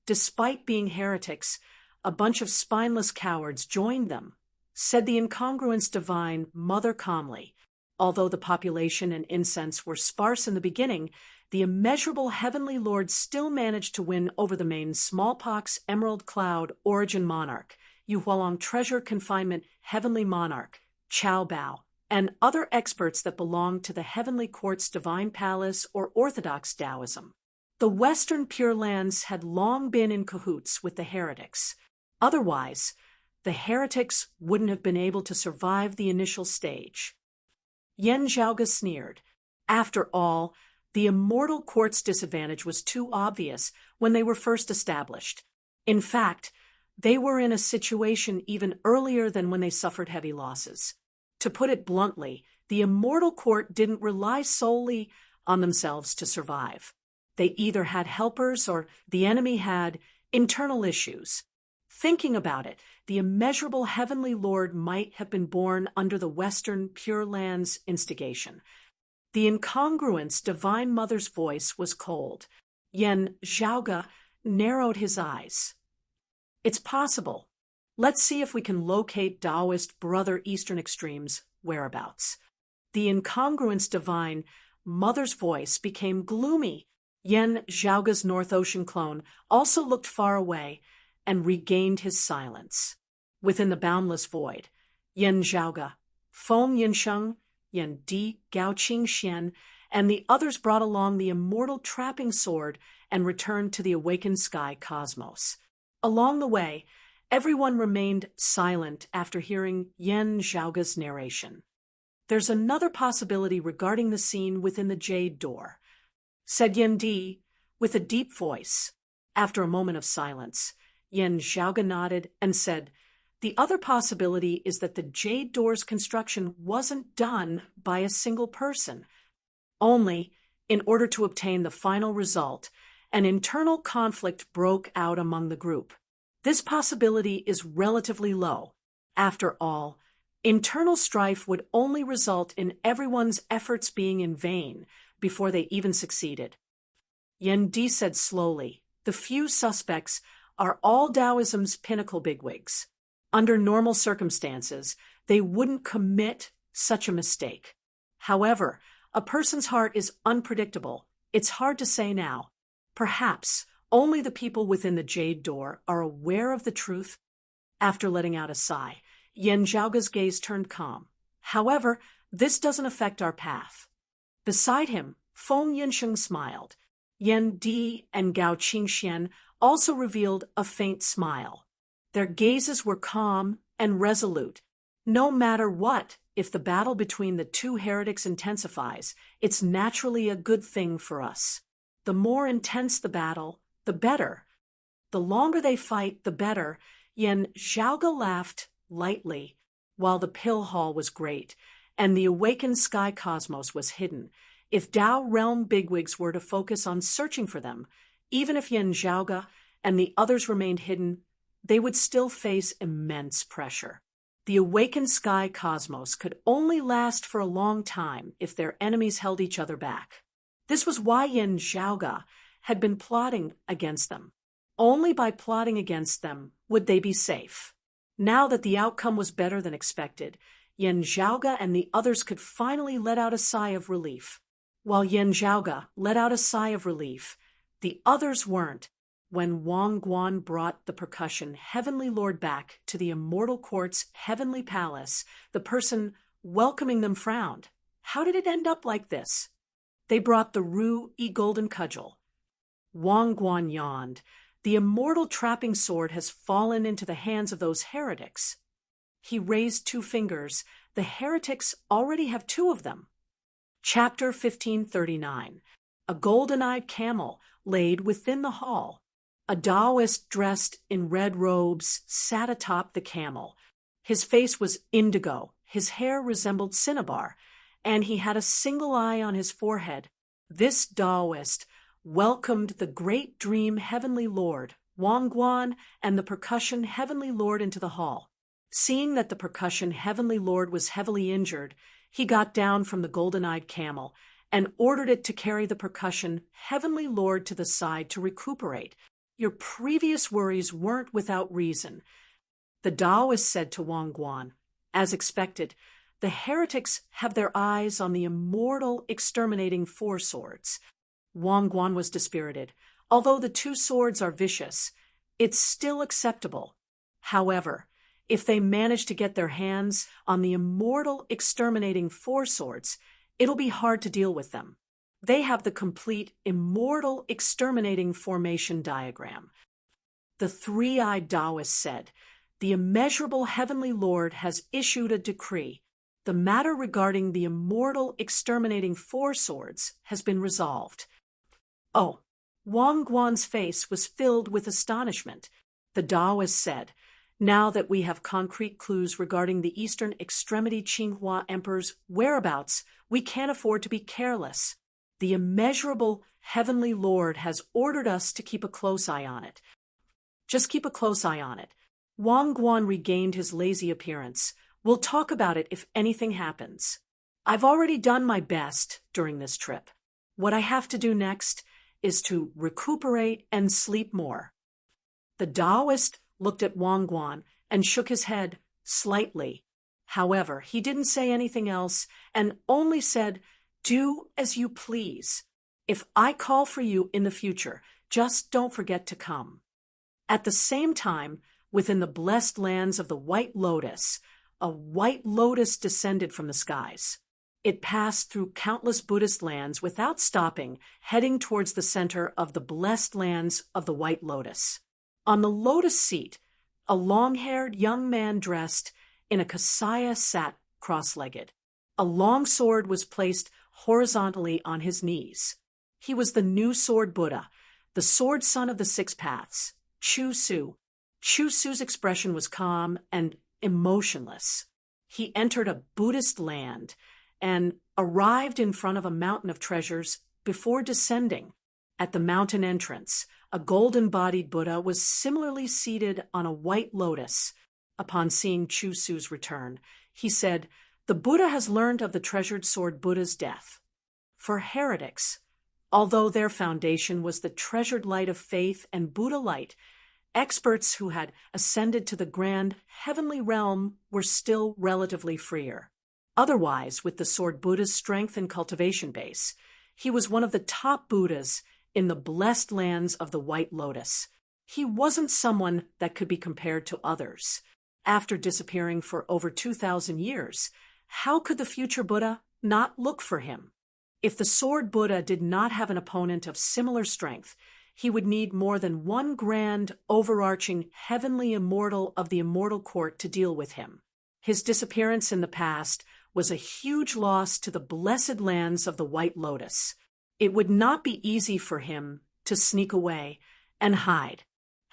Despite being heretics, a bunch of spineless cowards joined them, said the incongruence divine Mother calmly. Although the population and incense were sparse in the beginning, the immeasurable heavenly Lord still managed to win over the main smallpox, emerald cloud, origin monarch, Yu Hualong treasure confinement, heavenly monarch, Chao Bao, and other experts that belonged to the heavenly court's divine palace or orthodox Taoism. The Western Pure Lands had long been in cahoots with the heretics. Otherwise, the heretics wouldn't have been able to survive the initial stage. Yen Zhaoge sneered. After all, the immortal court's disadvantage was too obvious when they were first established. In fact, they were in a situation even earlier than when they suffered heavy losses. To put it bluntly, the immortal court didn't rely solely on themselves to survive. They either had helpers or the enemy had internal issues. Thinking about it, the immeasurable heavenly Lord might have been born under the Western Pure Lands instigation. The incongruence divine Mother's voice was cold. Yen Zhaoge narrowed his eyes. It's possible. Let's see if we can locate Taoist brother Eastern extremes' whereabouts. The incongruence divine Mother's voice became gloomy. Yen Zhaoge's North Ocean clone also looked far away and regained his silence. Within the boundless void, Yen Zhaoge, Feng Yinsheng, Yen Di Gaoqing Xian, and the others brought along the immortal trapping sword and returned to the awakened sky cosmos. Along the way, everyone remained silent after hearing Yen Zhaoge's narration. There's another possibility regarding the scene within the Jade Door, said Yen Di with a deep voice. After a moment of silence, Yen Zhaoge nodded and said, "The other possibility is that the Jade Door's construction wasn't done by a single person. Only, in order to obtain the final result, an internal conflict broke out among the group. This possibility is relatively low. After all, Internal strife would only result in everyone's efforts being in vain before they even succeeded. Yan Di said slowly, "The few suspects are all Taoism's pinnacle bigwigs. Under normal circumstances, they wouldn't commit such a mistake. However, a person's heart is unpredictable. It's hard to say now. Perhaps only the people within the jade door are aware of the truth." After letting out a sigh, Yan Zhaoga's gaze turned calm. "However, this doesn't affect our path." Beside him, Feng Yinsheng smiled. Yan Di and Gao Qingxian also revealed a faint smile. Their gazes were calm and resolute. No matter what, if the battle between the two heretics intensifies, it's naturally a good thing for us. The more intense the battle, the better. The longer they fight, the better. Yan Zhaoga laughed lightly. While the pill hall was great, and the awakened sky cosmos was hidden, if Tao realm bigwigs were to focus on searching for them, even if Yan Zhaoga and the others remained hidden, they would still face immense pressure. The awakened sky cosmos could only last for a long time if their enemies held each other back. This was why Yan Zhaoga had been plotting against them. Only by plotting against them would they be safe. Now that the outcome was better than expected, Yan Zhaoga and the others could finally let out a sigh of relief. While Yan Zhaoga let out a sigh of relief, the others weren't. When Wang Guan brought the percussion Heavenly Lord back to the Immortal Court's heavenly palace, the person welcoming them frowned. How did it end up like this? They brought the Ru-E golden cudgel. Wang Guan yawned. The immortal trapping sword has fallen into the hands of those heretics. He raised 2 fingers. The heretics already have 2 of them. Chapter 1539. A golden-eyed camel laid within the hall. A Taoist dressed in red robes sat atop the camel. His face was indigo, his hair resembled cinnabar, and he had a single eye on his forehead. This Taoist welcomed the great dream Heavenly Lord, Wang Guan, and the percussion Heavenly Lord into the hall. Seeing that the percussion Heavenly Lord was heavily injured, he got down from the golden-eyed camel and ordered it to carry the percussion Heavenly Lord to the side to recuperate. "Your previous worries weren't without reason," the Taoist said to Wang Guan. As expected, the heretics have their eyes on the immortal exterminating 4 swords. Wang Guan was dispirited. Although the 2 swords are vicious, it's still acceptable. However, if they manage to get their hands on the immortal exterminating 4 swords, it'll be hard to deal with them. They have the complete immortal exterminating formation diagram. The 3-eyed Taoist said, "The immeasurable Heavenly Lord has issued a decree. The matter regarding the immortal exterminating 4 swords has been resolved." Oh, Wang Guan's face was filled with astonishment. The Taoist said, "Now that we have concrete clues regarding the Eastern Extremity Qinghua Emperor's whereabouts, we can't afford to be careless. The immeasurable Heavenly Lord has ordered us to keep a close eye on it." "Just keep a close eye on it." Wang Guan regained his lazy appearance. "We'll talk about it if anything happens. I've already done my best during this trip. What I have to do next is to recuperate and sleep more." The Taoist looked at Wang Guan and shook his head slightly. However, he didn't say anything else and only said, "Do as you please. If I call for you in the future, just don't forget to come." At the same time, within the blessed lands of the White Lotus, a white lotus descended from the skies. It passed through countless Buddhist lands without stopping, heading towards the center of the blessed lands of the White Lotus. On the lotus seat, a long-haired young man dressed in a kasaya sat cross-legged. A long sword was placed horizontally on his knees. He was the new sword Buddha, the sword son of the 6 paths, Chu Su. Chu Su's expression was calm and emotionless. He entered a Buddhist land and arrived in front of a mountain of treasures before descending. At the mountain entrance, a golden-bodied Buddha was similarly seated on a white lotus. Upon seeing Chu Su's return, He said, "The Buddha has learned of the treasured sword Buddha's death." For heretics, although their foundation was the treasured light of faith and Buddha light, experts who had ascended to the grand heavenly realm were still relatively freer. Otherwise, with the sword Buddha's strength and cultivation base, he was one of the top Buddhas in the blessed lands of the White Lotus. He wasn't someone that could be compared to others. After disappearing for over 2,000 years, how could the future Buddha not look for him? If the sword Buddha did not have an opponent of similar strength, he would need more than one grand, overarching, heavenly immortal of the immortal court to deal with him. His disappearance in the past was a huge loss to the blessed lands of the White Lotus. It would not be easy for him to sneak away and hide.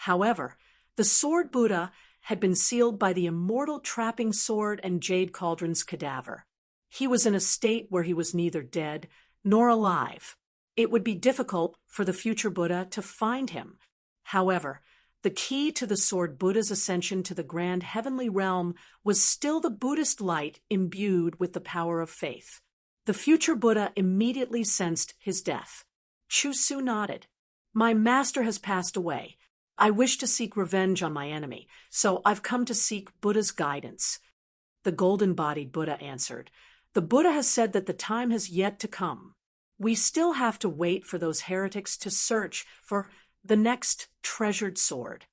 However, the sword Buddha had been sealed by the immortal trapping sword and jade cauldron's cadaver. He was in a state where he was neither dead nor alive. It would be difficult for the future Buddha to find him. However, the key to the sword Buddha's ascension to the grand heavenly realm was still the Buddhist light imbued with the power of faith. The future Buddha immediately sensed his death. Chusu nodded. "My master has passed away. I wish to seek revenge on my enemy, so I've come to seek Buddha's guidance." The golden-bodied Buddha answered, "The Buddha has said that the time has yet to come. We still have to wait for those heretics to search for the next treasured sword.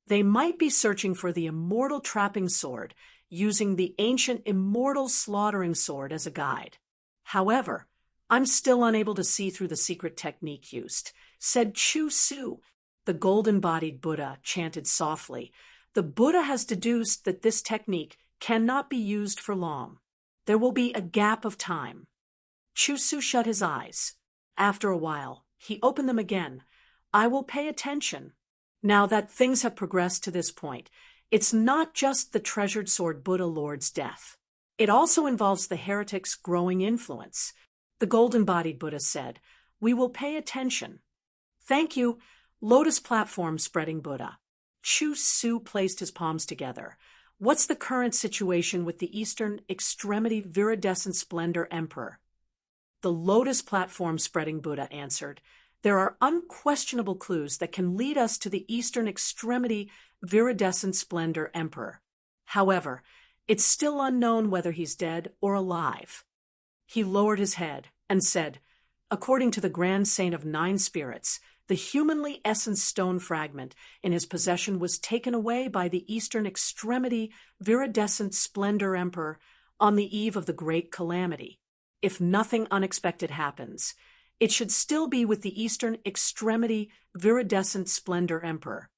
They might be searching for the immortal trapping sword, using the ancient immortal slaughtering sword as a guide. However, I'm still unable to see through the secret technique used," said Chu Su. The golden-bodied Buddha chanted softly, "The Buddha has deduced that this technique cannot be used for long. There will be a gap of time." Chu Su shut his eyes. After a while, he opened them again. "I will pay attention." Now that things have progressed to this point, it's not just the treasured sword Buddha Lord's death. It also involves the heretics' growing influence. The golden-bodied Buddha said, "We will pay attention." "Thank you, Lotus Platform Spreading Buddha." Chu Su placed his palms together. "What's the current situation with the Eastern Extremity Viridescent Splendor Emperor?" The Lotus Platform Spreading Buddha answered, "There are unquestionable clues that can lead us to the Eastern Extremity Viridescent Splendor Emperor. However, it's still unknown whether he's dead or alive." He lowered his head and said, "According to the Grand Saint of Nine Spirits, the humanly essenced stone fragment in his possession was taken away by the Eastern Extremity Viridescent Splendor Emperor on the eve of the Great Calamity. If nothing unexpected happens, it should still be with the Eastern Extremity Viridescent Splendor Emperor.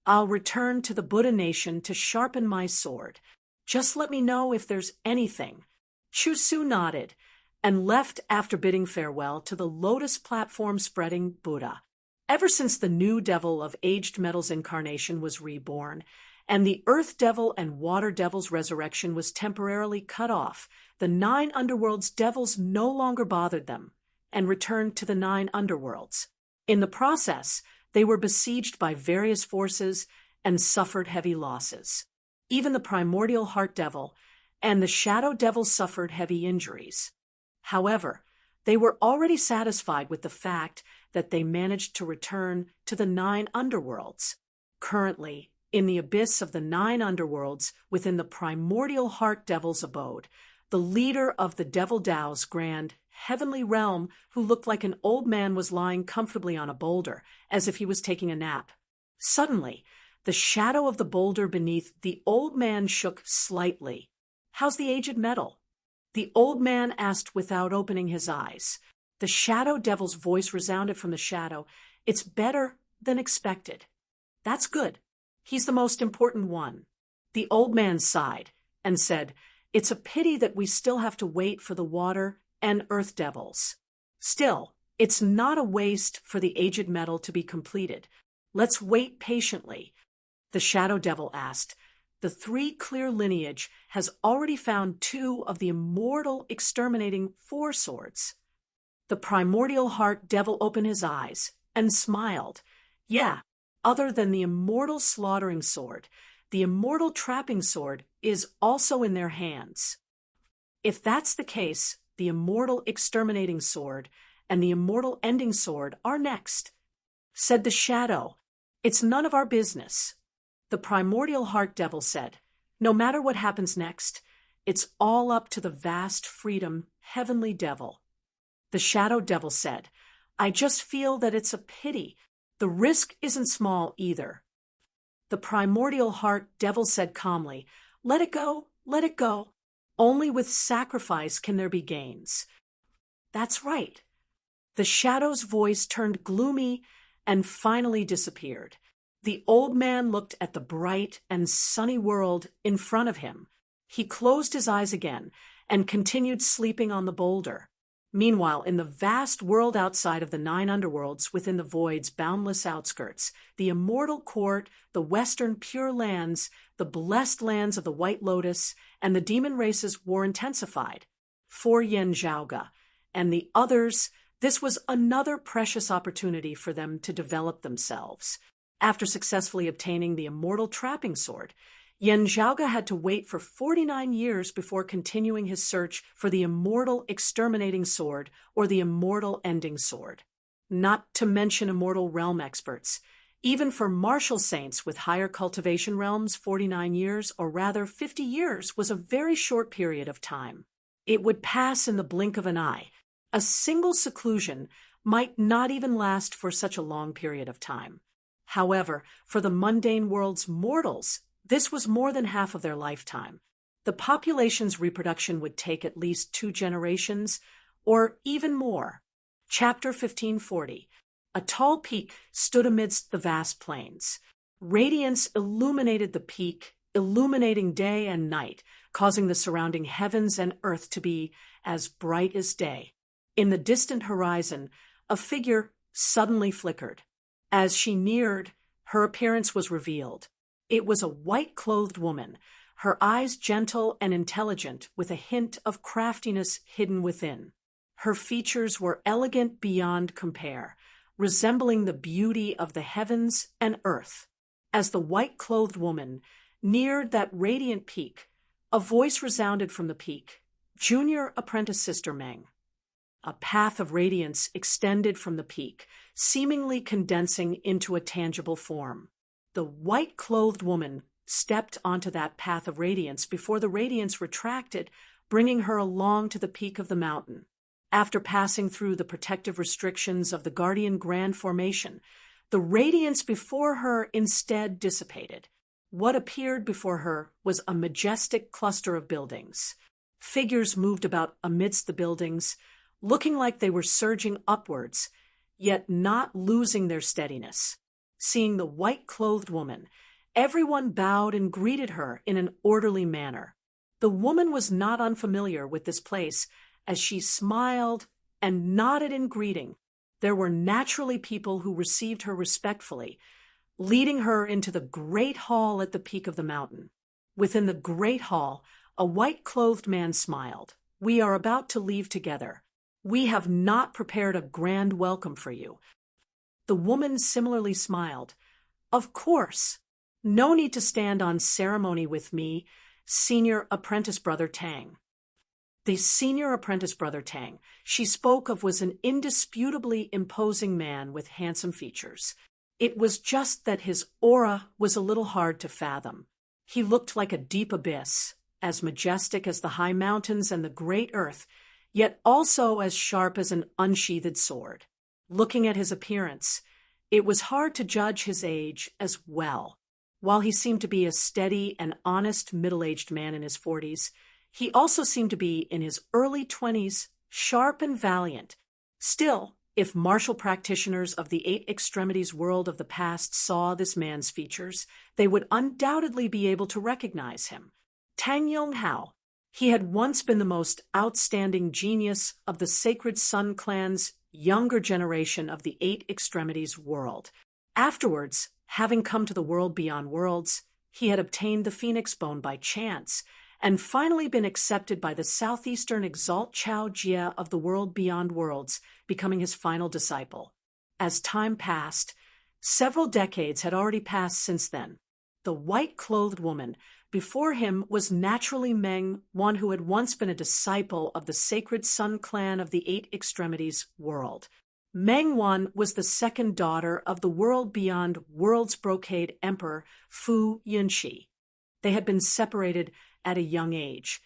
I'll return to the Buddha Nation to sharpen my sword. Just let me know if there's anything." Chu Su nodded and left after bidding farewell to the Lotus Platform Spreading Buddha. Ever since the new devil of Aged Metal's incarnation was reborn, and the Earth Devil and Water Devil's resurrection was temporarily cut off, the 9 underworld's devils no longer bothered them and returned to the 9 underworlds. In the process, they were besieged by various forces and suffered heavy losses. Even the primordial Heart Devil and the Shadow Devil suffered heavy injuries. However, they were already satisfied with the fact that they managed to return to the 9 underworlds. Currently, in the abyss of the 9 underworlds within the primordial Heart Devil's abode, the leader of the Devil Tao's grand heavenly realm, who looked like an old man, was lying comfortably on a boulder, as if he was taking a nap. Suddenly, the shadow of the boulder beneath the old man shook slightly. "How's the aged metal?" the old man asked without opening his eyes. The Shadow Devil's voice resounded from the shadow. "It's better than expected." "That's good. He's the most important one." The old man sighed and said, "It's a pity that we still have to wait for the Water and Earth Devils. Still, it's not a waste for the aged metal to be completed. Let's wait patiently." The Shadow Devil asked, "The 3 clear lineage has already found 2 of the immortal exterminating 4 swords." The primordial Heart Devil opened his eyes and smiled. "Yeah, other than the immortal slaughtering sword, the immortal trapping sword, is also in their hands. If that's the case, the immortal exterminating sword and the immortal ending sword are next. Said the shadow, "It's none of our business." The primordial heart devil said, "No matter what happens next, it's all up to the vast freedom, heavenly devil." The shadow devil said, "I just feel that it's a pity. The risk isn't small either." The primordial heart devil said calmly, "Let it go, let it go. Only with sacrifice can there be gains." That's right. The shadow's voice turned gloomy and finally disappeared. The old man looked at the bright and sunny world in front of him. He closed his eyes again and continued sleeping on the boulder. Meanwhile, in the vast world outside of the 9 underworlds, within the void's boundless outskirts, the immortal court, the western pure lands, the blessed lands of the White Lotus, and the demon race's war intensified. For Yen Zhaoga and the others, this was another precious opportunity for them to develop themselves. After successfully obtaining the immortal trapping sword, Yen Zhaoga had to wait for 49 years before continuing his search for the immortal exterminating sword or the immortal ending sword. Not to mention immortal realm experts. Even for martial saints with higher cultivation realms, 49 years, or rather 50 years, was a very short period of time. It would pass in the blink of an eye. A single seclusion might not even last for such a long period of time. However, for the mundane world's mortals, this was more than half of their lifetime. The population's reproduction would take at least 2 generations, or even more. Chapter 1540. A tall peak stood amidst the vast plains. Radiance illuminated the peak, illuminating day and night, causing the surrounding heavens and earth to be as bright as day. In the distant horizon, a figure suddenly flickered. As she neared, her appearance was revealed. It was a white-clothed woman, her eyes gentle and intelligent, with a hint of craftiness hidden within. Her features were elegant beyond compare, resembling the beauty of the heavens and earth. As the white-clothed woman neared that radiant peak, a voice resounded from the peak, "Junior Apprentice Sister Meng." A path of radiance extended from the peak, seemingly condensing into a tangible form. The white-clothed woman stepped onto that path of radiance before the radiance retracted, bringing her along to the peak of the mountain. After passing through the protective restrictions of the Guardian Grand Formation, the radiance before her instead dissipated. What appeared before her was a majestic cluster of buildings. Figures moved about amidst the buildings, looking like they were surging upwards, yet not losing their steadiness. Seeing the white-clothed woman, everyone bowed and greeted her in an orderly manner. The woman was not unfamiliar with this place, as she smiled and nodded in greeting. There were naturally people who received her respectfully, leading her into the great hall at the peak of the mountain. Within the great hall, a white-clothed man smiled. "We are about to leave together. We have not prepared a grand welcome for you." The woman similarly smiled. "Of course. No need to stand on ceremony with me, Senior Apprentice Brother Tang." The Senior Apprentice Brother Tang she spoke of was an indisputably imposing man with handsome features. It was just that his aura was a little hard to fathom. He looked like a deep abyss, as majestic as the high mountains and the great earth, yet also as sharp as an unsheathed sword. Looking at his appearance, it was hard to judge his age as well. While he seemed to be a steady and honest middle-aged man in his 40s, he also seemed to be in his early 20s, sharp and valiant. Still, if martial practitioners of the 8 extremities world of the past saw this man's features, they would undoubtedly be able to recognize him. Tang Yonghao. He had once been the most outstanding genius of the Sacred Sun Clan's younger generation of the 8 extremities world. Afterwards, having come to the world beyond worlds, he had obtained the Phoenix Bone by chance, and finally been accepted by the southeastern Exalt Chao Jia of the world beyond worlds, becoming his final disciple. As time passed, several decades had already passed since then. the white-clothed woman. Before him was naturally Meng, one who had once been a disciple of the sacred Sun clan of the Eight Extremities world. Meng Wan was the second daughter of the world beyond world's brocade emperor Fu Yunxi. They had been separated at a young age,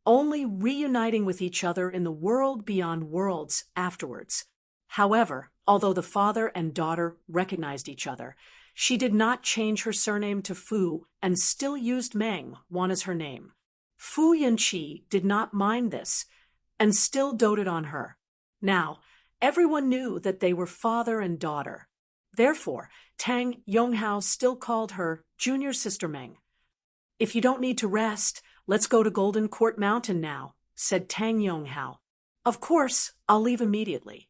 only reuniting with each other in the world beyond worlds afterwards. However, although the father and daughter recognized each other, she did not change her surname to Fu and still used Meng Wan as her name. Fu Yunqi did not mind this and still doted on her. Now, everyone knew that they were father and daughter. Therefore, Tang Yonghao still called her junior sister Meng. "If you don't need to rest, let's go to Golden Court Mountain now," said Tang Yonghao. "Of course, I'll leave immediately."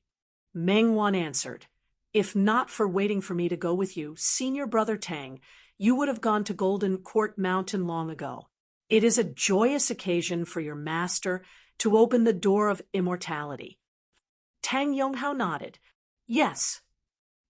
Meng Wan answered, "If not for waiting for me to go with you, senior brother Tang, you would have gone to Golden Court Mountain long ago. It is a joyous occasion for your master to open the door of immortality." Tang Yonghao nodded. Yes.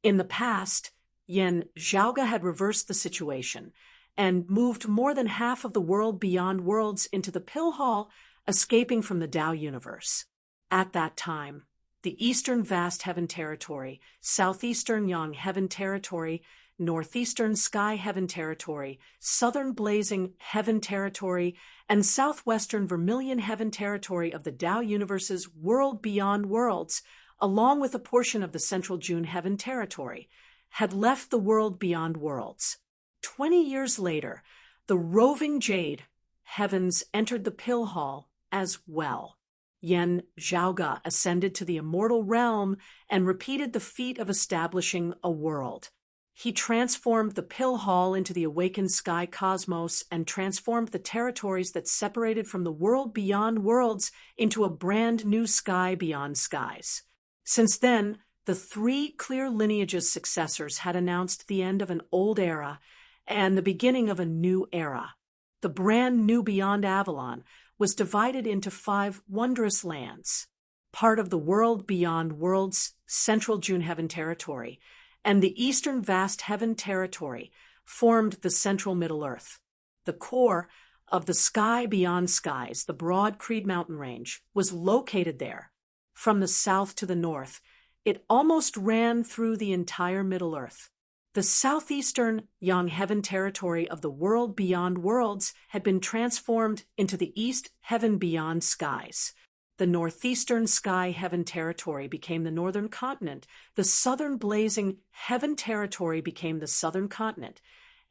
In the past, Yan Zhaoga had reversed the situation and moved more than half of the world beyond worlds into the Pill Hall, escaping from the Tao universe. At that time, the Eastern Vast Heaven Territory, Southeastern Yang Heaven Territory, Northeastern Sky Heaven Territory, Southern Blazing Heaven Territory, and Southwestern Vermilion Heaven Territory of the Tao Universe's world beyond worlds, along with a portion of the Central June Heaven Territory, had left the world beyond worlds. 20 years later, the roving Jade Heavens entered the Pill Hall as well. Yan Zhaoga ascended to the immortal realm and repeated the feat of establishing a world. He transformed the Pill Hall into the awakened sky cosmos and transformed the territories that separated from the world beyond worlds into a brand new sky beyond skies. Since then, the three clear lineage's successors had announced the end of an old era and the beginning of a new era. The brand new Beyond Avalon was divided into 5 wondrous lands, part of the world beyond worlds Central June Heaven Territory, and the Eastern Vast Heaven Territory formed the Central Middle Earth. The core of the sky beyond skies, the broad Creed Mountain Range, was located there. From the south to the north, it almost ran through the entire Middle Earth. The southeastern Yang Heaven Territory of the world beyond worlds had been transformed into the East Heaven beyond skies. The northeastern Sky Heaven Territory became the northern continent, the southern Blazing Heaven Territory became the southern continent,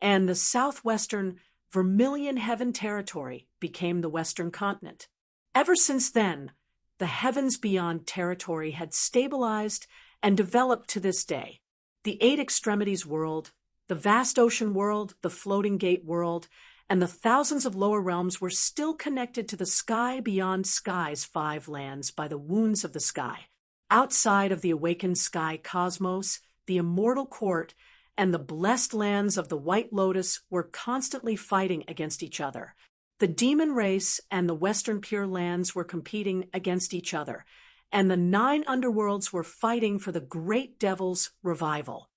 and the southwestern Vermilion Heaven Territory became the western continent. Ever since then, the Heavens Beyond Territory had stabilized and developed to this day. The Eight Extremities world, the Vast Ocean world, the Floating Gate world, and the thousands of lower realms were still connected to the Sky Beyond Skies 5 lands by the wounds of the sky. Outside of the awakened sky cosmos, the immortal court and the blessed lands of the White Lotus were constantly fighting against each other. The demon race and the Western Pure Lands were competing against each other, and the 9 underworlds were fighting for the great devil's revival.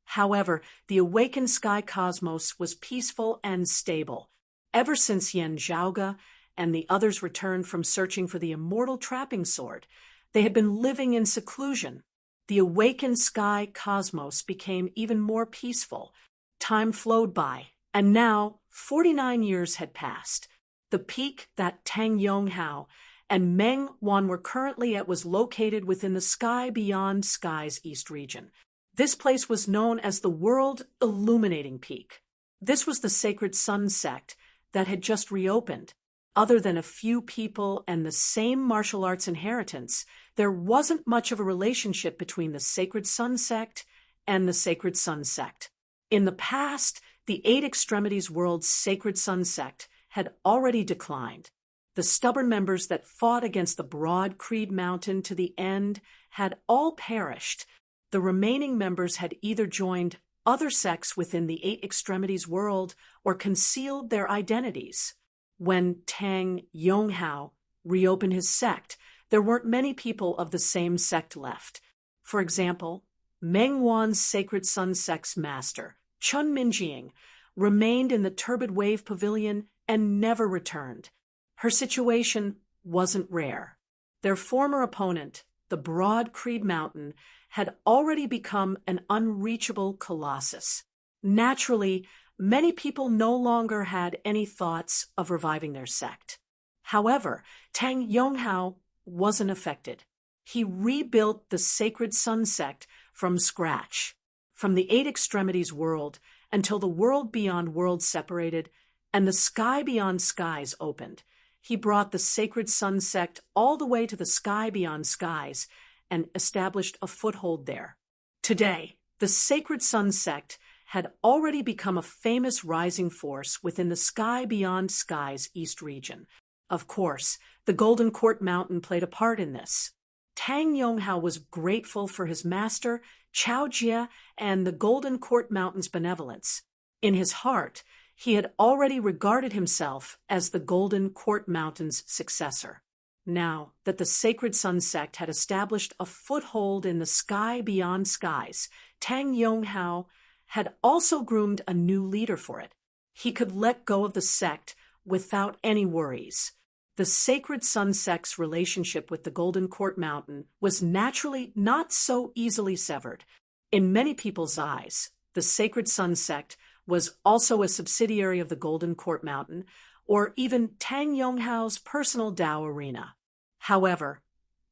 However, the awakened sky cosmos was peaceful and stable. Ever since Yan Zhaoga and the others returned from searching for the immortal trapping sword, they had been living in seclusion. The awakened sky cosmos became even more peaceful. Time flowed by, and now 49 years had passed. The peak that Tang Yonghao and Meng Wan were currently at was located within the Sky Beyond Skies East region. This place was known as the World Illuminating Peak. This was the sacred sun sect that had just reopened. Other than a few people and the same martial arts inheritance, there wasn't much of a relationship between the sacred sun sect and the sacred sun sect. In the past, the Eight Extremities world's sacred sun sect had already declined. The stubborn members that fought against the broad Creed Mountain to the end had all perished. The remaining members had either joined other sects within the Eight Extremities world or concealed their identities. When Tang Yonghao reopened his sect, there weren't many people of the same sect left. For example, Meng Wan's sacred sun sect's master, Chun Minjing, remained in the Turbid Wave Pavilion and never returned. Her situation wasn't rare. Their former opponent, the broad Creed Mountain, had already become an unreachable colossus. Naturally, many people no longer had any thoughts of reviving their sect. However, Tang Yonghao wasn't affected. He rebuilt the Sacred Sun sect from scratch, from the Eight Extremities world until the world beyond worlds separated and the sky beyond skies opened. He brought the Sacred Sun sect all the way to the sky beyond skies and established a foothold there. Today, the Sacred Sun sect had already become a famous rising force within the sky beyond skies East region. Of course, the Golden Court Mountain played a part in this. Tang Yonghao was grateful for his master, Chao Jie, and the Golden Court Mountain's benevolence. In his heart, he had already regarded himself as the Golden Court Mountain's successor. Now that the Sacred Sun sect had established a foothold in the sky beyond skies, Tang Yonghao had also groomed a new leader for it. He could let go of the sect without any worries. The Sacred Sun sect's relationship with the Golden Court Mountain was naturally not so easily severed. In many people's eyes, the Sacred Sun sect was also a subsidiary of the Golden Court Mountain, or even Tang Yonghao's personal Tao arena. However,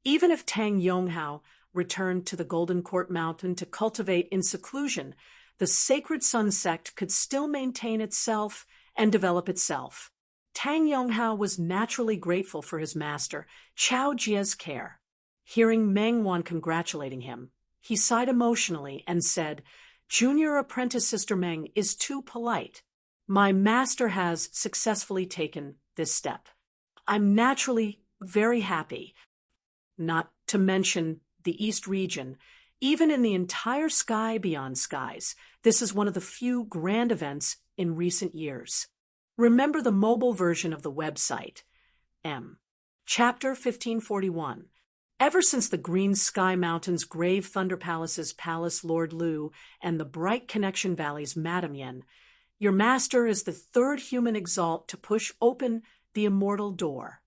even if Tang Yonghao returned to the Golden Court Mountain to cultivate in seclusion, the Sacred Sun sect could still maintain itself and develop itself. Tang Yonghao was naturally grateful for his master, Chao Jie's care. Hearing Meng Wan congratulating him, he sighed emotionally and said, "Junior apprentice Sister Meng is too polite. My master has successfully taken this step. I'm naturally very happy. Not to mention the East region, even in the entire sky beyond skies, this is one of the few grand events in recent years." Remember the mobile version of the website. Chapter 1541. Ever since the Green Sky Mountain's Grave Thunder Palace's Palace Lord Lu and the Bright Connection Valley's Madam Yen, your master is the third human exalt to push open the immortal door.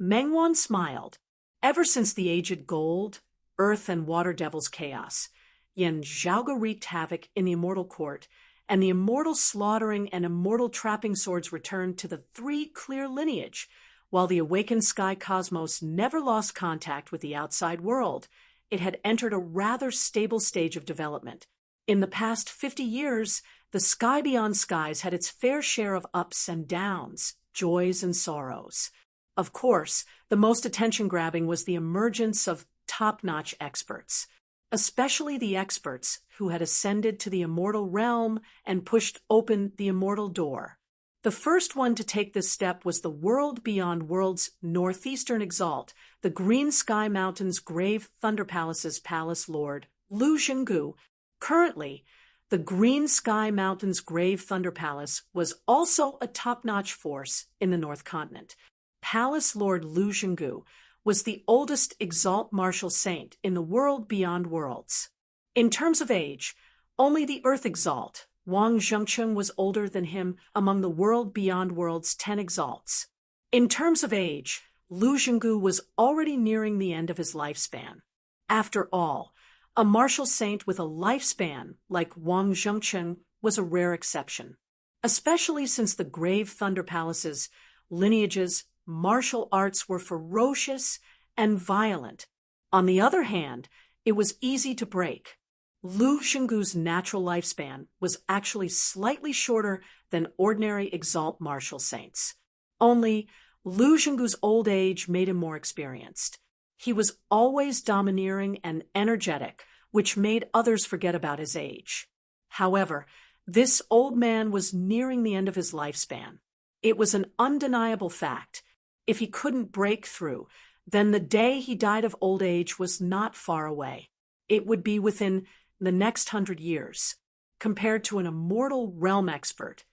Mengwan smiled. Ever since the aged gold, earth, and water devil's chaos, Yen Zhaoge wreaked havoc in the immortal court, and the immortal slaughtering and immortal trapping swords returned to the three clear lineage, while the awakened sky cosmos never lost contact with the outside world. It had entered a rather stable stage of development. In the past 50 years, the sky beyond skies had its fair share of ups and downs, joys and sorrows. Of course, the most attention-grabbing was the emergence of top-notch experts, especially the experts who had ascended to the immortal realm and pushed open the immortal door. The first one to take this step was the world beyond worlds northeastern exalt, the Green Sky Mountain's Grave Thunder Palace's Palace Lord, Lu Xinggu. Currently, the Green Sky Mountain's Grave Thunder Palace was also a top-notch force in the North Continent. Palace Lord Lu Xinggu was the oldest exalt martial saint in the world beyond worlds. In terms of age, only the Earth exalt, Wang Zhengcheng, was older than him among the world beyond worlds 10 exalts. In terms of age, Lu Xinggu was already nearing the end of his lifespan. After all, a martial saint with a lifespan like Wang Zhengcheng was a rare exception, especially since the Grave Thunder Palace's lineage's martial arts were ferocious and violent. On the other hand, it was easy to break. Lu Xinggu's natural lifespan was actually slightly shorter than ordinary exalt martial saints. Only Lu Xinggu's old age made him more experienced. He was always domineering and energetic, which made others forget about his age. However, this old man was nearing the end of his lifespan. It was an undeniable fact. If he couldn't break through, then the day he died of old age was not far away. It would be within the next 100 years. Compared to an immortal realm expert,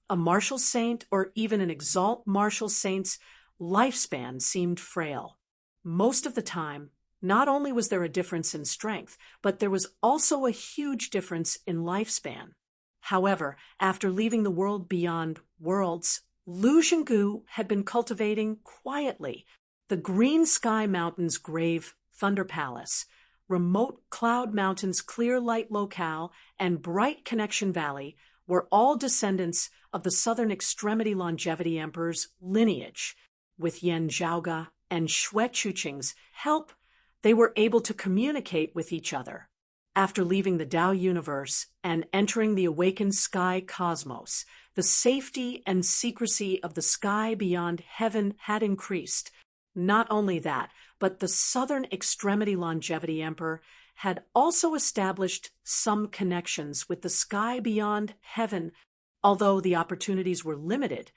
a martial saint, or even an exalt martial saint's lifespan seemed frail. Most of the time, not only was there a difference in strength, but there was also a huge difference in lifespan. However, after leaving the world beyond worlds, Lu Xinggu had been cultivating quietly the Green Sky Mountains Grave Thunder Palace, remote Cloud Mountain's Clear Light Locale, and Bright Connection Valley were all descendants of the Southern Extremity Longevity Emperor's lineage. With Yan Zhaoge and Xue Chuqing's help, they were able to communicate with each other. After leaving the Tao universe and entering the awakened sky cosmos, the safety and secrecy of the sky beyond heaven had increased. Not only that, but the Southern Extremity Longevity Emperor had also established some connections with the sky beyond heaven. Although the opportunities were limited,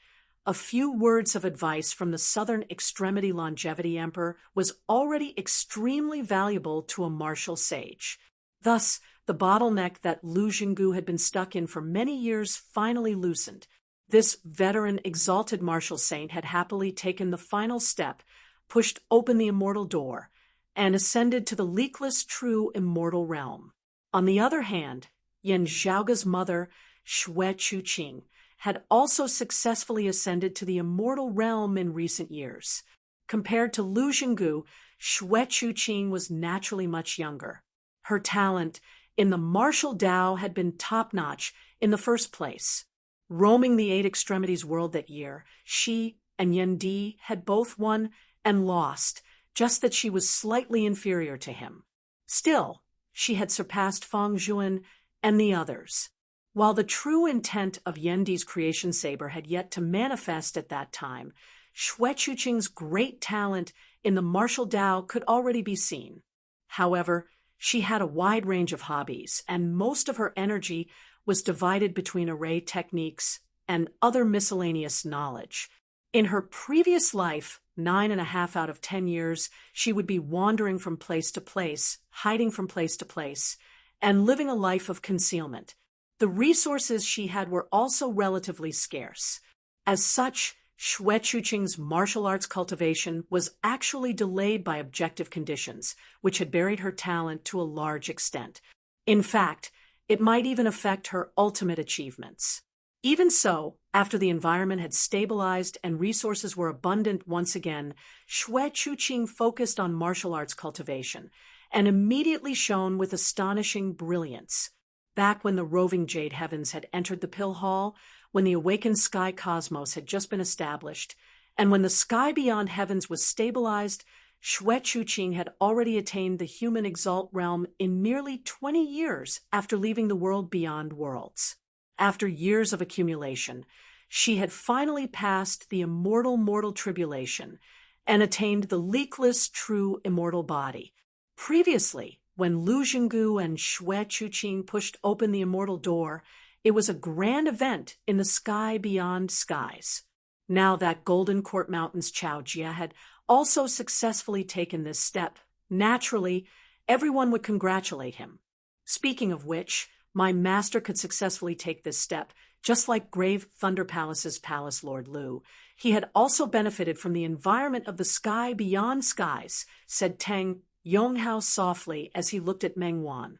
a few words of advice from the Southern Extremity Longevity Emperor was already extremely valuable to a martial sage. Thus, the bottleneck that Lu Xinggu had been stuck in for many years finally loosened. This veteran exalted martial saint had happily taken the final step, pushed open the immortal door, and ascended to the leakless true immortal realm. On the other hand, Yan Zhaoge's mother, Xue Chuqing, had also successfully ascended to the immortal realm in recent years. Compared to Lu Xinggu, Xue Chuqing was naturally much younger. Her talent in the martial Tao had been top-notch in the first place. Roaming the Eight Extremities world that year, she and Yan Di had both won and lost, just that she was slightly inferior to him. Still, she had surpassed Fang Zhuan and the others. While the true intent of Yan Di's creation saber had yet to manifest at that time, Xue Chuqing's great talent in the martial Tao could already be seen. However, she had a wide range of hobbies, and most of her energy was divided between array techniques and other miscellaneous knowledge. In her previous life, 9.5 out of 10 years, she would be wandering from place to place, hiding from place to place, and living a life of concealment. The resources she had were also relatively scarce. As such, Xue Chuqing's martial arts cultivation was actually delayed by objective conditions, which had buried her talent to a large extent. In fact, it might even affect her ultimate achievements. Even so, after the environment had stabilized and resources were abundant once again, Xue Chuqing focused on martial arts cultivation and immediately shone with astonishing brilliance. Back when the roving Jade Heavens had entered the Pill Hall, when the awakened sky cosmos had just been established, and when the sky beyond heavens was stabilized, Xue Chuqing had already attained the human exalt realm in merely 20 years after leaving the world beyond worlds. After years of accumulation, she had finally passed the immortal mortal tribulation and attained the leakless true immortal body. Previously, when Lu Xinggu and Xue Chuqing pushed open the immortal door, it was a grand event in the sky beyond skies. Now that Golden Court Mountain's Chao Jia had also successfully taken this step, naturally, everyone would congratulate him. Speaking of which, my master could successfully take this step, just like Grave Thunder Palace's Palace Lord Lu. He had also benefited from the environment of the sky beyond skies, said Tang Yonghao softly as he looked at Meng Wan.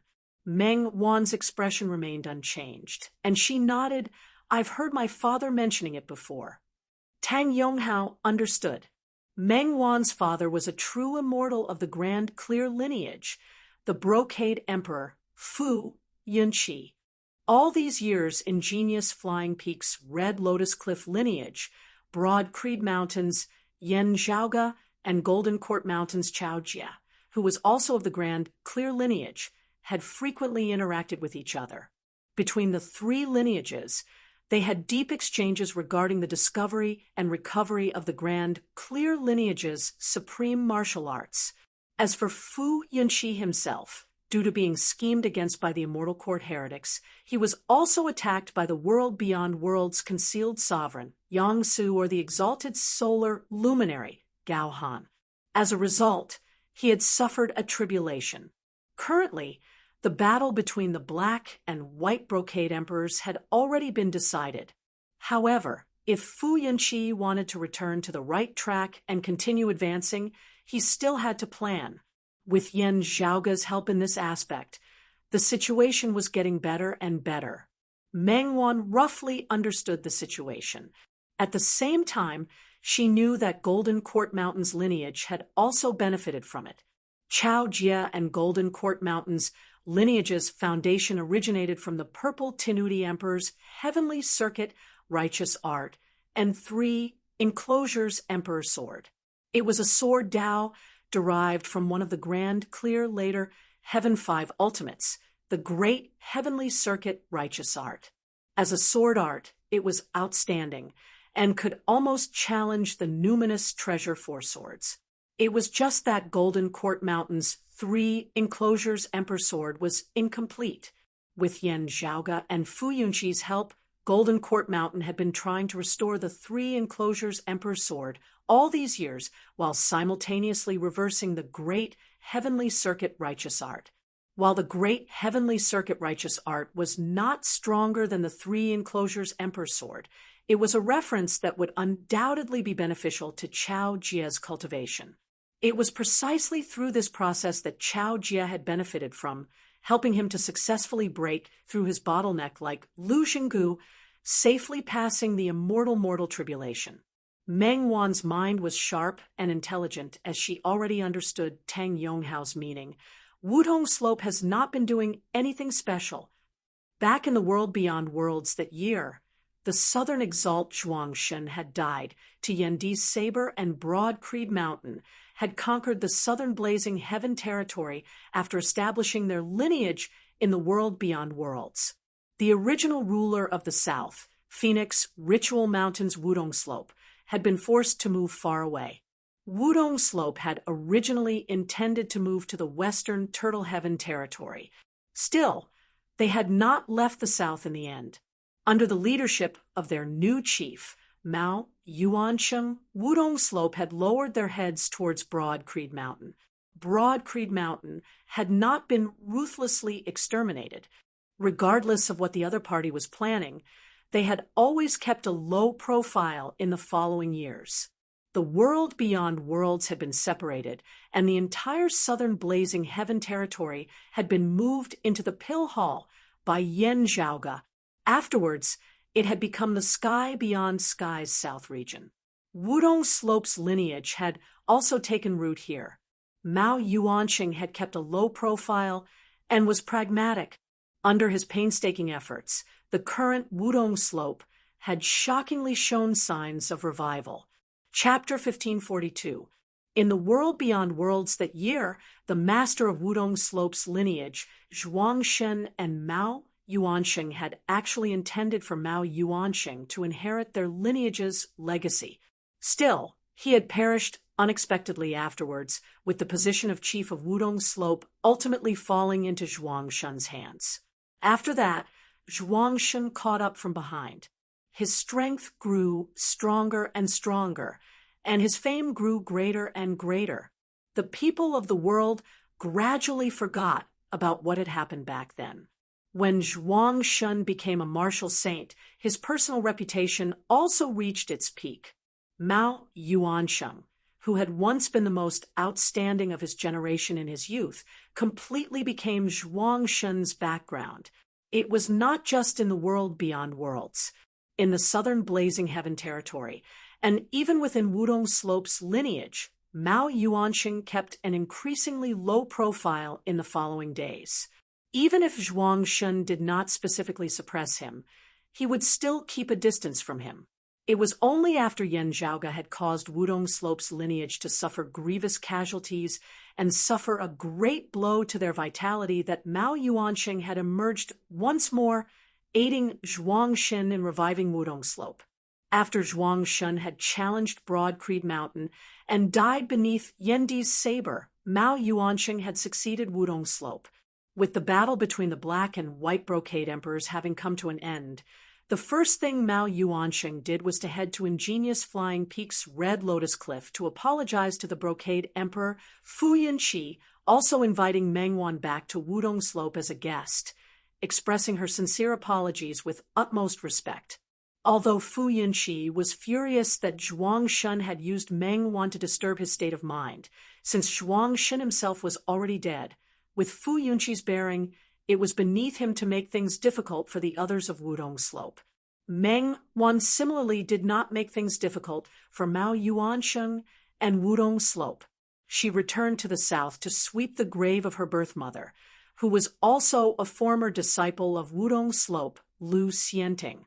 Meng Wan's expression remained unchanged, and she nodded. I've heard my father mentioning it before. Tang Yonghao understood. Meng Wan's father was a true immortal of the grand clear lineage, the Brocade Emperor, Fu Yunqi. All these years, ingenious Flying Peak's Red Lotus Cliff lineage, Broad Creed Mountains, Yan Zhaoge, and Golden Court Mountains Chao Jia, who was also of the grand clear lineage, had frequently interacted with each other. Between the three lineages, they had deep exchanges regarding the discovery and recovery of the grand clear lineage's supreme martial arts. As for Fu Yunqi himself, due to being schemed against by the Immortal Court heretics, he was also attacked by the world beyond worlds concealed sovereign, Yangsu, or the exalted solar luminary, Gao Han. As a result, he had suffered a tribulation. Currently, the battle between the Black and White Brocade Emperors had already been decided. However, if Fu Yunqi wanted to return to the right track and continue advancing, he still had to plan. With Yan Zhaoge's help in this aspect, the situation was getting better and better. Meng Wan roughly understood the situation. At the same time, she knew that Golden Court Mountain's lineage had also benefited from it. Chao Jie and Golden Court Mountain's lineage's foundation originated from the Purple Tinuti Emperor's Heavenly Circuit righteous art and 3 Enclosures Emperor sword. It was a sword Dao derived from one of the Grand Clear later Heaven 5 Ultimates, the Great Heavenly Circuit righteous art. As a sword art, it was outstanding and could almost challenge the numinous Treasure 4 swords. It was just that Golden Court Mountain's 3 Enclosures Emperor sword was incomplete. With Yan Zhaoga and Fu Yunqi's help, Golden Court Mountain had been trying to restore the 3 Enclosures Emperor sword all these years while simultaneously reversing the Great Heavenly Circuit righteous art. While the Great Heavenly Circuit righteous art was not stronger than the 3 Enclosures Emperor sword, it was a reference that would undoubtedly be beneficial to Chao Jie's cultivation. It was precisely through this process that Chao Jie had benefited from, helping him to successfully break through his bottleneck like Lu Xinggu, safely passing the immortal mortal tribulation. Meng Wan's mind was sharp and intelligent as she already understood Tang Yonghao's meaning. Wudong Slope has not been doing anything special. Back in the world beyond worlds that year, the southern exalt Zhuangshen had died to Yendi's saber, and Broad Creed Mountain had conquered the southern blazing heaven territory after establishing their lineage in the world beyond worlds. The original ruler of the south, Phoenix Ritual Mountain's Wudong Slope, had been forced to move far away. Wudong Slope had originally intended to move to the western Turtle Heaven territory. Still, they had not left the south in the end. Under the leadership of their new chief, Mao Yuansheng, Wudong Slope had lowered their heads towards Broad Creed Mountain. Broad Creed Mountain had not been ruthlessly exterminated. Regardless of what the other party was planning, they had always kept a low profile in the following years. The world beyond worlds had been separated, and the entire southern blazing heaven territory had been moved into the Pill Hall by Yan Zhaoga. Afterwards, it had become the Sky Beyond Sky's south region. Wudong Slope's lineage had also taken root here. Mao Yuansheng had kept a low profile and was pragmatic. Under his painstaking efforts, the current Wudong Slope had shockingly shown signs of revival. Chapter 1542. In the world beyond worlds that year, the master of Wudong Slope's lineage, Zhuangshen and Mao Yuansheng, had actually intended for Mao Yuansheng to inherit their lineage's legacy. Still, he had perished unexpectedly afterwards, with the position of chief of Wudong Slope ultimately falling into Zhuangshen's hands. After that, Zhuangshen caught up from behind. His strength grew stronger and stronger, and his fame grew greater and greater. The people of the world gradually forgot about what had happened back then. When Zhuangshen became a martial saint, his personal reputation also reached its peak. Mao Yuansheng, who had once been the most outstanding of his generation in his youth, completely became Zhuangshen's background. It was not just in the world beyond worlds, in the southern blazing heaven territory, and even within Wudong Slope's lineage, Mao Yuansheng kept an increasingly low profile in the following days. Even if Zhuangshen did not specifically suppress him, he would still keep a distance from him. It was only after Yan Zhaoga had caused Wudong Slope's lineage to suffer grievous casualties and suffer a great blow to their vitality that Mao Yuansheng had emerged once more, aiding Zhuangshen in reviving Wudong Slope. After Zhuangshen had challenged Broad Creed Mountain and died beneath Yendi's saber, Mao Yuansheng had succeeded Wudong Slope. With the battle between the Black and White Brocade Emperors having come to an end, the first thing Mao Yuansheng did was to head to Ingenious Flying Peak's Red Lotus Cliff to apologize to the Brocade Emperor Fu Yunqi, also inviting Meng Wan back to Wudong Slope as a guest, expressing her sincere apologies with utmost respect. Although Fu Yunqi was furious that Zhuangshen had used Meng Wan to disturb his state of mind, since Zhuangshen himself was already dead, with Fu Yunqi's bearing, it was beneath him to make things difficult for the others of Wudong Slope. Meng Wan similarly did not make things difficult for Mao Yuansheng and Wudong Slope. She returned to the south to sweep the grave of her birth mother, who was also a former disciple of Wudong Slope, Lu Xianting.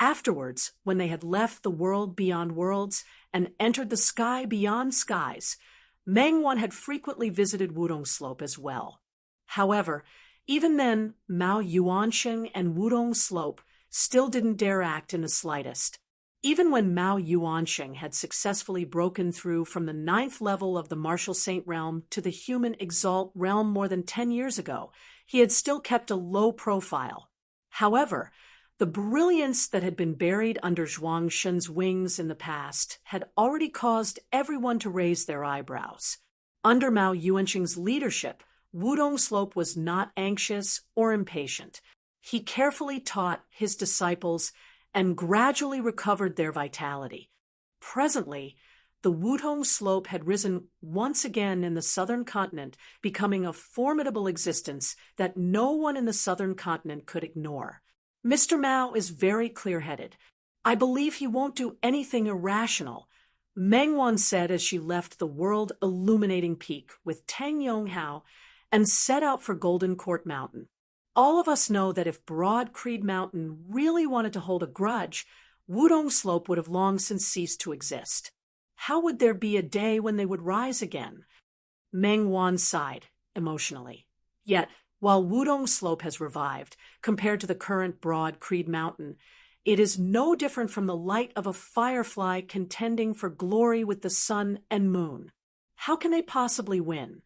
Afterwards, when they had left the world beyond worlds and entered the sky beyond skies, Meng Wan had frequently visited Wudong Slope as well. However, even then, Mao Yuansheng and Wudong Slope still didn't dare act in the slightest. Even when Mao Yuansheng had successfully broken through from the 9th level of the Martial Saint realm to the human Exalt realm more than 10 years ago, he had still kept a low profile. However, the brilliance that had been buried under Zhuang Shun's wings in the past had already caused everyone to raise their eyebrows. Under Mao Yuansheng's leadership, Wudong Slope was not anxious or impatient. He carefully taught his disciples and gradually recovered their vitality. Presently, the Wudong Slope had risen once again in the southern continent, becoming a formidable existence that no one in the southern continent could ignore. Mr. Mao is very clear-headed. I believe he won't do anything irrational, Meng Wan said as she left the world-illuminating peak with Tang Yonghao and set out for Golden Court Mountain. All of us know that if Broad Creed Mountain really wanted to hold a grudge, Wudong Slope would have long since ceased to exist. How would there be a day when they would rise again? Meng Wan sighed emotionally. Yet, while Wudong Slope has revived, compared to the current Broad Creed Mountain, it is no different from the light of a firefly contending for glory with the sun and moon. How can they possibly win?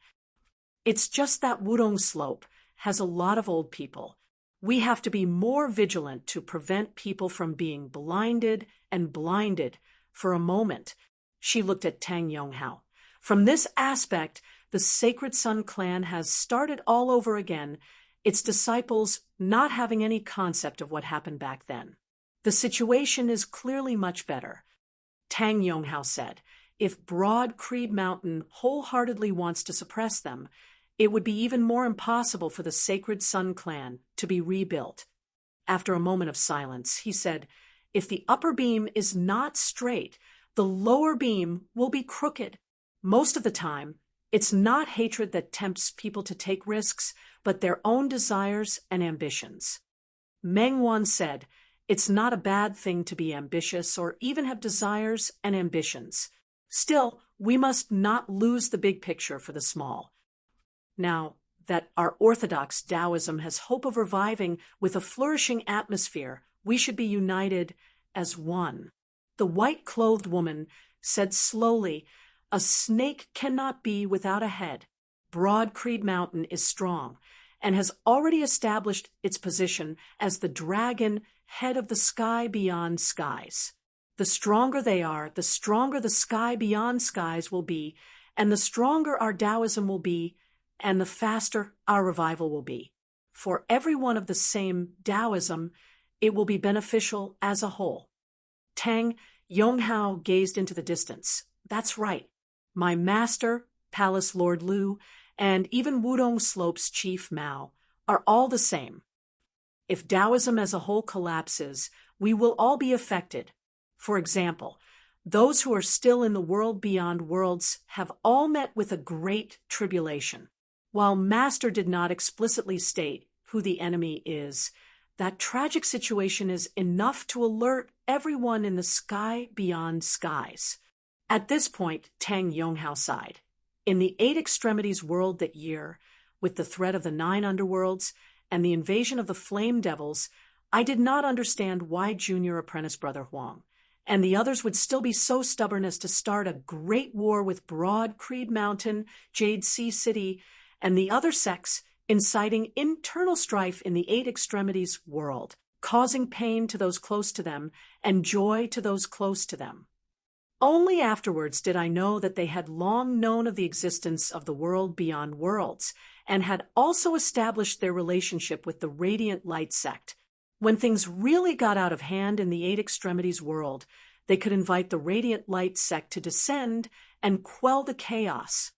It's just that Wudong Slope has a lot of old people. We have to be more vigilant to prevent people from being blinded and blinded for a moment. She looked at Tang Yonghao. From this aspect, the Sacred Sun clan has started all over again, its disciples not having any concept of what happened back then. The situation is clearly much better. Tang Yonghao said, if Broad Creed Mountain wholeheartedly wants to suppress them, it would be even more impossible for the Sacred Sun clan to be rebuilt. After a moment of silence, he said, if the upper beam is not straight, the lower beam will be crooked. Most of the time, it's not hatred that tempts people to take risks, but their own desires and ambitions. Meng Wan said, it's not a bad thing to be ambitious or even have desires and ambitions. Still, we must not lose the big picture for the small. Now that our orthodox Taoism has hope of reviving with a flourishing atmosphere, we should be united as one. The white-clothed woman said slowly, a snake cannot be without a head. Broad Creed Mountain is strong and has already established its position as the dragon head of the sky beyond skies. The stronger they are, the stronger the sky beyond skies will be, and the stronger our Taoism will be, and the faster our revival will be. For everyone of the same Taoism, it will be beneficial as a whole. Tang Yonghao gazed into the distance. That's right. My master, Palace Lord Lu, and even Wudong Slope's chief Mao are all the same. If Taoism as a whole collapses, we will all be affected. For example, those who are still in the world beyond worlds have all met with a great tribulation. While Master did not explicitly state who the enemy is, that tragic situation is enough to alert everyone in the sky beyond skies. At this point, Tang Yonghao sighed. In the 8 Extremities world that year, with the threat of the 9 underworlds and the invasion of the Flame Devils, I did not understand why Junior Apprentice Brother Huang and the others would still be so stubborn as to start a great war with Broad Creed Mountain, Jade Sea City, and the other sects, inciting internal strife in the 8 Extremities world, causing pain to those close to them and joy to those close to them. Only afterwards did I know that they had long known of the existence of the world beyond worlds, and had also established their relationship with the Radiant Light sect. When things really got out of hand in the 8 Extremities world, they could invite the Radiant Light sect to descend and quell the chaos.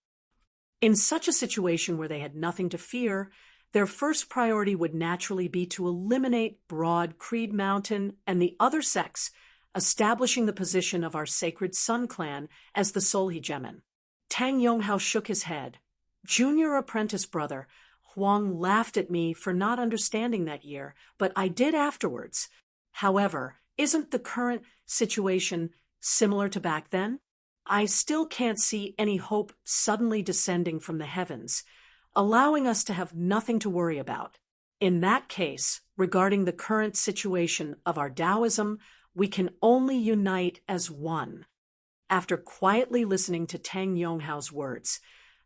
In such a situation where they had nothing to fear, their first priority would naturally be to eliminate Broad Creed Mountain and the other sects, establishing the position of our sacred Sun clan as the sole hegemon. Tang Yonghao shook his head. Junior apprentice brother, Huang laughed at me for not understanding that year, but I did afterwards. However, isn't the current situation similar to back then? I still can't see any hope suddenly descending from the heavens, allowing us to have nothing to worry about. In that case, regarding the current situation of our Taoism, we can only unite as one. After quietly listening to Tang Yonghao's words,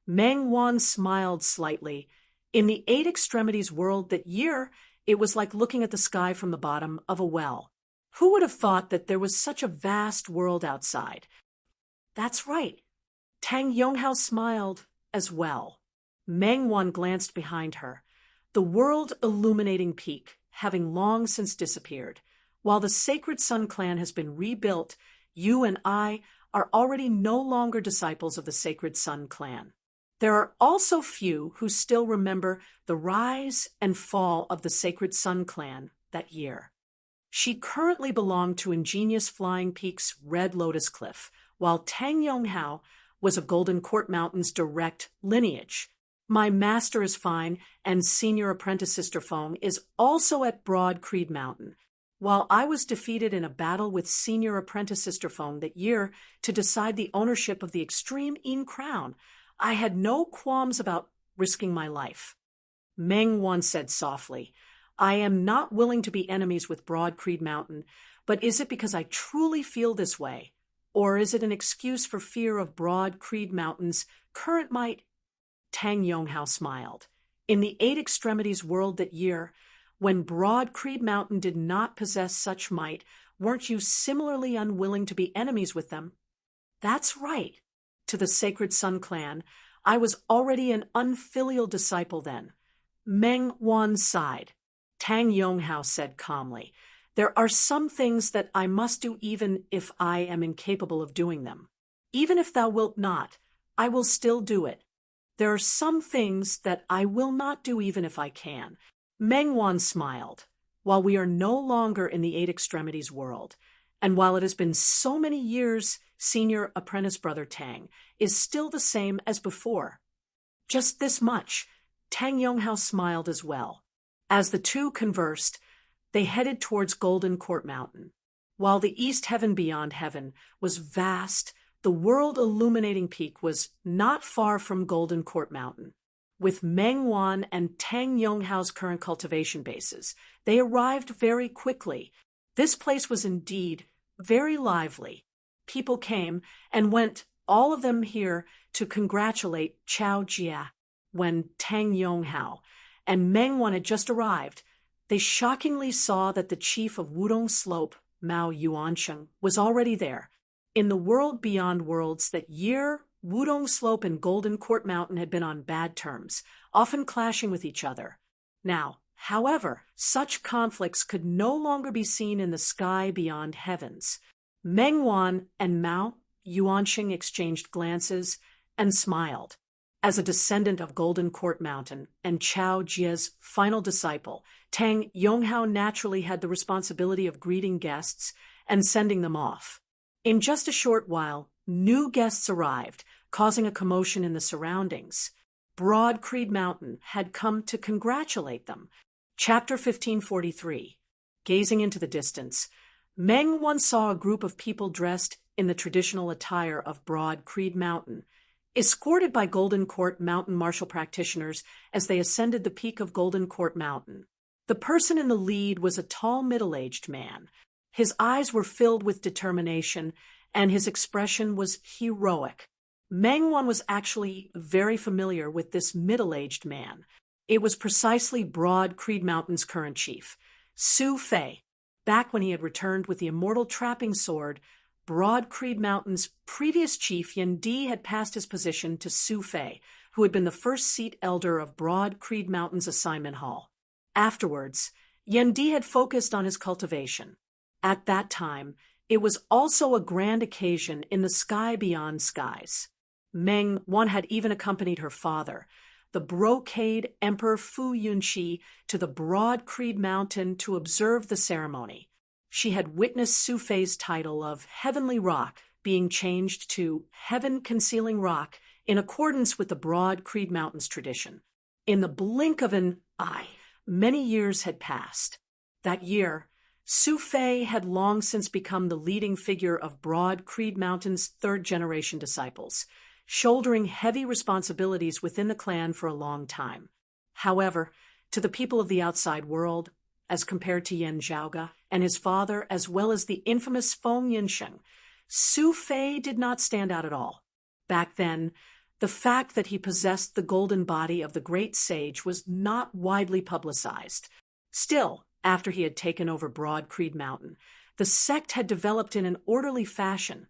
Meng Wan smiled slightly. In the Eight Extremities world that year, it was like looking at the sky from the bottom of a well. Who would have thought that there was such a vast world outside? That's right. Tang Yonghao smiled as well. Meng Wan glanced behind her. The world-illuminating peak, having long since disappeared. While the Sacred Sun clan has been rebuilt, you and I are already no longer disciples of the Sacred Sun clan. There are also few who still remember the rise and fall of the Sacred Sun clan that year. She currently belonged to Ingenious Flying Peak's Red Lotus Cliff, while Tang Yonghao was of Golden Court Mountain's direct lineage. My master is fine, and senior apprentice Sister Feng is also at Broad Creed Mountain. While I was defeated in a battle with senior apprentice Sister Feng that year to decide the ownership of the Extreme Yin Crown, I had no qualms about risking my life. Meng Wan said softly, I am not willing to be enemies with Broad Creed Mountain, but is it because I truly feel this way? Or is it an excuse for fear of Broad Creed Mountain's current might? Tang Yonghao smiled. In the Eight Extremities world that year, when Broad Creed Mountain did not possess such might, weren't you similarly unwilling to be enemies with them? That's right. To the Sacred Sun clan, I was already an unfilial disciple then. Meng Wan sighed. Tang Yonghao said calmly, there are some things that I must do even if I am incapable of doing them. Even if thou wilt not, I will still do it. There are some things that I will not do even if I can. Meng Wan smiled. While we are no longer in the Eight Extremities world, and while it has been so many years, senior apprentice brother Tang is still the same as before. Just this much. Tang Yonghao smiled as well. As the two conversed, they headed towards Golden Court Mountain. While the East Heaven beyond heaven was vast, the world-illuminating peak was not far from Golden Court Mountain. With Meng Wan and Tang Yonghao's current cultivation bases, they arrived very quickly. This place was indeed very lively. People came and went, all of them here to congratulate Chao Jia. When Tang Yonghao and Meng Wan had just arrived, they shockingly saw that the chief of Wudong Slope, Mao Yuansheng, was already there. In the world beyond worlds that year, Wudong Slope and Golden Court Mountain had been on bad terms, often clashing with each other. Now, however, such conflicts could no longer be seen in the sky beyond heavens. Meng Wan and Mao Yuansheng exchanged glances and smiled. As a descendant of Golden Court Mountain and Chao Jia's final disciple, Tang Yonghao naturally had the responsibility of greeting guests and sending them off. In just a short while, new guests arrived, causing a commotion in the surroundings. Broad Creed Mountain had come to congratulate them. Chapter 1543. Gazing into the distance, Meng Wan saw a group of people dressed in the traditional attire of Broad Creed Mountain, escorted by Golden Court Mountain martial practitioners as they ascended the peak of Golden Court Mountain. The person in the lead was a tall middle-aged man. His eyes were filled with determination, and his expression was heroic. Meng Wan was actually very familiar with this middle-aged man. It was precisely Broad Creed Mountain's current chief, Su Fei. Back when he had returned with the immortal trapping sword, Broad Creed Mountain's previous chief Yen Di had passed his position to Su Fei, who had been the first seat elder of Broad Creed Mountain's assignment hall. Afterwards, Yen Di had focused on his cultivation. At that time, it was also a grand occasion in the sky beyond skies. Meng Wan had even accompanied her father, the brocade Emperor Fu Yunqi to the broad Creed Mountain to observe the ceremony. She had witnessed Su Fei's title of Heavenly Rock being changed to Heaven Concealing Rock in accordance with the broad Creed Mountain's tradition. In the blink of an eye, many years had passed. That year, Su Fei had long since become the leading figure of broad Creed Mountain's third-generation disciples, shouldering heavy responsibilities within the clan for a long time. However, to the people of the outside world, as compared to Yan Zhaoge and his father, as well as the infamous Feng Yinsheng, Su Fei did not stand out at all. Back then, the fact that he possessed the golden body of the great sage was not widely publicized. Still, after he had taken over Broad Creed Mountain, the sect had developed in an orderly fashion,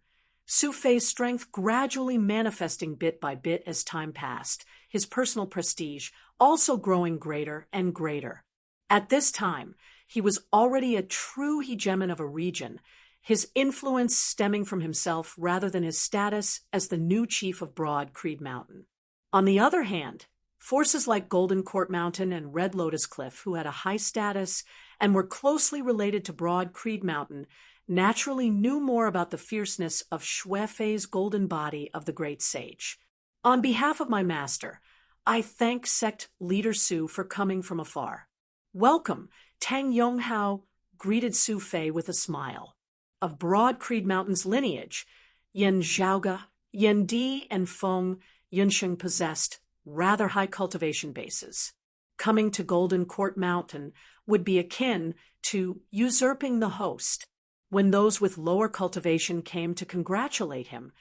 Su Fei's strength gradually manifesting bit by bit as time passed, his personal prestige also growing greater and greater. At this time, he was already a true hegemon of a region, his influence stemming from himself rather than his status as the new chief of Broad Creed Mountain. On the other hand, forces like Golden Court Mountain and Red Lotus Cliff, who had a high status and were closely related to Broad Creed Mountain, naturally knew more about the fierceness of Xue Fei's golden body of the great sage. On behalf of my master, I thank sect leader Su for coming from afar. Welcome, Tang Yonghao greeted Su Fei with a smile. Of Broad Creed Mountain's lineage, Yan Zhaoge, Yan Di, and Feng Yinsheng possessed rather high cultivation bases. Coming to Golden Court Mountain would be akin to usurping the host. When those with lower cultivation came to congratulate him,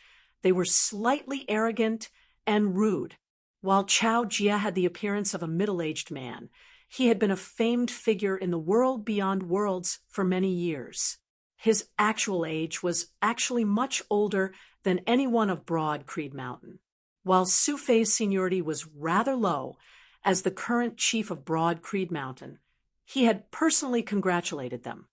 they were slightly arrogant and rude. While Chao Jia had the appearance of a middle-aged man, he had been a famed figure in the world beyond worlds for many years. His actual age was actually much older than anyone of Broad Creed Mountain. While Su Fei's seniority was rather low, as the current chief of Broad Creed Mountain, he had personally congratulated them.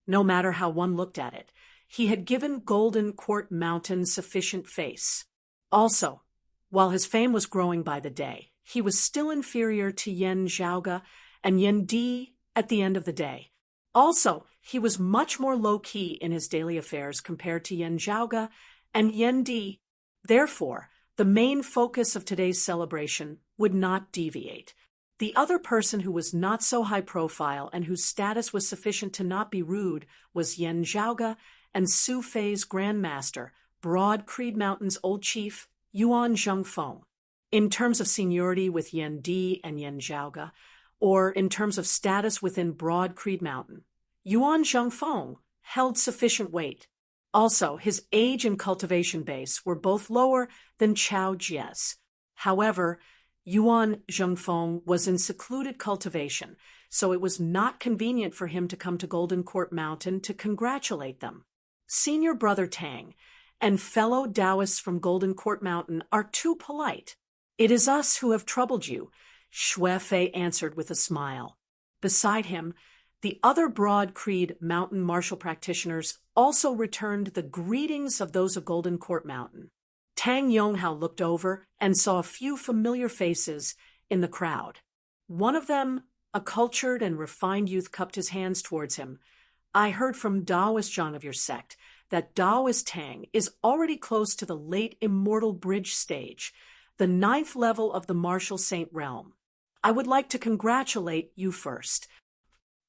No matter how one looked at it, he had given Golden Court Mountain sufficient face. Also, while his fame was growing by the day, he was still inferior to Yan Zhaoge and Yan Di at the end of the day. Also, he was much more low-key in his daily affairs compared to Yan Zhaoge and Yan Di. Therefore, the main focus of today's celebration would not deviate. The other person who was not so high profile and whose status was sufficient to not be rude was Yan Zhaoge and Su Fei's Grand Master, Broad Creed Mountain's old chief, Yuan Zhengfeng. In terms of seniority with Yan Di and Yan Zhaoge, or in terms of status within Broad Creed Mountain, Yuan Zhengfeng held sufficient weight. Also, his age and cultivation base were both lower than Chao Jia's. However, Yuan Zhengfeng was in secluded cultivation, so it was not convenient for him to come to Golden Court Mountain to congratulate them. Senior Brother Tang and fellow Taoists from Golden Court Mountain are too polite. It is us who have troubled you, Xue Fei answered with a smile. Beside him, the other Broad Creed Mountain martial practitioners also returned the greetings of those of Golden Court Mountain. Tang Yonghao looked over and saw a few familiar faces in the crowd. One of them, a cultured and refined youth, cupped his hands towards him. I heard from Taoist John of your sect that Taoist Tang is already close to the late immortal bridge stage, the 9th level of the martial saint realm. I would like to congratulate you first.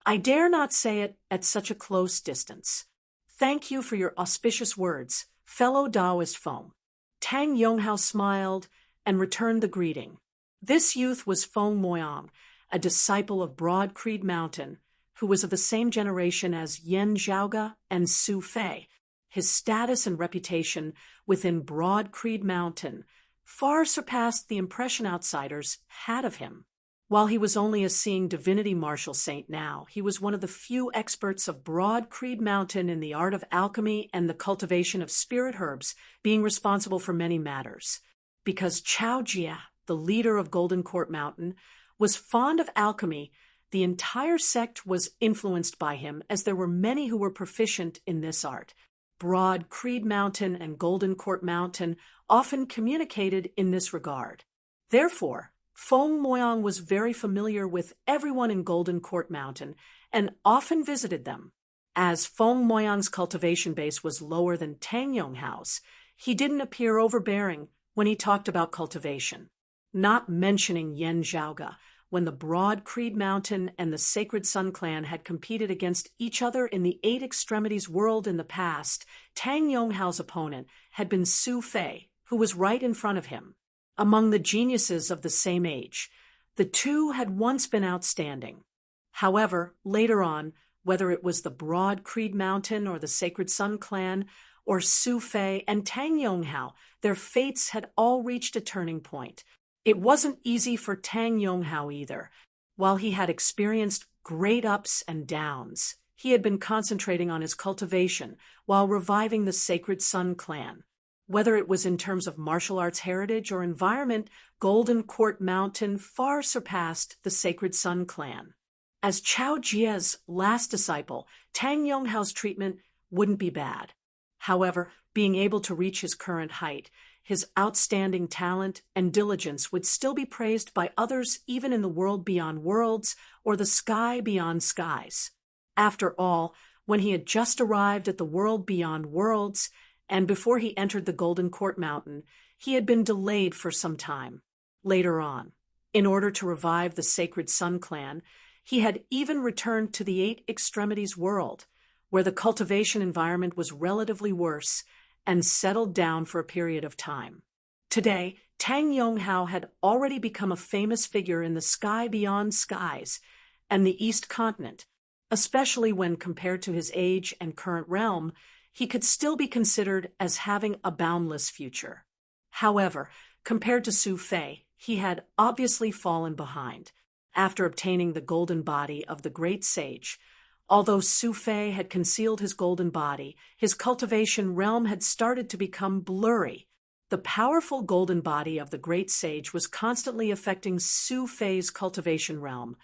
I dare not say it at such a close distance. Thank you for your auspicious words, fellow Taoist Feng. Tang Yonghao smiled and returned the greeting. This youth was Feng Moyang, a disciple of Broad Creed Mountain, who was of the same generation as Yan Zhaoge and Su Fei. His status and reputation within Broad Creed Mountain far surpassed the impression outsiders had of him. While he was only a seeing divinity martial saint now, he was one of the few experts of Broad Creed Mountain in the art of alchemy and the cultivation of spirit herbs, being responsible for many matters. Because Chao Jia, the leader of Golden Court Mountain, was fond of alchemy, the entire sect was influenced by him, as there were many who were proficient in this art. Broad Creed Mountain and Golden Court Mountain often communicated in this regard. Therefore, Feng Moyang was very familiar with everyone in Golden Court Mountain and often visited them. As Feng Moyang's cultivation base was lower than Tang Yonghao's, he didn't appear overbearing when he talked about cultivation, not mentioning Yan Zhaoga. When the Broad Creed Mountain and the Sacred Sun Clan had competed against each other in the Eight Extremities world in the past, Tang Yonghao's opponent had been Su Fei, who was right in front of him. Among the geniuses of the same age, the two had once been outstanding. However, later on, whether it was the Broad Creed Mountain or the Sacred Sun Clan, or Su Fei and Tang Yonghao, their fates had all reached a turning point. It wasn't easy for Tang Yonghao either. While he had experienced great ups and downs, he had been concentrating on his cultivation while reviving the Sacred Sun Clan. Whether it was in terms of martial arts heritage or environment, Golden Court Mountain far surpassed the Sacred Sun Clan. As Chao Jie's last disciple, Tang Yonghao's treatment wouldn't be bad. However, being able to reach his current height, his outstanding talent and diligence would still be praised by others even in the world beyond worlds or the sky beyond skies. After all, when he had just arrived at the world beyond worlds, and before he entered the Golden Court Mountain, he had been delayed for some time. Later on, in order to revive the Sacred Sun Clan, he had even returned to the Eight Extremities world, where the cultivation environment was relatively worse, and settled down for a period of time. Today, Tang Yonghao had already become a famous figure in the sky beyond skies and the East Continent, especially when compared to his age and current realm. He could still be considered as having a boundless future. However, compared to Su Fei, he had obviously fallen behind. After obtaining the golden body of the great sage, although Su Fei had concealed his golden body, his cultivation realm had started to become blurry. The powerful golden body of the great sage was constantly affecting Su Fei's cultivation realm,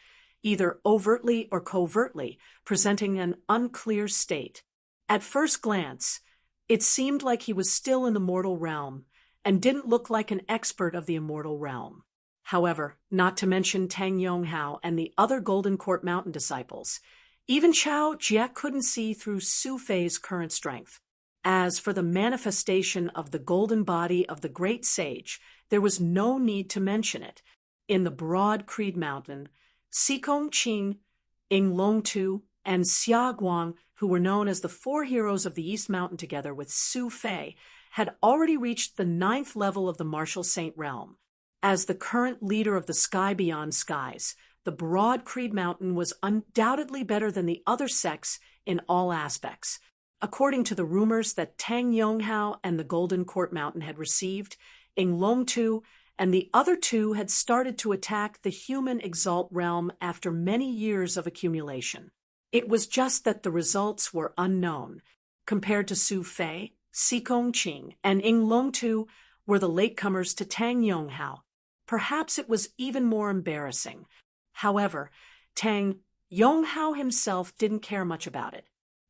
either overtly or covertly, presenting an unclear state. At first glance, it seemed like he was still in the mortal realm and didn't look like an expert of the immortal realm. However, not to mention Tang Yonghao and the other Golden Court Mountain disciples, even Chao Jie couldn't see through Su Fei's current strength. As for the manifestation of the golden body of the great sage, there was no need to mention it. In the Broad Creed Mountain, Sikong Qing, Ing Longtu, and Xia Guang, who were known as the four heroes of the East Mountain together with Su Fei, had already reached the 9th level of the martial saint realm. As the current leader of the sky beyond skies, the Broad Creed Mountain was undoubtedly better than the other sects in all aspects. According to the rumors that Tang Yonghao and the Golden Court Mountain had received, Ing Longtu and the other two had started to attack the human exalt realm after many years of accumulation. It was just that the results were unknown. Compared to Su Fei, Sikong Qing, and Ing Longtu were the latecomers to Tang Yonghao. Perhaps it was even more embarrassing. However, Tang Yonghao himself didn't care much about it.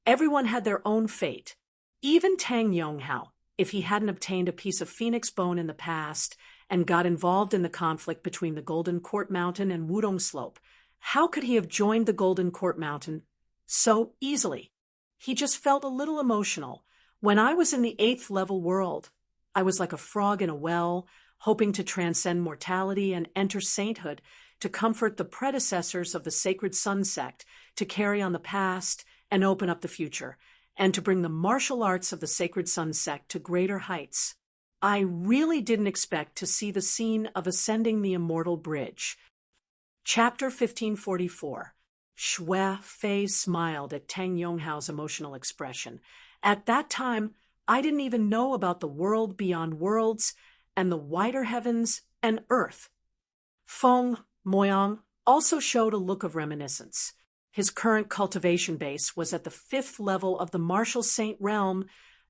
Everyone had their own fate. Even Tang Yonghao, if he hadn't obtained a piece of phoenix bone in the past and got involved in the conflict between the Golden Court Mountain and Wudong Slope, how could he have joined the Golden Court Mountain so easily? He just felt a little emotional. When I was in the 8th level world, I was like a frog in a well, hoping to transcend mortality and enter sainthood, to comfort the predecessors of the Sacred Sun sect, to carry on the past and open up the future, and to bring the martial arts of the Sacred Sun sect to greater heights. I really didn't expect to see the scene of ascending the Immortal Bridge. Chapter 1544. Shui Fei smiled at Tang Yonghao's emotional expression. At that time, I didn't even know about the world beyond worlds and the wider heavens and earth. Feng Moyang also showed a look of reminiscence. His current cultivation base was at the 5th level of the martial saint realm,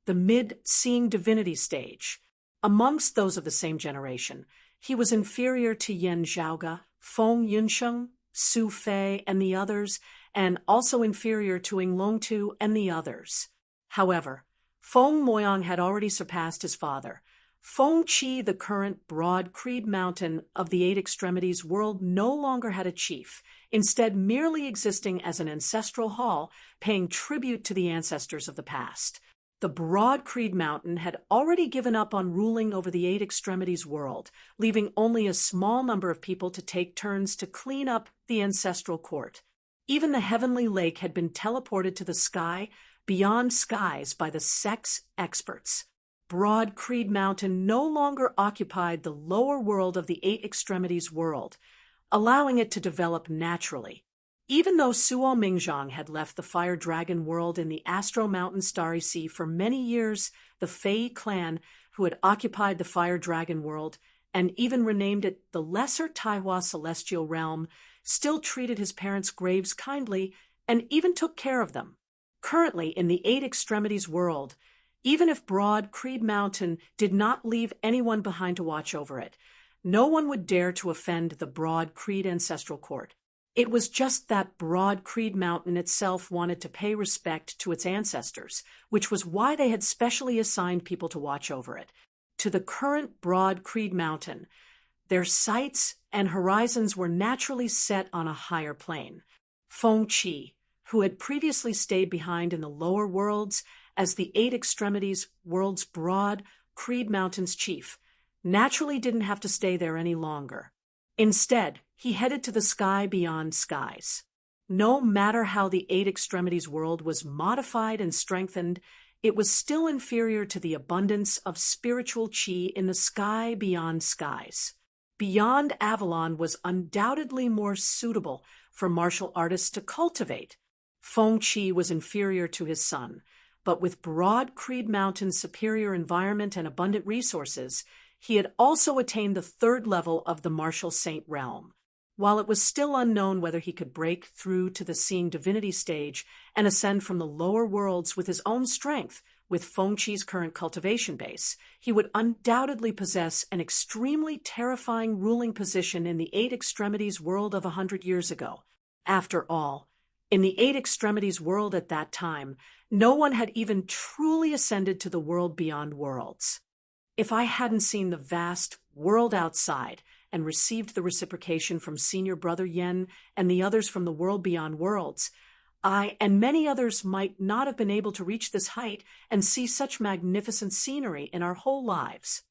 the mid-seeing divinity stage. Amongst those of the same generation, he was inferior to Yan Zhaoga, Feng Yunsheng, Su Fei, and the others, and also inferior to Ing Longtu and the others. However, Feng Moyang had already surpassed his father, Feng Qi, the current broad creed mountain of the Eight Extremities world, no longer had a chief, instead merely existing as an ancestral hall paying tribute to the ancestors of the past. The broad creed mountain had already given up on ruling over the Eight Extremities world, leaving only a small number of people to take turns to clean up the ancestral court. Even the heavenly lake had been teleported to the sky beyond skies by the sex experts. Broad Creed Mountain no longer occupied the lower world of the Eight Extremities world, allowing it to develop naturally. Even though Suo Mingzhang had left the Fire Dragon world in the Astro Mountain Starry Sea for many years, the Fei clan, who had occupied the Fire Dragon world and even renamed it the Lesser Taihua Celestial Realm, still treated his parents' graves kindly and even took care of them. Currently, in the Eight Extremities world, even if Broad Creed Mountain did not leave anyone behind to watch over it, no one would dare to offend the Broad Creed Ancestral Court. It was just that Broad Creed Mountain itself wanted to pay respect to its ancestors, which was why they had specially assigned people to watch over it. To the current Broad Creed Mountain, their sights and horizons were naturally set on a higher plane. Feng Qi, who had previously stayed behind in the lower worlds as the Eight Extremities world's Broad Creed Mountain's chief, naturally didn't have to stay there any longer. Instead, he headed to the sky beyond skies. No matter how the Eight Extremities world was modified and strengthened, it was still inferior to the abundance of spiritual qi in the sky beyond skies. Beyond Avalon was undoubtedly more suitable for martial artists to cultivate. Feng Qi was inferior to his son, but with Broad Creed Mountain's superior environment and abundant resources, he had also attained the third level of the martial saint realm. While it was still unknown whether he could break through to the seeing divinity stage and ascend from the lower worlds with his own strength, with Feng Qi's current cultivation base, he would undoubtedly possess an extremely terrifying ruling position in the Eight Extremities world of 100 years ago. After all, in the Eight Extremities world at that time, no one had even truly ascended to the world beyond worlds. If I hadn't seen the vast world outside and received the reciprocation from Senior Brother Yen and the others from the world beyond worlds, I and many others might not have been able to reach this height and see such magnificent scenery in our whole lives.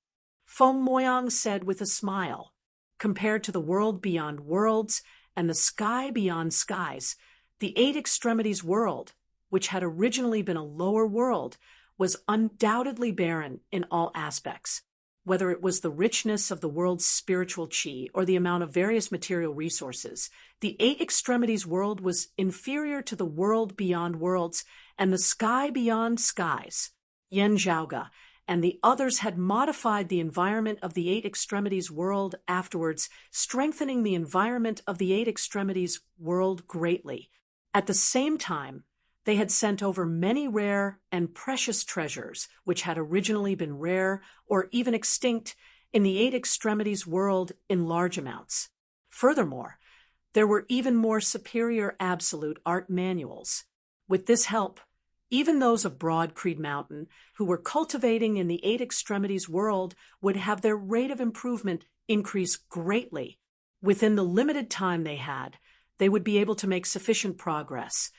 Feng Moyang said with a smile, compared to the world beyond worlds and the sky beyond skies, the Eight Extremities world, which had originally been a lower world, was undoubtedly barren in all aspects. Whether it was the richness of the world's spiritual qi or the amount of various material resources, the Eight Extremities world was inferior to the world beyond worlds and the sky beyond skies. Yen Zhaoge and the others had modified the environment of the Eight Extremities world afterwards, strengthening the environment of the Eight Extremities world greatly. At the same time, they had sent over many rare and precious treasures, which had originally been rare or even extinct in the Eight Extremities world in large amounts. Furthermore, there were even more superior absolute art manuals. With this help, even those of Broad Creed Mountain, who were cultivating in the Eight Extremities world, would have their rate of improvement increase greatly. Within the limited time they had, they would be able to make sufficient progress,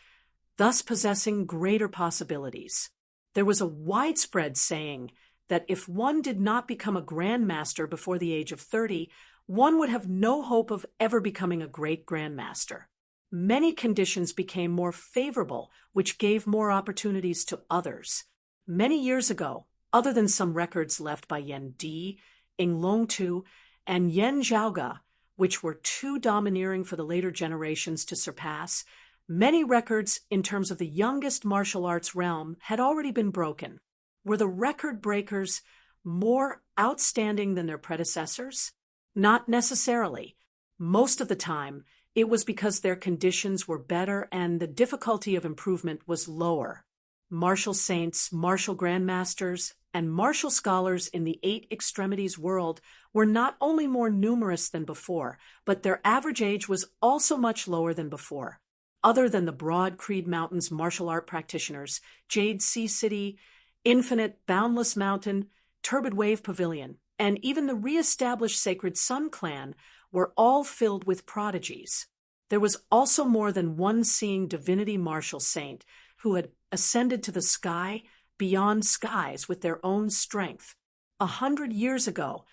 thus possessing greater possibilities. There was a widespread saying that if one did not become a grandmaster before the age of 30, one would have no hope of ever becoming a great grandmaster. Many conditions became more favorable, which gave more opportunities to others. Many years ago, other than some records left by Yen Di, Yinglong Tu, and Yen Zhaoge, which were too domineering for the later generations to surpass, many records in terms of the youngest martial arts realm had already been broken. Were the record breakers more outstanding than their predecessors? Not necessarily. Most of the time, it was because their conditions were better and the difficulty of improvement was lower. Martial saints, martial grandmasters, and martial scholars in the Eight Extremities world were not only more numerous than before, but their average age was also much lower than before. Other than the Broad Creed Mountain's martial art practitioners, Jade Sea City, Infinite Boundless Mountain, Turbid Wave Pavilion, and even the re-established Sacred Sun clan were all filled with prodigies. There was also more than one seeing divinity martial saint who had ascended to the sky beyond skies with their own strength. 100 years ago,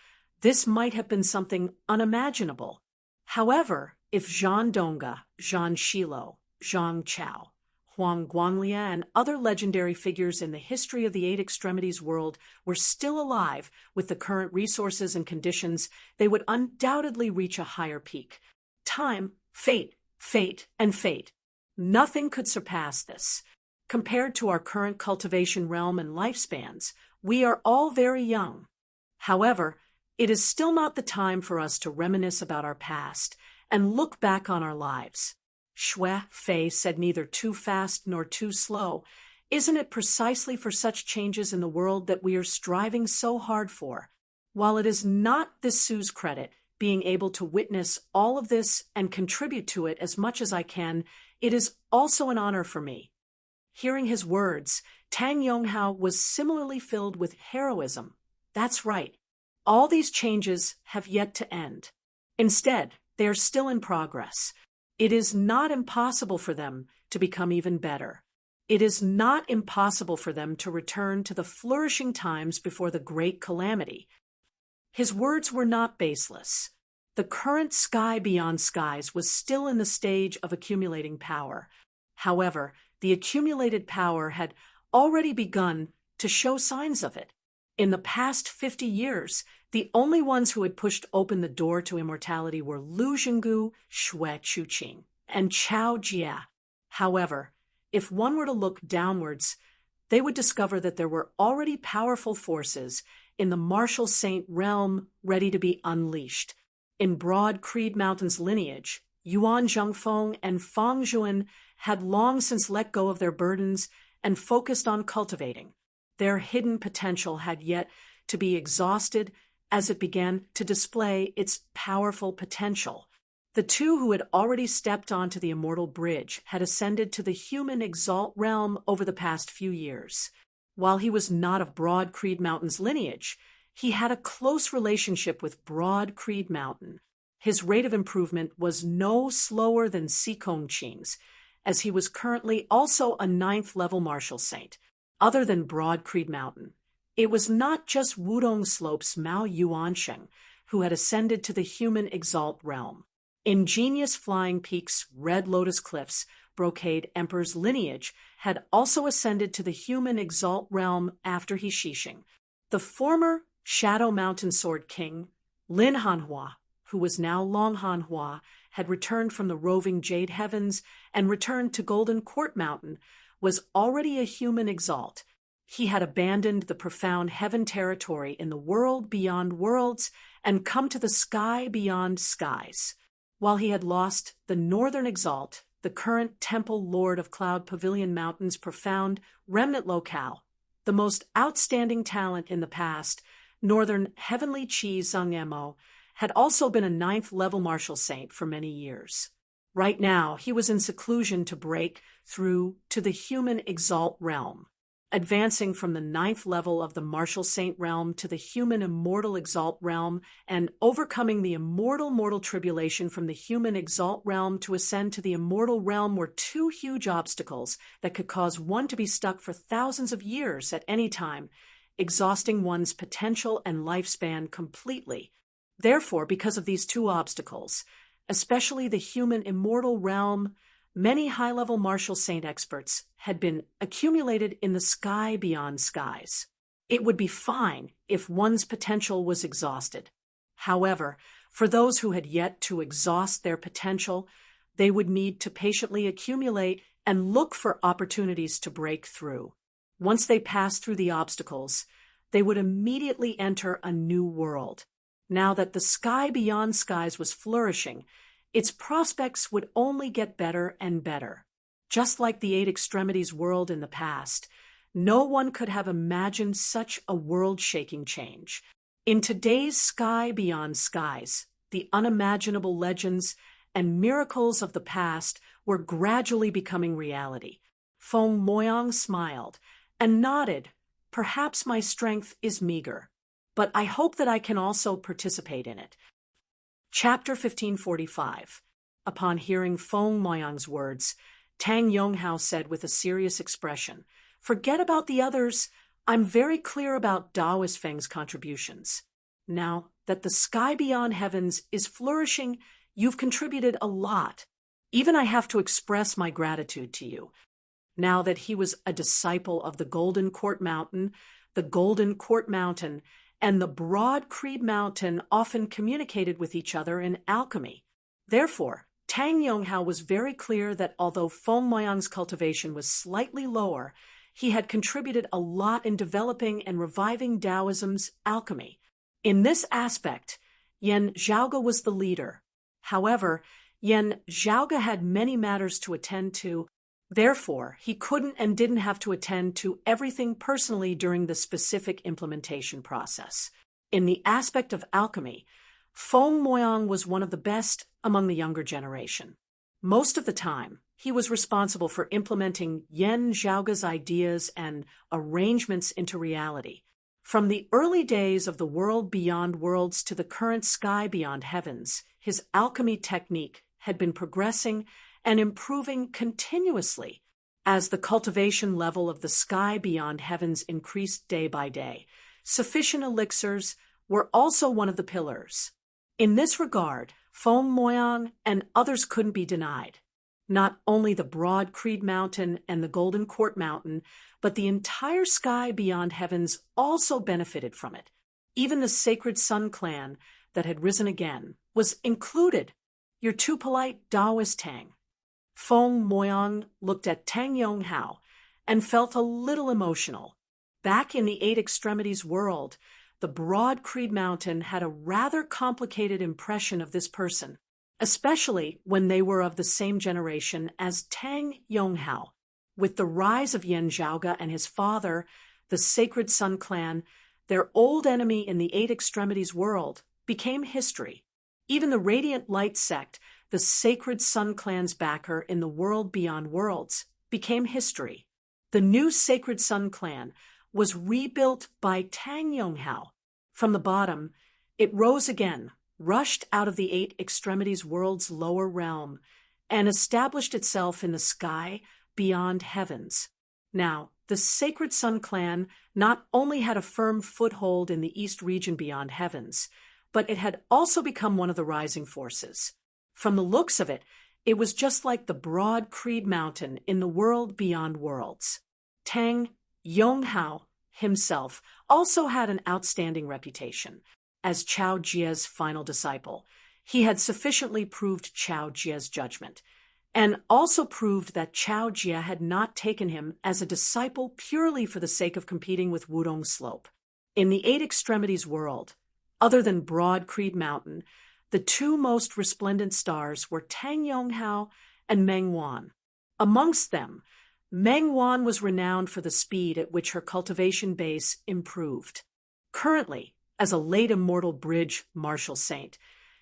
this might have been something unimaginable. However, if Zhang Dongge, Zhang Shilo, Zhang Chao, Huang Guanglia, and other legendary figures in the history of the Eight Extremities world were still alive with the current resources and conditions, they would undoubtedly reach a higher peak. Time, fate, and fate. Nothing could surpass this. Compared to our current cultivation realm and lifespans, we are all very young. However, it is still not the time for us to reminisce about our past and look back on our lives. Shui Fei said, neither too fast nor too slow. Isn't it precisely for such changes in the world that we are striving so hard for? While it is not this Sue's credit, being able to witness all of this and contribute to it as much as I can, it is also an honor for me. Hearing his words, Tang Yonghao was similarly filled with heroism. That's right. All these changes have yet to end. Instead, they are still in progress. It is not impossible for them to become even better. It is not impossible for them to return to the flourishing times before the great calamity. His words were not baseless. The current sky beyond skies was still in the stage of accumulating power. However, the accumulated power had already begun to show signs of it. In the past 50 years, the only ones who had pushed open the door to immortality were Lu Jinggu, Shui Chuqing, and Chao Jia. However, if one were to look downwards, they would discover that there were already powerful forces in the martial saint realm ready to be unleashed. In Broad Creed Mountain's lineage, Yuan Zhengfeng and Fang Zhuan had long since let go of their burdens and focused on cultivating. Their hidden potential had yet to be exhausted as it began to display its powerful potential. The two who had already stepped onto the immortal bridge had ascended to the human exalt realm over the past few years. While he was not of Broad Creed Mountain's lineage, he had a close relationship with Broad Creed Mountain. His rate of improvement was no slower than Sikong Qing's, as he was currently also a 9th-level martial saint. Other than Broad Creed Mountain, it was not just Wudong Slope's Mao Yuansheng who had ascended to the human exalt realm. Ingenious Flying Peak's Red Lotus Cliffs, Brocade Emperor's lineage, had also ascended to the human exalt realm after He Shishing. The former Shadow Mountain Sword King, Lin Hanhua, who was now Long Hanhua, had returned from the roving Jade Heavens and returned to Golden Court Mountain, was already a human exalt. He had abandoned the profound heaven territory in the world beyond worlds and come to the sky beyond skies. While he had lost the northern exalt, the current temple lord of Cloud Pavilion Mountain's profound remnant locale, the most outstanding talent in the past, northern heavenly chi Zhang had also been a 9th-level martial saint for many years. Right now, he was in seclusion to break through to the human exalt realm. Advancing from the 9th level of the martial saint realm to the human immortal exalt realm and overcoming the immortal mortal tribulation from the human exalt realm to ascend to the immortal realm were two huge obstacles that could cause one to be stuck for thousands of years at any time, exhausting one's potential and lifespan completely. Therefore, because of these two obstacles, especially the human immortal realm, many high-level martial saint experts had been accumulated in the sky beyond skies. It would be fine if one's potential was exhausted. However, for those who had yet to exhaust their potential, they would need to patiently accumulate and look for opportunities to break through. Once they passed through the obstacles, they would immediately enter a new world. Now that the sky beyond skies was flourishing, its prospects would only get better and better. Just like the Eight Extremities world in the past, no one could have imagined such a world-shaking change. In today's sky beyond skies, the unimaginable legends and miracles of the past were gradually becoming reality. Feng Moyang smiled and nodded. Perhaps my strength is meager. but I hope that I can also participate in it. Chapter 1545. Upon hearing Feng Moyang's words, Tang Yonghao said with a serious expression, "Forget about the others. I'm very clear about Daoist Feng's contributions. Now that the sky beyond heavens is flourishing, you've contributed a lot. Even I have to express my gratitude to you." Now that he was a disciple of the Golden Court Mountain, and the Broad Creed Mountain often communicated with each other in alchemy. Therefore, Tang Yonghao was very clear that although Feng Moyang's cultivation was slightly lower, he had contributed a lot in developing and reviving Taoism's alchemy. In this aspect, Yan Zhaoge was the leader. However, Yan Zhaoge had many matters to attend to. Therefore, he couldn't and didn't have to attend to everything personally during the specific implementation process. In the aspect of alchemy, Feng Moyang was one of the best among the younger generation. Most of the time, he was responsible for implementing Yan Zhaoge's ideas and arrangements into reality. From the early days of the world beyond worlds to the current sky beyond heavens, his alchemy technique had been progressing and improving continuously. As the cultivation level of the sky beyond heavens increased day by day, sufficient elixirs were also one of the pillars. In this regard, Feng Moyang and others couldn't be denied. Not only the Broad Creed Mountain and the Golden Court Mountain, but the entire sky beyond heavens also benefited from it. Even the Sacred Sun clan that had risen again was included. "You're too polite, Taoist Tang." Feng Moyang looked at Tang Yonghao and felt a little emotional. Back in the Eight Extremities world, the Broad Creed Mountain had a rather complicated impression of this person, especially when they were of the same generation as Tang Yonghao. With the rise of Yan Zhaoge and his father, the Sacred Sun clan, their old enemy in the Eight Extremities world, became history. Even the Radiant Light sect, the Sacred Sun clan's backer in the world beyond worlds, became history. The new Sacred Sun clan was rebuilt by Tang Yonghao. From the bottom, it rose again, rushed out of the Eight Extremities world's lower realm, and established itself in the sky beyond heavens. Now, the Sacred Sun clan not only had a firm foothold in the East region beyond heavens, but it had also become one of the rising forces. From the looks of it, it was just like the Broad Creed Mountain in the world beyond worlds. Tang Yonghao himself also had an outstanding reputation. As Chao Jie's final disciple, he had sufficiently proved Chao Jie's judgment, and also proved that Chao Jie had not taken him as a disciple purely for the sake of competing with Wudong Slope. In the Eight Extremities world, other than Broad Creed Mountain, the two most resplendent stars were Tang Yonghao and Meng Wan. Amongst them, Meng Wan was renowned for the speed at which her cultivation base improved. Currently, as a late immortal bridge martial saint,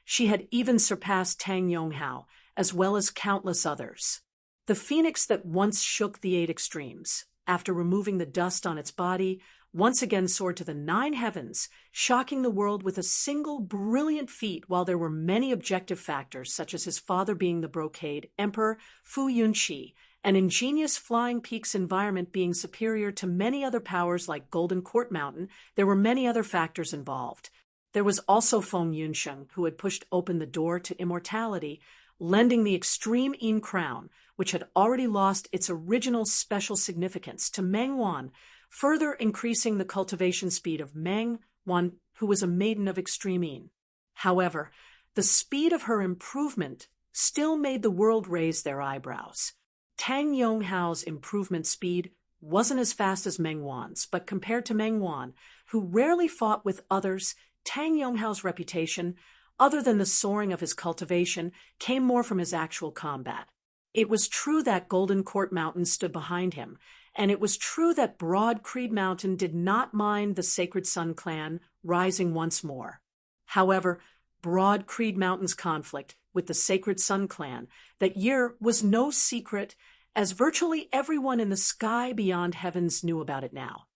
she had even surpassed Tang Yonghao, as well as countless others. The phoenix that once shook the Eight Extremes, after removing the dust on its body, once again soared to the 9 heavens, shocking the world with a single brilliant feat, while there were many objective factors, such as his father being the Brocade Emperor Fu Yunqi, an ingenious Flying Peaks environment being superior to many other powers like Golden Court Mountain. There were many other factors involved. There was also Feng Yunsheng, who had pushed open the door to immortality, lending the extreme Yin crown, which had already lost its original special significance, to Meng Wan, further increasing the cultivation speed of Meng Wan, who was a maiden of extreme Yin. However, the speed of her improvement still made the world raise their eyebrows. Tang Yonghao's improvement speed wasn't as fast as Meng Wan's, but compared to Meng Wan, who rarely fought with others, Tang Yonghao's reputation, other than the soaring of his cultivation, came more from his actual combat. It was true that Golden Court Mountain stood behind him, and it was true that Broad Creed Mountain did not mind the Sacred Sun clan rising once more. However, Broad Creed Mountain's conflict with the Sacred Sun clan that year was no secret, as virtually everyone in the sky beyond heavens knew about it now.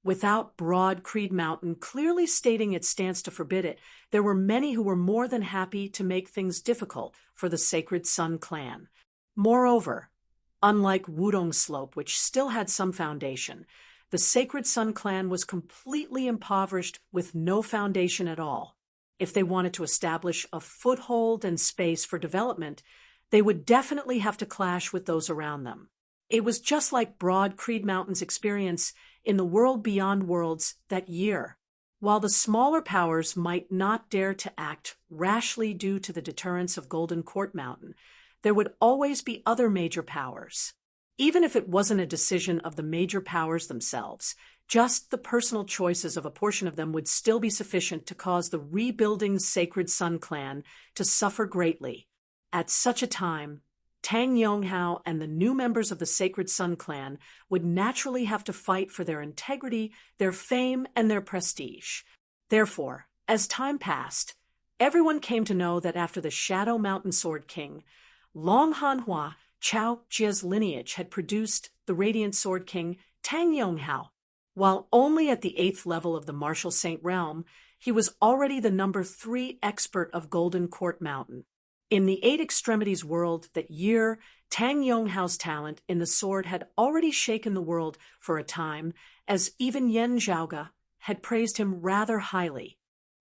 Without Broad Creed Mountain clearly stating its stance to forbid it, there were many who were more than happy to make things difficult for the Sacred Sun clan. Moreover, unlike Wudong Slope, which still had some foundation, the Sacred Sun clan was completely impoverished with no foundation at all. If they wanted to establish a foothold and space for development, they would definitely have to clash with those around them. It was just like Broad Creed Mountain's experience in the world beyond worlds that year. While the smaller powers might not dare to act rashly due to the deterrence of Golden Court Mountain, there would always be other major powers. Even if it wasn't a decision of the major powers themselves, just the personal choices of a portion of them would still be sufficient to cause the rebuilding Sacred Sun clan to suffer greatly. At such a time, Tang Yonghao and the new members of the Sacred Sun clan would naturally have to fight for their integrity, their fame, and their prestige. Therefore, as time passed, everyone came to know that after the Shadow Mountain Sword King, Long Hanhua, Chao Jie's lineage had produced the Radiant Sword King Tang Yonghao. While only at the 8th level of the Martial Saint realm, he was already the number 3 expert of Golden Court Mountain. In the 8 Extremities world that year, Tang Yonghao's talent in the sword had already shaken the world for a time, as even Yen Zhaoge had praised him rather highly.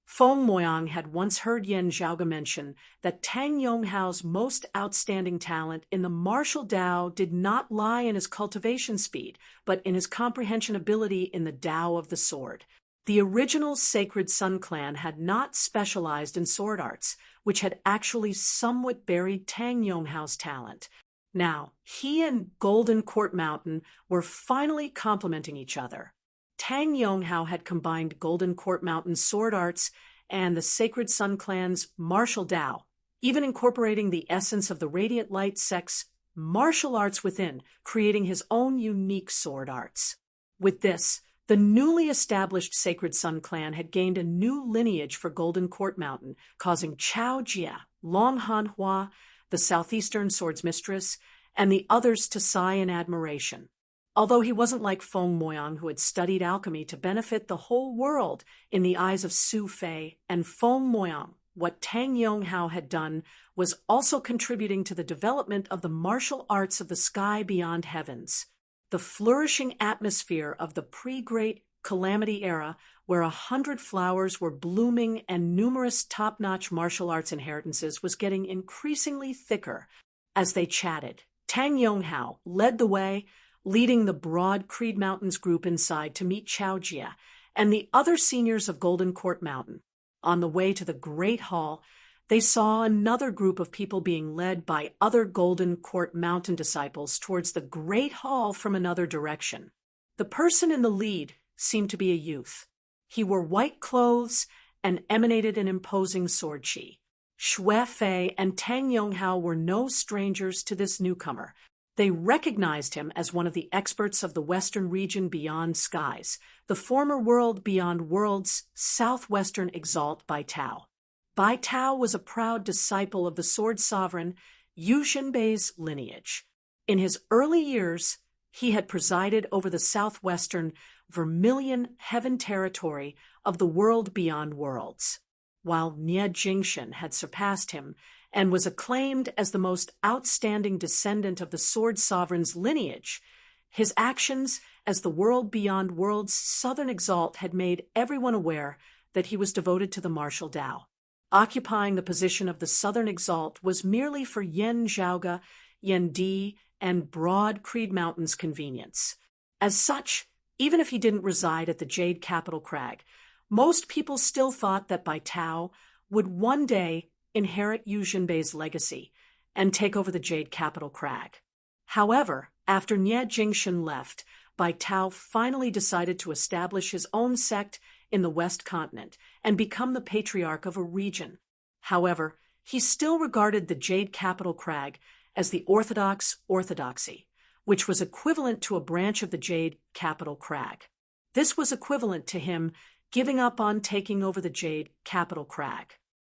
Feng Moyang had once heard Yen Zhaoge mention that Tang Yonghao's most outstanding talent in the martial Dao did not lie in his cultivation speed, but in his comprehension ability in the Dao of the sword. The original Sacred Sun clan had not specialized in sword arts, which had actually somewhat buried Tang Yonghao's talent. Now, he and Golden Court Mountain were finally complementing each other. Tang Yonghao had combined Golden Court Mountain's sword arts and the Sacred Sun clan's martial Dao, even incorporating the essence of the Radiant Light sect's martial arts within, creating his own unique sword arts. With this, the newly established Sacred Sun clan had gained a new lineage for Golden Court Mountain, causing Chao Jie, Long Hanhua, the Southeastern Swords Mistress, and the others to sigh in admiration. Although he wasn't like Feng Moyang, who had studied alchemy to benefit the whole world in the eyes of Su Fei and Feng Moyang, what Tang Yonghao had done was also contributing to the development of the martial arts of the sky beyond heavens. The flourishing atmosphere of the pre-Great Calamity era, where 100 flowers were blooming and numerous top-notch martial arts inheritances, was getting increasingly thicker. As they chatted, Tang Yonghao led the way, leading the Broad Creed Mountains group inside to meet Chao Jie and the other seniors of Golden Court Mountain. On the way to the Great Hall, they saw another group of people being led by other Golden Court Mountain disciples towards the Great Hall from another direction. The person in the lead seemed to be a youth. He wore white clothes and emanated an imposing sword chi. Shui Fei and Tang Yonghao were no strangers to this newcomer. They recognized him as one of the experts of the Western region beyond skies, the former world beyond worlds, Southwestern Exalt Bai Tao. Bai Tao was a proud disciple of the sword sovereign Yu Xinbei's lineage. In his early years, he had presided over the southwestern Vermilion Heaven territory of the world beyond worlds, while Nie Jingxin had surpassed him and was acclaimed as the most outstanding descendant of the sword sovereign's lineage. His actions as the world beyond worlds Southern Exalt had made everyone aware that he was devoted to the martial Dao. Occupying the position of the Southern Exalt was merely for Yen Zhaoge, Yen Di, and Broad Creed Mountain's convenience. As such, even if he didn't reside at the Jade Capital Crag, most people still thought that Bai Tao would one day inherit Yu Xinbei's legacy and take over the Jade Capital Crag. However, after Nie Jingxin left, Bai Tao finally decided to establish his own sect in the West Continent and become the patriarch of a region. However, he still regarded the Jade Capital Crag as the Orthodox Orthodoxy, which was equivalent to a branch of the Jade Capital Crag. This was equivalent to him giving up on taking over the Jade Capital Crag.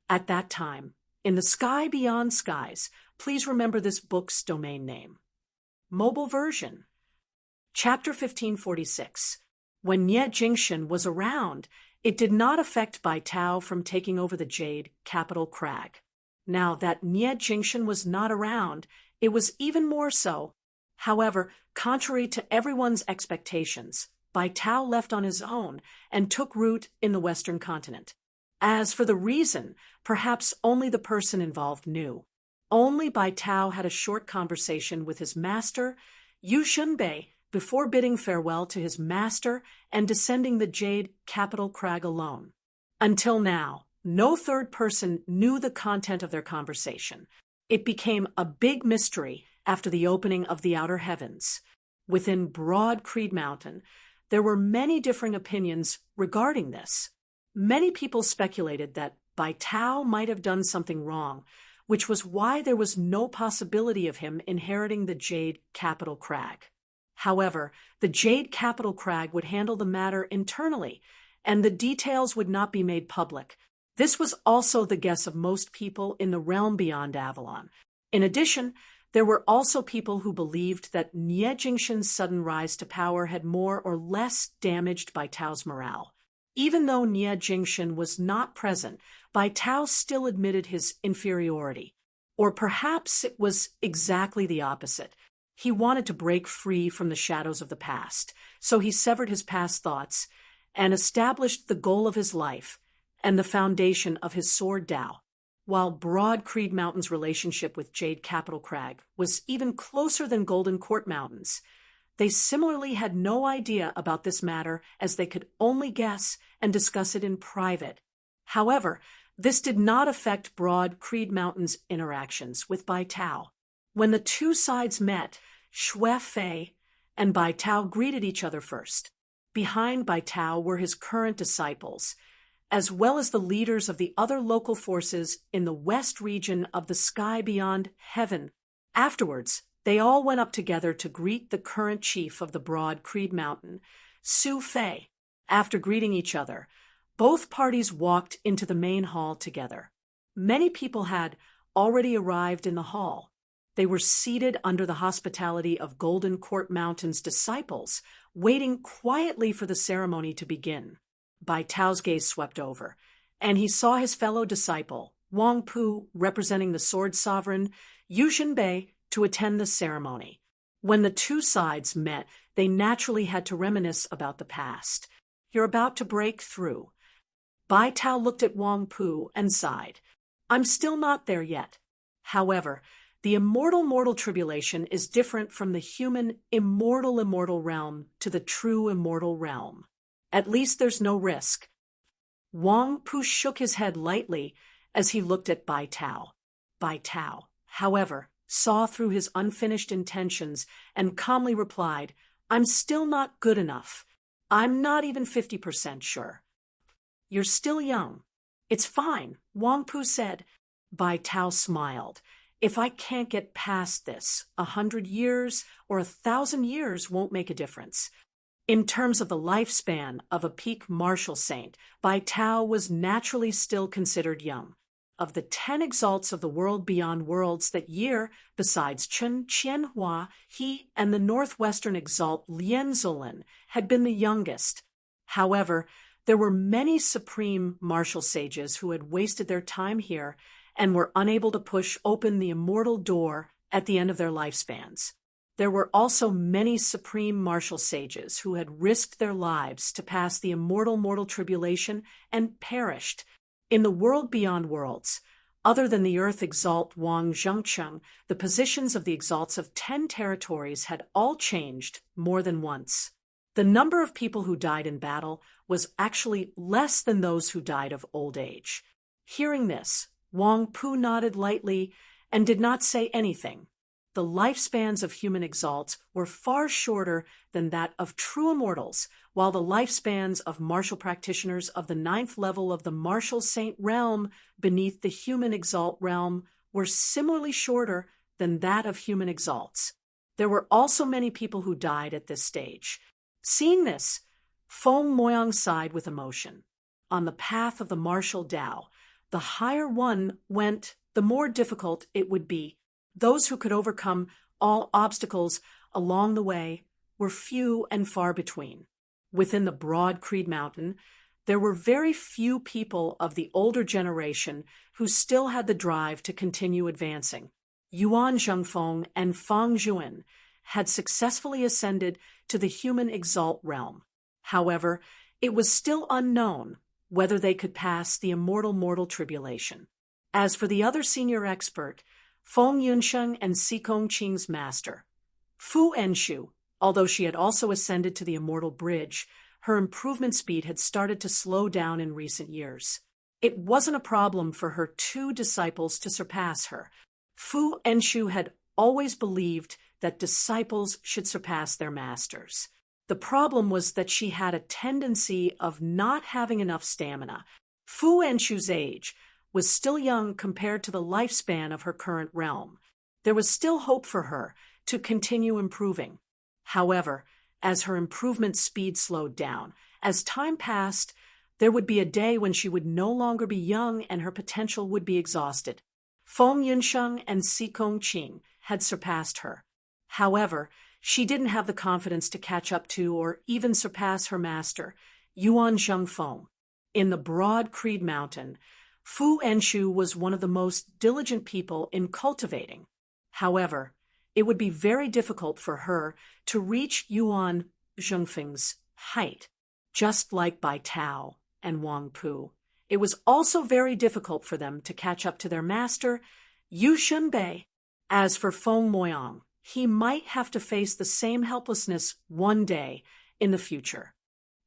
At that time, in the sky beyond skies, please remember this book's domain name. Mobile version. Chapter 1546. When Nie Jingshan was around, it did not affect Bai Tao from taking over the Jade Capital Crag. Now that Nie Jingshan was not around, it was even more so. However, contrary to everyone's expectations, Bai Tao left on his own and took root in the Western continent. As for the reason, perhaps only the person involved knew. Only Bai Tao had a short conversation with his master, Yu Shunbei, before bidding farewell to his master and descending the Jade Capital Crag alone. Until now, no third person knew the content of their conversation. It became a big mystery after the opening of the outer heavens. Within Broad Creed Mountain, there were many differing opinions regarding this. Many people speculated that Bai Tao might have done something wrong, which was why there was no possibility of him inheriting the Jade Capital Crag. However, the Jade Capital Crag would handle the matter internally, and the details would not be made public. This was also the guess of most people in the realm beyond Avalon. In addition, there were also people who believed that Nie Jingshan's sudden rise to power had more or less damaged Bai Tao's morale. Even though Nie Jingshan was not present, Bai Tao still admitted his inferiority. Or perhaps it was exactly the opposite. He wanted to break free from the shadows of the past, so he severed his past thoughts and established the goal of his life and the foundation of his sword Dao. While Broad Creed Mountain's relationship with Jade Capital Crag was even closer than Golden Court Mountain's, they similarly had no idea about this matter, as they could only guess and discuss it in private. However, this did not affect Broad Creed Mountain's interactions with Bai Tao. When the two sides met, Xue Fei and Bai Tao greeted each other first. Behind Bai Tao were his current disciples, as well as the leaders of the other local forces in the west region of the sky beyond heaven. Afterwards, they all went up together to greet the current chief of the Broad Creed Mountain, Su Fei. After greeting each other, both parties walked into the main hall together. Many people had already arrived in the hall. They were seated under the hospitality of Golden Court Mountain's disciples, waiting quietly for the ceremony to begin. Bai Tao's gaze swept over, and he saw his fellow disciple, Wang Pu, representing the sword sovereign, Yu Xinbei, to attend the ceremony. When the two sides met, they naturally had to reminisce about the past. You're about to break through. Bai Tao looked at Wang Pu and sighed. I'm still not there yet. However, the immortal mortal tribulation is different from the human immortal realm to the true immortal realm. At least there's no risk. Wang Pu shook his head lightly as he looked at Bai Tao. Bai Tao, however, saw through his unfinished intentions and calmly replied, I'm still not good enough. I'm not even 50% sure. You're still young. It's fine, Wang Pu said. Bai Tao smiled. If I can't get past this, 100 years or 1,000 years won't make a difference. In terms of the lifespan of a peak martial saint, Bai Tao was naturally still considered young. Of the 10 exalts of the world beyond worlds that year, besides Chen Qianhua, he and the northwestern exalt Lien Zolin had been the youngest. However, there were many supreme martial sages who had wasted their time here and were unable to push open the immortal door at the end of their lifespans. There were also many supreme martial sages who had risked their lives to pass the immortal mortal tribulation and perished. In the world beyond worlds, other than the Earth Exalt Wang Zhengcheng, the positions of the exalts of 10 territories had all changed more than once. The number of people who died in battle was actually less than those who died of old age. Hearing this, Wang Pu nodded lightly and did not say anything. The lifespans of human exalts were far shorter than that of true immortals, while the lifespans of martial practitioners of the 9th level of the martial saint realm beneath the human exalt realm were similarly shorter than that of human exalts. There were also many people who died at this stage. Seeing this, Feng Moyang sighed with emotion. On the path of the martial Dao, the higher one went, the more difficult it would be. Those who could overcome all obstacles along the way were few and far between. Within the broad Creed Mountain, there were very few people of the older generation who still had the drive to continue advancing. Yuan Zhengfeng and Fang Zhuan had successfully ascended to the human exalt realm. However, it was still unknown whether they could pass the immortal mortal tribulation. As for the other senior expert, Feng Yunsheng and Xikong Qing's master, Fu Enshu, although she had also ascended to the immortal bridge, her improvement speed had started to slow down in recent years. It wasn't a problem for her two disciples to surpass her. Fu Enshu had always believed that disciples should surpass their masters. The problem was that she had a tendency of not having enough stamina. Fu Enshu's age was still young compared to the lifespan of her current realm. There was still hope for her to continue improving. However, as her improvement speed slowed down, as time passed, there would be a day when she would no longer be young and her potential would be exhausted. Feng Yunsheng and Xikong Qing had surpassed her. However, she didn't have the confidence to catch up to or even surpass her master, Yuan Zhengfeng. In the broad Creed Mountain, Fu Enshu was one of the most diligent people in cultivating. However, it would be very difficult for her to reach Yuan Zhengfeng's height, just like Bai Tao and Wang Pu. It was also very difficult for them to catch up to their master, Yu Shunbei. As for Feng Moyang, he might have to face the same helplessness one day in the future.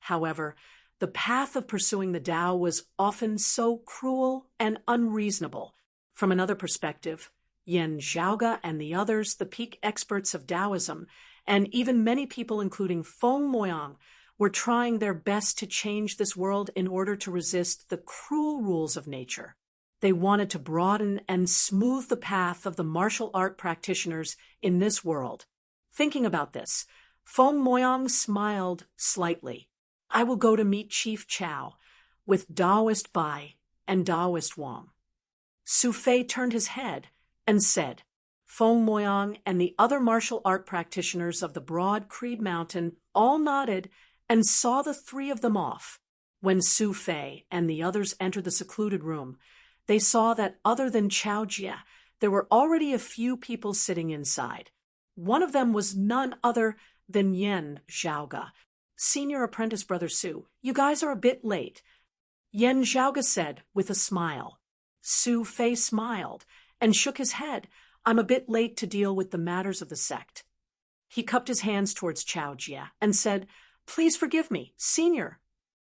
However, the path of pursuing the Tao was often so cruel and unreasonable. From another perspective, Yan Zhaoge and the others, the peak experts of Taoism, and even many people including Feng Moyang, were trying their best to change this world in order to resist the cruel rules of nature. They wanted to broaden and smooth the path of the martial art practitioners in this world. Thinking about this, Feng Moyang smiled slightly. I will go to meet Chief Chao with Taoist Bai and Taoist Wang. Su Fei turned his head and said, Feng Moyang and the other martial art practitioners of the broad Creed Mountain all nodded and saw the three of them off. When Su Fei and the others entered the secluded room, they saw that other than Chao Jia, there were already a few people sitting inside. One of them was none other than Yan Zhaoge. Senior apprentice brother Su, you guys are a bit late, Yan Zhaoge said with a smile. Su Fei smiled and shook his head. I'm a bit late to deal with the matters of the sect. He cupped his hands towards Chao Jia and said, Please forgive me, senior.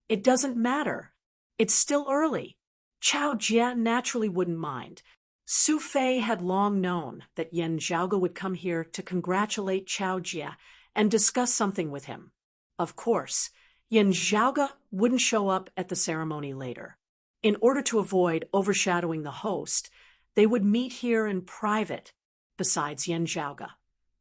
It doesn't matter. It's still early. Chao Jia naturally wouldn't mind. Su Fei had long known that Yan Zhaoge would come here to congratulate Chao Jia and discuss something with him. Of course, Yan Zhaoge wouldn't show up at the ceremony later. In order to avoid overshadowing the host, they would meet here in private. Besides Yan Zhaoge,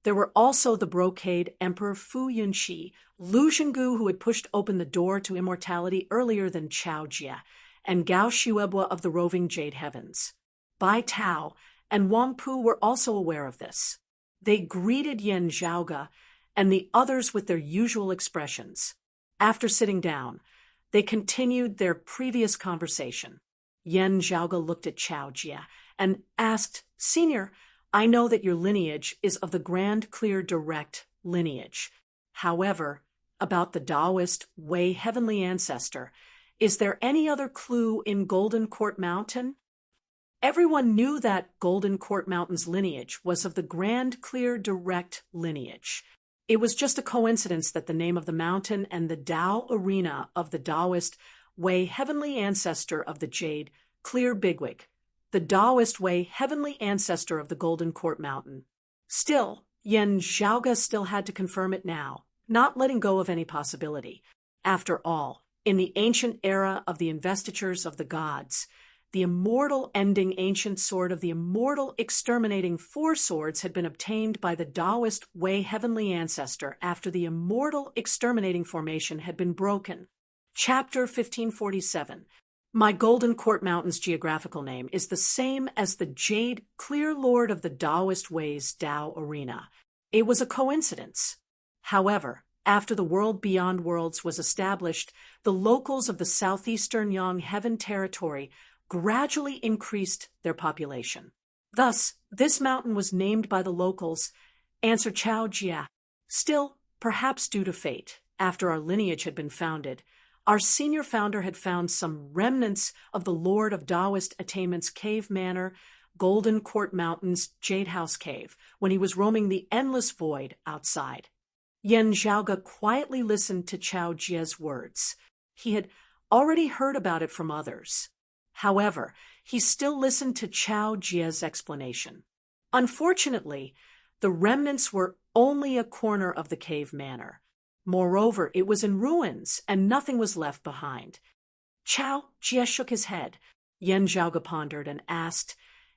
there were also the brocade Emperor Fu Yunxi, Lu Zhenggu, who had pushed open the door to immortality earlier than Chao Jia, and Gao Xuebua of the roving Jade Heavens. Bai Tao and Wang Pu were also aware of this. They greeted Yan Zhaoge and the others with their usual expressions. After sitting down, they continued their previous conversation. Yan Zhaoge looked at Chao Jia and asked, Senior, I know that your lineage is of the Grand Clear Direct lineage. However, about the Taoist Wei Heavenly Ancestor, is there any other clue in Golden Court Mountain? Everyone knew that Golden Court Mountain's lineage was of the Grand Clear Direct lineage. It was just a coincidence that the name of the mountain and the Tao arena of the Taoist Wei Heavenly Ancestor of the Jade Clear Bigwig, the Taoist Wei Heavenly Ancestor of the Golden Court Mountain. Still, Yan Zhaoge still had to confirm it now, not letting go of any possibility. After all, in the ancient era of the investitures of the gods, the immortal ending ancient sword of the immortal exterminating four swords had been obtained by the Taoist Wei Heavenly Ancestor after the immortal exterminating formation had been broken. Chapter 1547. My Golden Court Mountain's geographical name is the same as the Jade Clear Lord of the Taoist Wei's Tao Arena. It was a coincidence. However, After the world beyond worlds was established, the locals of the southeastern Yangheaven territory gradually increased their population. Thus, this mountain was named by the locals Answer Chao Jia. Still, perhaps due to fate, after our lineage had been founded, our senior founder had found some remnants of the Lord of Taoist Attainment's cave manor, Golden Court Mountains, Jade House Cave, when he was roaming the endless void outside. Yan Zhaoge quietly listened to Chao Jia's words. He had already heard about it from others. However, he still listened to Chao Jia's explanation. Unfortunately, the remnants were only a corner of the cave manor. Moreover, it was in ruins, and nothing was left behind. Chao Jia shook his head. Yan Zhaoge pondered and asked,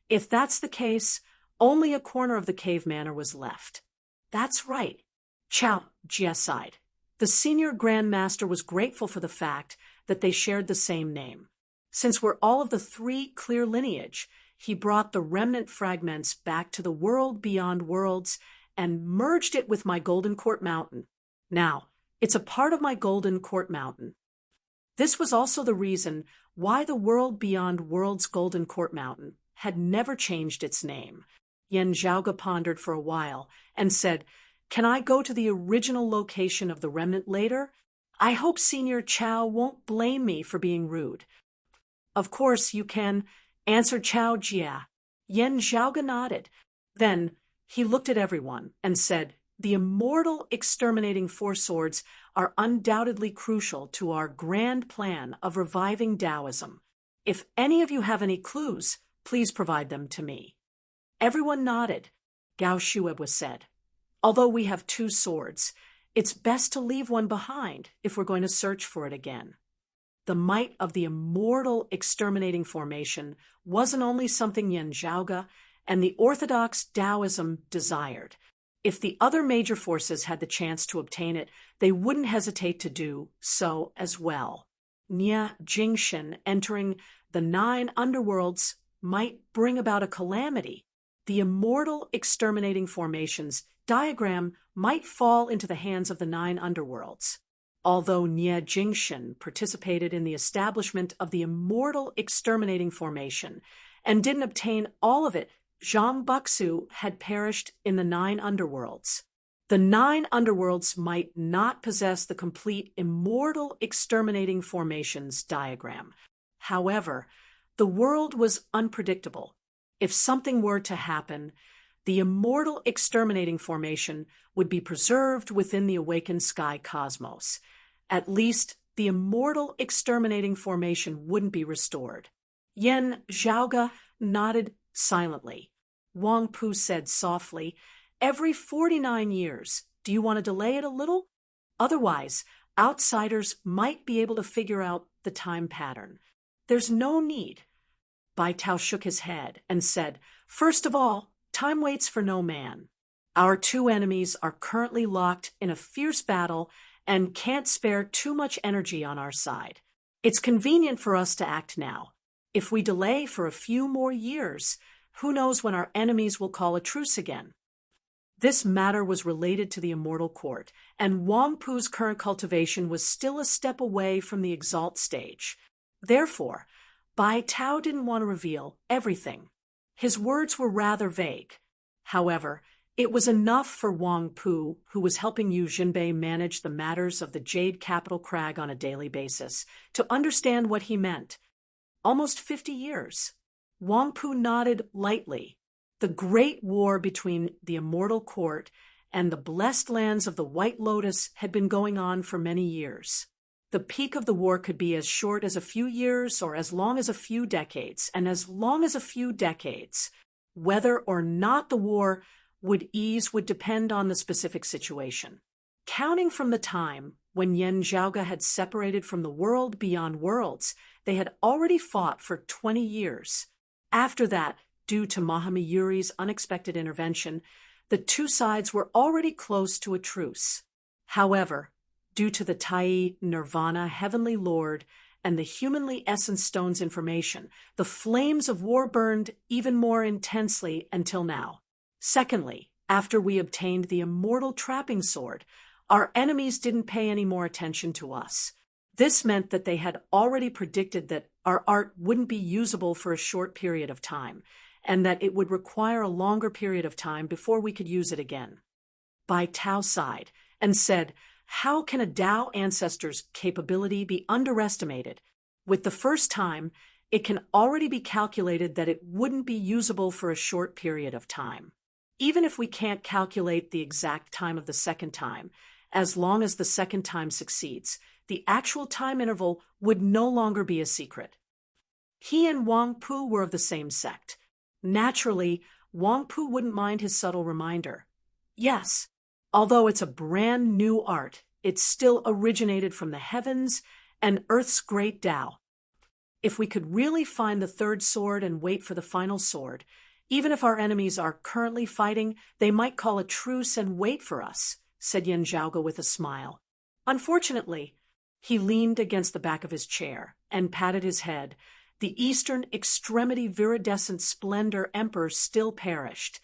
"If that's the case, only a corner of the cave manor was left." "That's right." Chao Jia sighed. The senior Grand Master was grateful for the fact that they shared the same name. Since we're all of the three clear lineage, he brought the remnant fragments back to the world beyond worlds and merged it with my Golden Court Mountain. Now, it's a part of my Golden Court Mountain. This was also the reason why the world beyond worlds Golden Court Mountain had never changed its name. Yan Zhaoge pondered for a while and said, "Can I go to the original location of the remnant later? I hope Senior Chao won't blame me for being rude." "Of course you can," answered Chao Jia. Yan Zhaoge nodded. Then he looked at everyone and said, "The immortal exterminating four swords are undoubtedly crucial to our grand plan of reviving Taoism. If any of you have any clues, please provide them to me." Everyone nodded. Gao Shuebu said, "Although we have two swords, it's best to leave one behind if we're going to search for it again." The might of the immortal exterminating formation wasn't only something Yan Zhaoge and the orthodox Taoism desired. If the other major forces had the chance to obtain it, they wouldn't hesitate to do so as well. Nia Jingshin entering the 9 underworlds might bring about a calamity. The immortal exterminating formation's diagram might fall into the hands of the 9 underworlds. Although Nia Jingshin participated in the establishment of the immortal exterminating formation and didn't obtain all of it, Zhang Buxu had perished in the 9 underworlds. The 9 underworlds might not possess the complete immortal exterminating formations diagram. However, the world was unpredictable. If something were to happen, the immortal exterminating formation would be preserved within the awakened sky cosmos. At least, the immortal exterminating formation wouldn't be restored. Yan Zhaoge nodded silently. Wang Pu said softly, "Every 49 years, do you want to delay it a little? Otherwise, outsiders might be able to figure out the time pattern." "There's no need." Bai Tao shook his head and said, "First of all, time waits for no man. Our 2 enemies are currently locked in a fierce battle and can't spare too much energy on our side. It's convenient for us to act now. If we delay for a few more years, who knows when our enemies will call a truce again?" This matter was related to the Immortal Court, and Wang Pu's current cultivation was still a step away from the exalt stage. Therefore, Bai Tao didn't want to reveal everything. His words were rather vague. However, it was enough for Wang Pu, who was helping Yu Jinbei manage the matters of the Jade Capital Crag on a daily basis, to understand what he meant. Almost 50 years. Wang Pu nodded lightly. The great war between the Immortal Court and the blessed lands of the White Lotus had been going on for many years. The peak of the war could be as short as a few years or as long as a few decades, and as long as a few decades. Whether or not the war would ease would depend on the specific situation. Counting from the time when Yan Zhaoge had separated from the world beyond worlds, they had already fought for 20 years. After that, due to Mahamayuri's unexpected intervention, the 2 sides were already close to a truce. However, due to the Tai Nirvana Heavenly Lord and the Humanly Essence Stone's information, the flames of war burned even more intensely until now. Secondly, after we obtained the immortal trapping sword, our enemies didn't pay any more attention to us. This meant that they had already predicted that our art wouldn't be usable for a short period of time, and that it would require a longer period of time before we could use it again. Bai Tao sighed and said, "How can a Tao ancestor's capability be underestimated? With the first time, it can already be calculated that it wouldn't be usable for a short period of time. Even if we can't calculate the exact time of the second time, as long as the second time succeeds, the actual time interval would no longer be a secret." He and Wang Pu were of the same sect. Naturally, Wang Pu wouldn't mind his subtle reminder. Yes, although it's a brand new art, it still originated from the heavens and Earth's great Tao. If we could really find the third sword and wait for the final sword, even if our enemies are currently fighting, they might call a truce and wait for us, said Yan Zhaoge with a smile. Unfortunately, he leaned against the back of his chair and patted his head. The Eastern Extremity Viridescent Splendor Emperor still perished.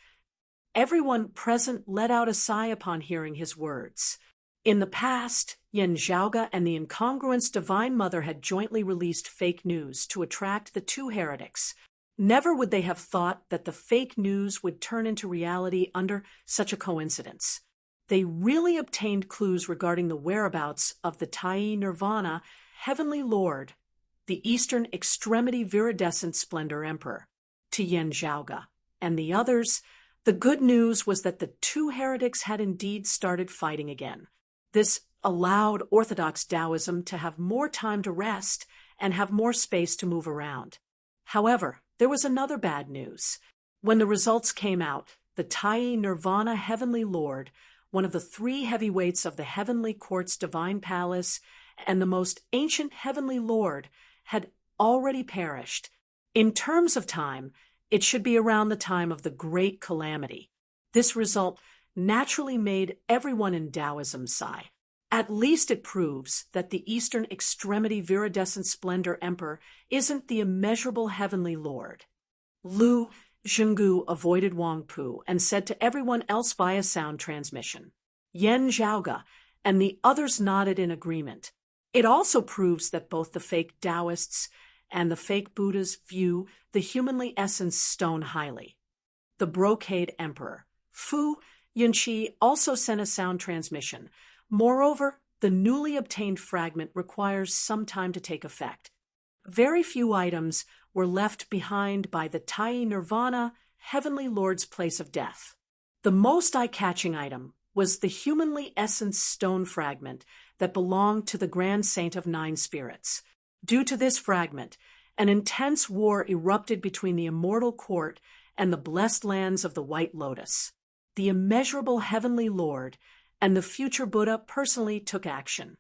Everyone present let out a sigh upon hearing his words. In the past, Yan Zhaoge and the Incongruence Divine Mother had jointly released fake news to attract the two heretics. Never would they have thought that the fake news would turn into reality under such a coincidence. They really obtained clues regarding the whereabouts of the Tai Nirvana Heavenly Lord, the Eastern Extremity Viridescent Splendor Emperor. To Yan Zhaoge and the others, the good news was that the two heretics had indeed started fighting again. This allowed Orthodox Taoism to have more time to rest and have more space to move around. However, there was another bad news. When the results came out, the Tai Nirvana Heavenly Lord, one of the three heavyweights of the Heavenly Court's Divine Palace, and the most ancient Heavenly Lord, had already perished. In terms of time, it should be around the time of the Great Calamity. This result naturally made everyone in Taoism sigh. At least it proves that the Eastern Extremity Viridescent Splendor Emperor isn't the immeasurable Heavenly Lord. Lu Zhenggu avoided Wang Pu and said to everyone else via sound transmission. Yan Zhaoge and the others nodded in agreement. It also proves that both the fake Taoists and the fake Buddhas view the humanly essence stone highly. The Brocade Emperor, Fu Yunqi, also sent a sound transmission. Moreover, the newly obtained fragment requires some time to take effect. Very few items were left behind by the Tai Nirvana, Heavenly Lord's place of death. The most eye-catching item was the humanly essenced stone fragment that belonged to the Grand Saint of Nine Spirits. Due to this fragment, an intense war erupted between the immortal court and the blessed lands of the White Lotus. The immeasurable Heavenly Lord and the future Buddha personally took action.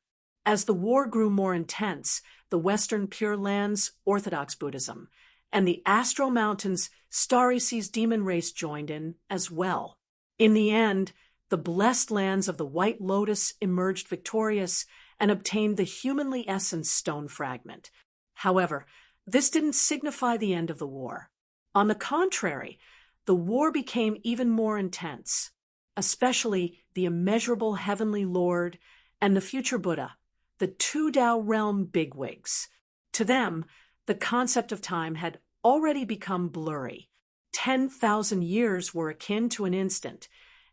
As the war grew more intense, the Western Pure Lands, Orthodox Buddhism, and the Astral Mountains, Starry Sea's demon race joined in as well. In the end, the blessed lands of the White Lotus emerged victorious and obtained the humanly essenced stone fragment. However, this didn't signify the end of the war. On the contrary, the war became even more intense, especially the immeasurable Heavenly Lord and the future Buddha, the two Tao realm bigwigs. To them, the concept of time had already become blurry. 10,000 years were akin to an instant,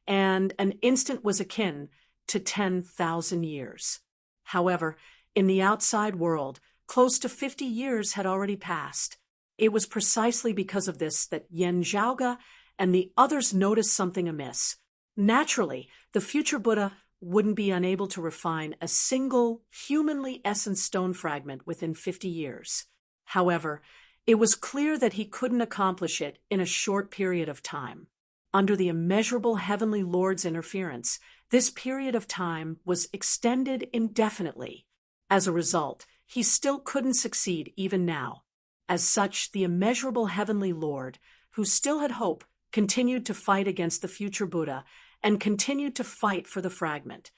and an instant was akin to 10,000 years. However, in the outside world, close to 50 years had already passed. It was precisely because of this that Yan Zhaoge and the others noticed something amiss. Naturally, the future Buddha wouldn't be unable to refine a single humanly essenced stone fragment within 50 years. However, it was clear that he couldn't accomplish it in a short period of time. Under the immeasurable Heavenly Lord's interference, this period of time was extended indefinitely. As a result, he still couldn't succeed even now. As such, the immeasurable Heavenly Lord, who still had hope, continued to fight against the future Buddha and continued to fight for the fragment.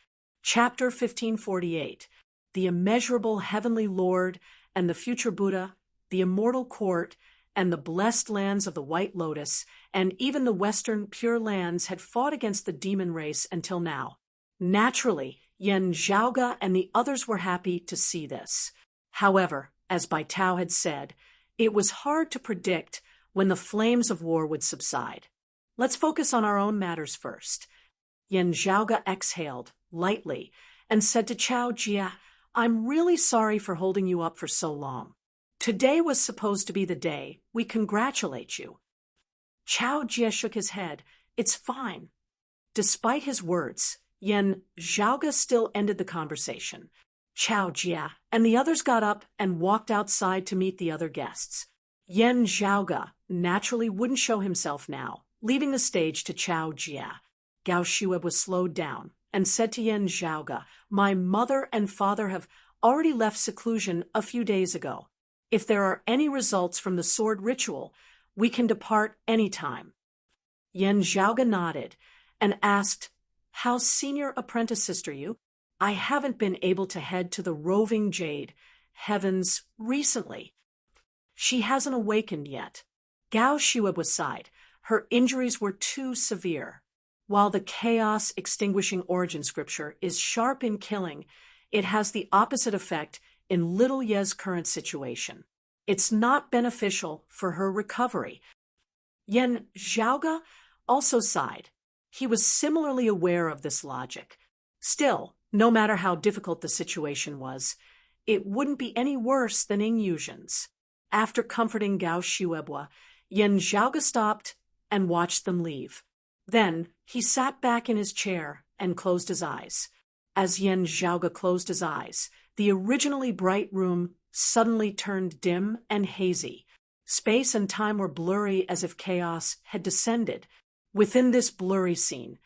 Chapter 1548. The immeasurable Heavenly Lord and the future Buddha, the immortal court, and the blessed lands of the White Lotus, and even the Western Pure Lands had fought against the demon race until now. Naturally, Yen Zhaoge and the others were happy to see this. However, as Bai Tao had said, it was hard to predict when the flames of war would subside. Let's focus on our own matters first. Yen Zhaoge exhaled lightly and said to Chao Jia, "I'm really sorry for holding you up for so long. Today was supposed to be the day we congratulate you." Chao Jia shook his head. "It's fine." Despite his words, Yen Zhaoge still ended the conversation. Chao Jia and the others got up and walked outside to meet the other guests. Yen Zhaoge naturally wouldn't show himself now, leaving the stage to Chao Jia. Gao Shueb was slowed down and said to Yen Zhaoge, "My mother and father have already left seclusion a few days ago. If there are any results from the sword ritual, we can depart any time." Yen Zhaoge nodded and asked, "How senior apprenticed are you? I haven't been able to head to the roving jade heavens recently." "She hasn't awakened yet." Gao Shueb was sighed. Her injuries were too severe. While the chaos extinguishing origin scripture is sharp in killing, it has the opposite effect in little Ye's current situation. It's not beneficial for her recovery. Yen Zhaoge also sighed. He was similarly aware of this logic. Still, no matter how difficult the situation was, it wouldn't be any worse than Ing Yuzhen's. After comforting Gao Shuebwa, Yen Zhaoge stopped and watched them leave. Then he sat back in his chair and closed his eyes. As Yen Zhaoge closed his eyes, the originally bright room suddenly turned dim and hazy. Space and time were blurry as if chaos had descended. Within this blurry scene,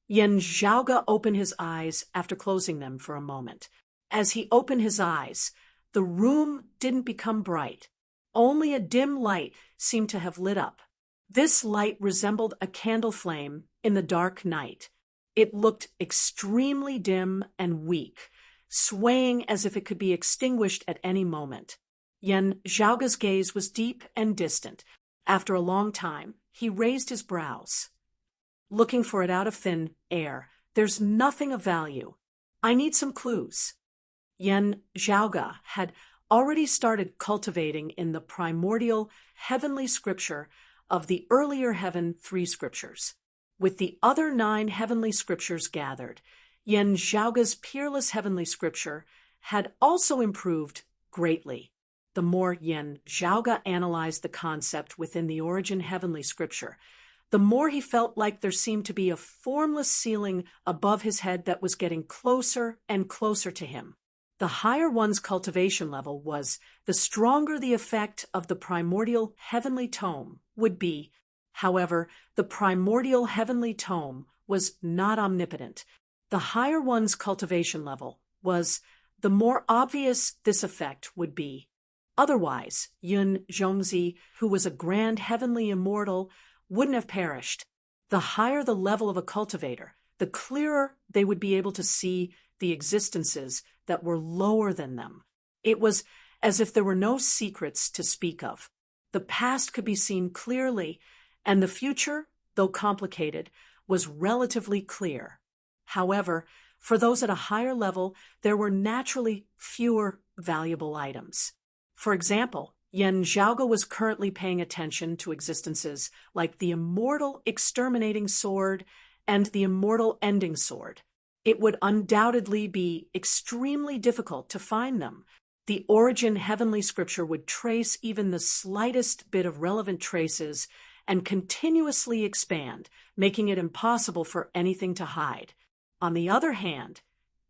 Yen Zhaoge opened his eyes after closing them for a moment. As he opened his eyes, the room didn't become bright. Only a dim light seemed to have lit up. This light resembled a candle flame in the dark night. It looked extremely dim and weak, swaying as if it could be extinguished at any moment. Yen Zhaoge's gaze was deep and distant. After a long time, he raised his brows, looking for it out of thin air. "There's nothing of value. I need some clues." Yen Zhaoge had already started cultivating in the primordial heavenly scripture of the earlier heaven 3 scriptures. With the other 9 heavenly scriptures gathered, Yen Zhaoge's peerless heavenly scripture had also improved greatly. The more Yen Zhaoge analyzed the concept within the origin heavenly scripture, the more he felt like there seemed to be a formless ceiling above his head that was getting closer and closer to him. The higher one's cultivation level was, the stronger the effect of the primordial heavenly tome would be. However, the primordial heavenly tome was not omnipotent. The higher one's cultivation level was, the more obvious this effect would be. Otherwise, Yun Zhongzi, who was a grand heavenly immortal, wouldn't have perished. The higher the level of a cultivator, the clearer they would be able to see the existences that were lower than them. It was as if there were no secrets to speak of. The past could be seen clearly, and the future, though complicated, was relatively clear. However, for those at a higher level, there were naturally fewer valuable items. For example, Yen Zhaoge was currently paying attention to existences like the immortal exterminating sword and the immortal ending sword. It would undoubtedly be extremely difficult to find them. The origin heavenly scripture would trace even the slightest bit of relevant traces and continuously expand, making it impossible for anything to hide. On the other hand,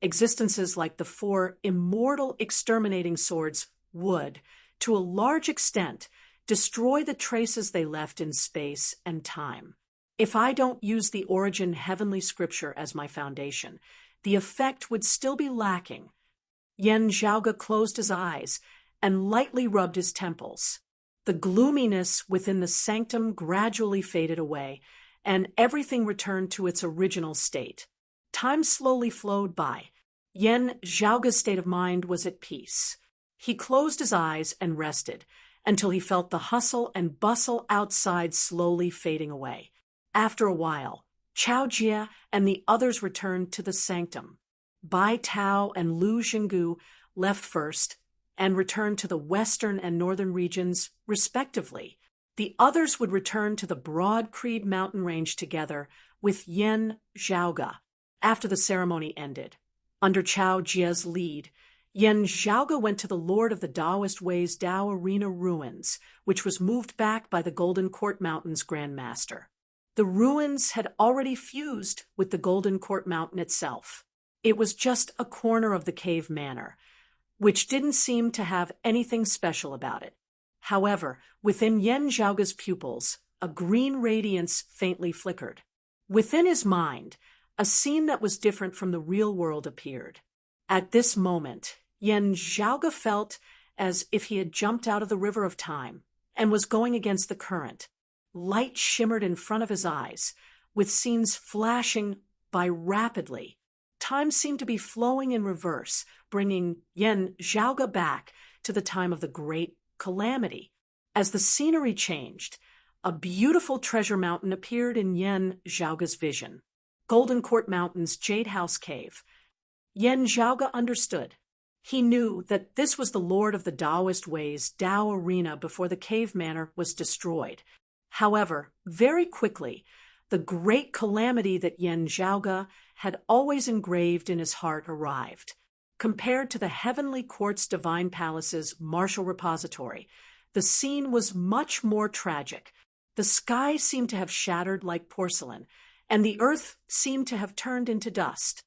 existences like the 4 immortal exterminating swords would, to a large extent, destroy the traces they left in space and time. If I don't use the origin heavenly scripture as my foundation, the effect would still be lacking. Yen Zhaoge closed his eyes and lightly rubbed his temples. The gloominess within the sanctum gradually faded away, and everything returned to its original state. Time slowly flowed by. Yen Zhaoge's state of mind was at peace. He closed his eyes and rested until he felt the hustle and bustle outside slowly fading away. After a while, Chao Jia and the others returned to the sanctum. Bai Tao and Lu Jinggu left first and returned to the western and northern regions, respectively. The others would return to the broad Creed mountain range together with Yan Zhaoge after the ceremony ended. Under Chao Jie's lead, Yan Zhaoge went to the Lord of the Taoist Way's Tao Arena ruins, which was moved back by the Golden Court Mountain's Grand Master. The ruins had already fused with the Golden Court Mountain itself. It was just a corner of the cave manor, which didn't seem to have anything special about it. However, within Yan Zhaoge's pupils, a green radiance faintly flickered. Within his mind, a scene that was different from the real world appeared. At this moment, Yan Zhaoge felt as if he had jumped out of the river of time and was going against the current. Light shimmered in front of his eyes, with scenes flashing by rapidly. Time seemed to be flowing in reverse, bringing Yan Zhaoge back to the time of the Great Calamity. As the scenery changed, a beautiful treasure mountain appeared in Yan Zhaoge's vision. Golden Court Mountain's Jade House Cave. Yan Zhaoge understood. He knew that this was the Lord of the Taoist Way's Tao Arena before the cave manor was destroyed. However, very quickly, the great calamity that Yan Zhaoge had always engraved in his heart arrived. Compared to the heavenly court's divine palace's martial repository, the scene was much more tragic. The sky seemed to have shattered like porcelain, and the earth seemed to have turned into dust.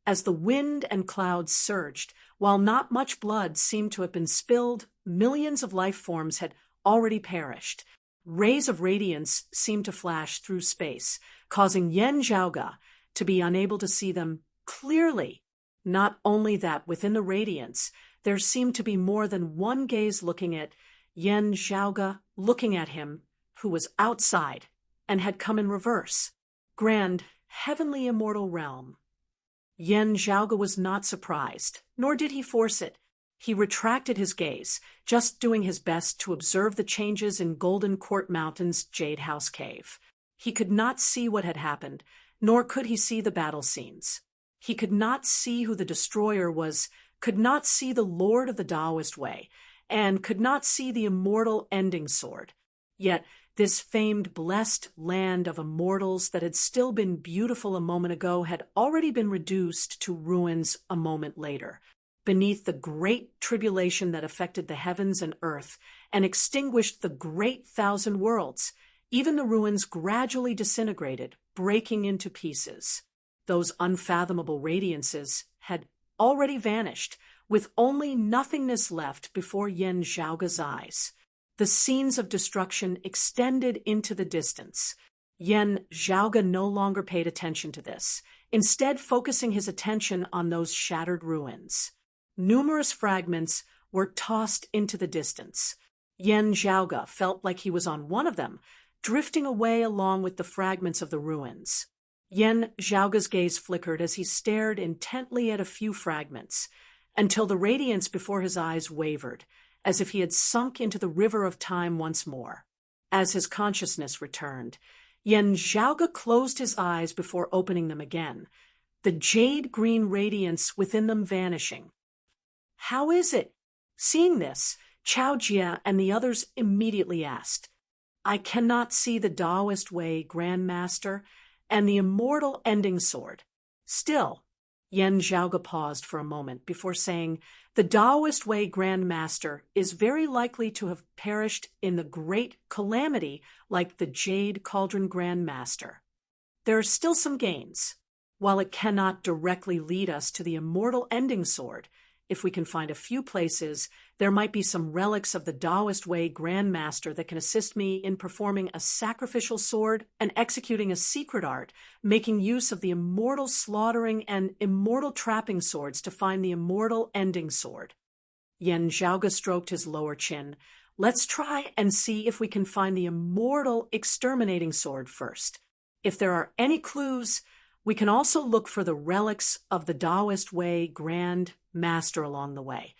As the wind and clouds surged, while not much blood seemed to have been spilled, millions of life forms had already perished. Rays of radiance seemed to flash through space, causing Yan Zhaoge to be unable to see them clearly. Not only that, within the radiance, there seemed to be more than one gaze looking at Yan Zhaoge, looking at him, who was outside and had come in reverse. Grand, heavenly immortal realm. Yan Zhaoge was not surprised, nor did he force it. He retracted his gaze, just doing his best to observe the changes in Golden Court Mountain's Jade House Cave. He could not see what had happened, nor could he see the battle scenes. He could not see who the destroyer was, could not see the Lord of the Taoist Way, and could not see the immortal ending sword. Yet this famed blessed land of immortals that had still been beautiful a moment ago had already been reduced to ruins a moment later. Beneath the great tribulation that affected the heavens and earth and extinguished the great thousand worlds, even the ruins gradually disintegrated, breaking into pieces. Those unfathomable radiances had already vanished, with only nothingness left before Yan Zhaoge's eyes. The scenes of destruction extended into the distance. Yan Zhaoge no longer paid attention to this, instead focusing his attention on those shattered ruins. Numerous fragments were tossed into the distance. Yan Zhaoge felt like he was on one of them, drifting away along with the fragments of the ruins. Yan Zhaoge's gaze flickered as he stared intently at a few fragments, until the radiance before his eyes wavered, as if he had sunk into the river of time once more. As his consciousness returned, Yan Zhaoge closed his eyes before opening them again, the jade-green radiance within them vanishing. "How is it?" Seeing this, Chao Jie and the others immediately asked. "I cannot see the Taoist Way, Grand Master, and the immortal ending sword." Still, Yan Zhaoge paused for a moment before saying, "The Taoist Way Grand Master is very likely to have perished in the great calamity like the Jade Cauldron Grand Master. There are still some gains. While it cannot directly lead us to the immortal ending sword, if we can find a few places, there might be some relics of the Taoist Way Grand Master that can assist me in performing a sacrificial sword and executing a secret art, making use of the immortal slaughtering and immortal trapping swords to find the immortal ending sword." Yan Zhaoge stroked his lower chin. "Let's try and see if we can find the immortal exterminating sword first. If there are any clues, we can also look for the relics of the Taoist Way Grand Master along the way.